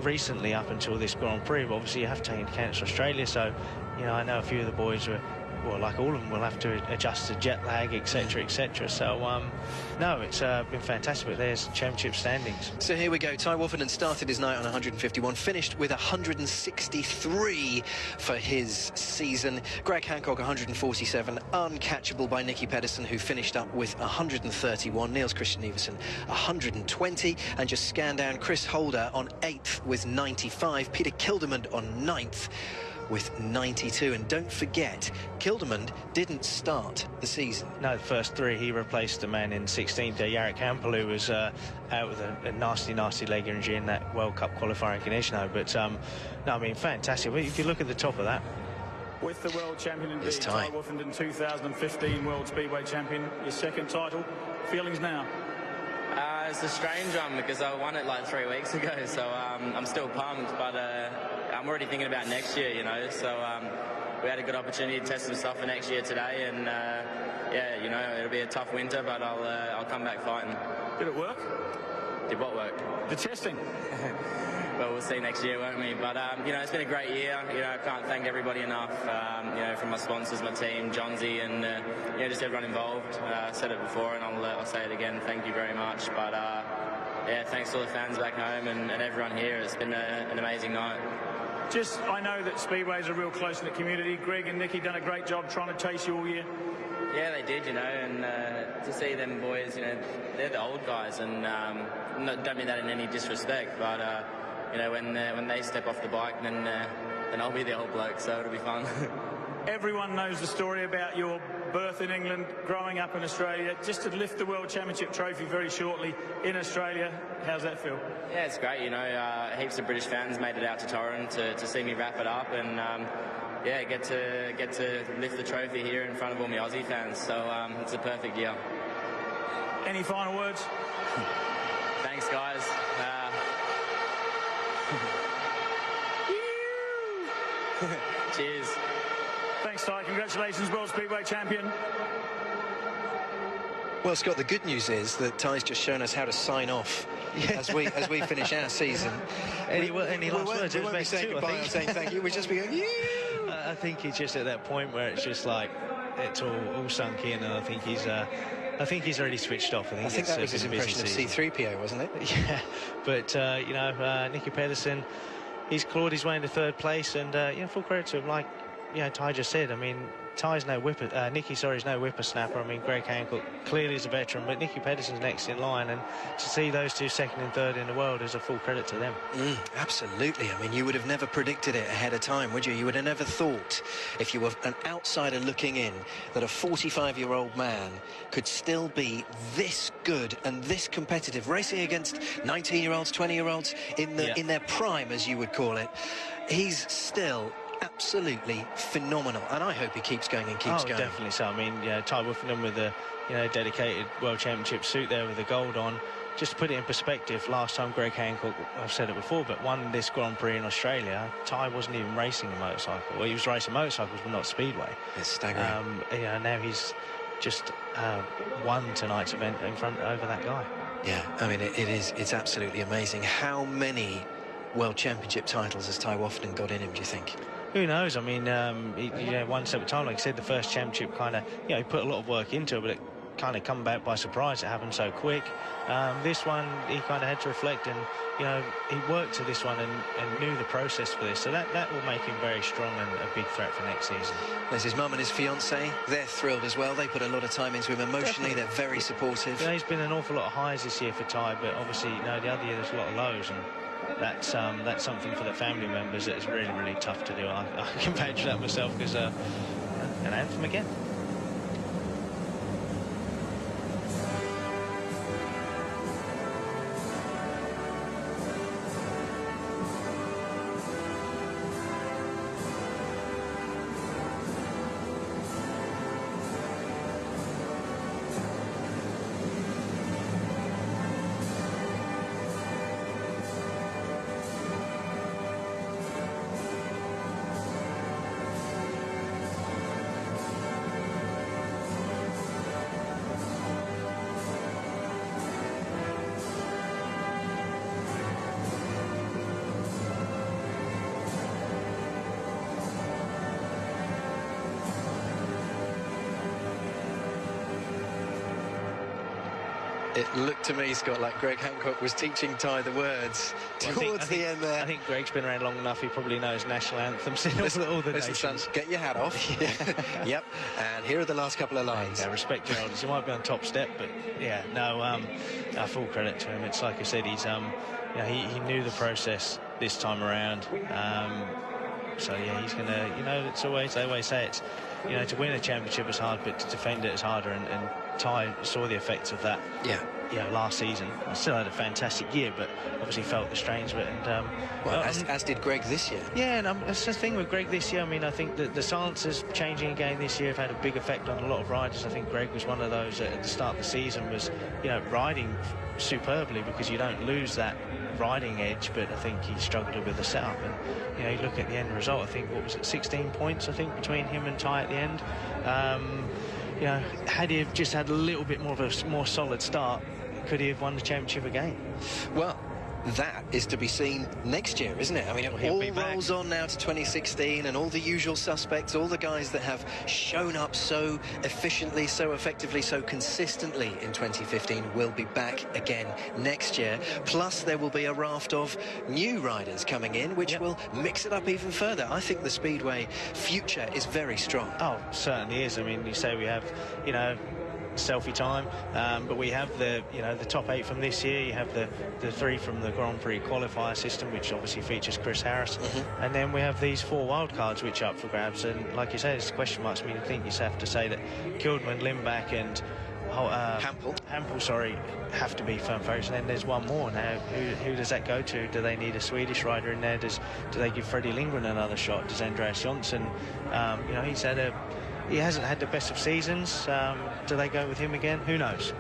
recently up until this Grand Prix, but obviously you have to take into account it's Australia, so, you know, I know a few of the boys were, well, like all of them, will have to adjust to jet lag, etc., etc. So, no, it's been fantastic. But there's championship standings. So here we go. Ty Woffenden started his night on 151, finished with 163 for his season. Greg Hancock, 147, uncatchable by Nicky Pedersen, who finished up with 131. Niels Christian Iversen, 120, and just scan down Chris Holder on 8th with 95. Peter Kildemand on 9th. With 92, and don't forget, Kildemand didn't start the season. No, the first three, he replaced the man in 16th, Jarek Hampel, who was out with a nasty leg injury in that World Cup qualifying condition. But no, I mean, fantastic. If you look at the top of that. With the world champion indeed, Ty Woffenden, 2015 World Speedway champion, your second title. Feelings now? It's a strange one because I won it like 3 weeks ago, so I'm still pumped, but I'm already thinking about next year, you know, so we had a good opportunity to test some stuff for next year today, and yeah, you know, it'll be a tough winter, but I'll come back fighting. Did it work? Did what work? The testing. Well, we'll see next year, won't we? But, you know, it's been a great year. You know, I can't thank everybody enough, you know, from my sponsors, my team, Johnsy, and, you know, just everyone involved. I said it before, and I'll say it again. Thank you very much. But, yeah, thanks to all the fans back home and everyone here. It's been an amazing night. Just, I know that Speedway is a real close-knit community. Greg and Nicky done a great job trying to chase you all year. Yeah, they did, you know, and to see them boys, you know, they're the old guys, and don't mean that in any disrespect, but, you know, when they step off the bike, then I'll be the old bloke, so it'll be fun. Everyone knows the story about your birth in England, growing up in Australia. Just to lift the World Championship trophy very shortly in Australia, how's that feel? Yeah, it's great, you know, heaps of British fans made it out to Torrens to see me wrap it up, and yeah, get to lift the trophy here in front of all my Aussie fans, so it's a perfect year. Any final words? Thanks, guys. Cheers. Thanks, Ty. Congratulations, World Speedway champion. Well, Scott, the good news is that Ty's just shown us how to sign off as we finish our season. Any last words? We won't be saying goodbye or saying thank you. We'll just be going, yeah. I think he's just at that point where it's just like it's all sunk in, and I think he's already switched off. I think that was his impression of C-3PO, wasn't it? Yeah, but you know, Nicky Pedersen, he's clawed his way into third place, and you know, full credit to him. Like, you know, Ty just said, I mean, Nicky's no whippersnapper. I mean, Greg Hancock clearly is a veteran, but Nicky Pedersen's next in line, and to see those two second and third in the world is a full credit to them. Absolutely. I mean, you would have never predicted it ahead of time, would you? You would have never thought, if you were an outsider looking in, that a 45-year-old man could still be this good and this competitive, racing against 19-year-olds, 20-year-olds in their prime, as you would call it. He's still absolutely phenomenal, and I hope he keeps going and keeps going. Definitely so. I mean, yeah, Ty Woffenden with the, you know, dedicated World Championship suit there with the gold on. Just to put it in perspective, last time Greg Hancock, I've said it before, but won this Grand Prix in Australia, Ty wasn't even racing a motorcycle. Well, he was racing motorcycles, but not Speedway. It's staggering. Yeah, now he's just won tonight's event over that guy. Yeah, I mean, it's absolutely amazing. How many World Championship titles has Ty Woffenden got in him, do you think? Who knows? I mean, you know, one step at a time. Like I said, the first championship kind of, you know, he put a lot of work into it, but it kind of come back by surprise. It happened so quick. This one, he kind of had to reflect, and, you know, he worked to this one and knew the process for this. So that will make him very strong and a big threat for next season. There's his mum and his fiancée. They're thrilled as well. They put a lot of time into him emotionally. Definitely. They're very supportive. You know, he's been an awful lot of highs this year for Ty, but obviously, you know, the other year there's a lot of lows, and that's something for the family members that is really, really tough to do. I can imagine that myself, because an anthem again. It looked to me, Scott, like Greg Hancock was teaching Ty the words towards the end there. I think Greg's been around long enough. He probably knows national anthems in all the nations. Son, get your hat off. Yep. And here are the last couple of lines. Yeah, respect your elders. He might be on top step, but yeah, no, full credit to him. It's like I said, he's he knew the process this time around. So yeah, he's gonna. They always say it's. To win a championship is hard, but to defend it is harder, and Ty saw the effects of that. Yeah. Last season. I still had a fantastic year, but obviously felt the strains of it. And as did Greg this year. Yeah, and that's the thing with Greg this year. I mean, I think that the silencers changing again this year have had a big effect on a lot of riders. I think Greg was one of those at the start of the season was, riding superbly because you don't lose that riding edge, but I think he struggled with the setup. And you look at the end result. I think 16 points. I think between him and Ty at the end. Had he just had a little bit more of a more solid start, could he have won the championship again? Well, that is to be seen next year, isn't it? I mean, it all rolls on now to 2016, and all the usual suspects, all the guys that have shown up so efficiently, so effectively, so consistently in 2015 will be back again next year. Plus, there will be a raft of new riders coming in, which will mix it up even further. I think the Speedway future is very strong. Oh, certainly is. I mean, you say we have, selfie time, but we have the top 8 from this year. You have the 3 from the Grand Prix qualifier system, which obviously features Chris Harris, and then we have these 4 wildcards which are up for grabs. And like you say, it's question marks. I mean, I think you have to say that Kildman, Limbach, and Hampel, have to be firm favourites. And then there's one more now. Who does that go to? Do they need a Swedish rider in there? Do they give Freddie Lindgren another shot? Does Andreas Jonsson? He hasn't had the best of seasons. Do they go with him again? Who knows?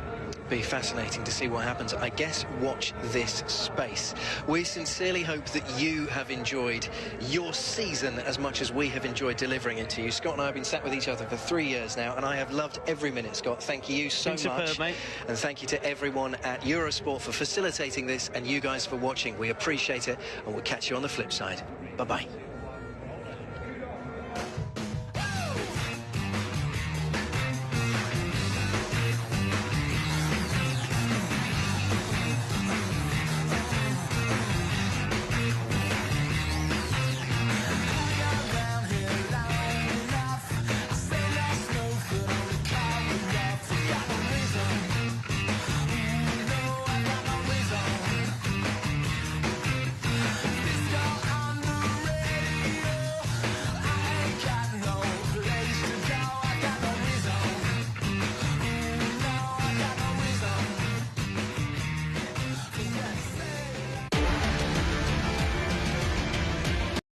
Be fascinating to see what happens. I guess watch this space. We sincerely hope that you have enjoyed your season as much as we have enjoyed delivering it to you. Scott and I have been sat with each other for 3 years now, and I have loved every minute, Scott. Thank you so much. Superb, mate. And thank you to everyone at Eurosport for facilitating this, and you guys for watching. We appreciate it, and we'll catch you on the flip side. Bye-bye.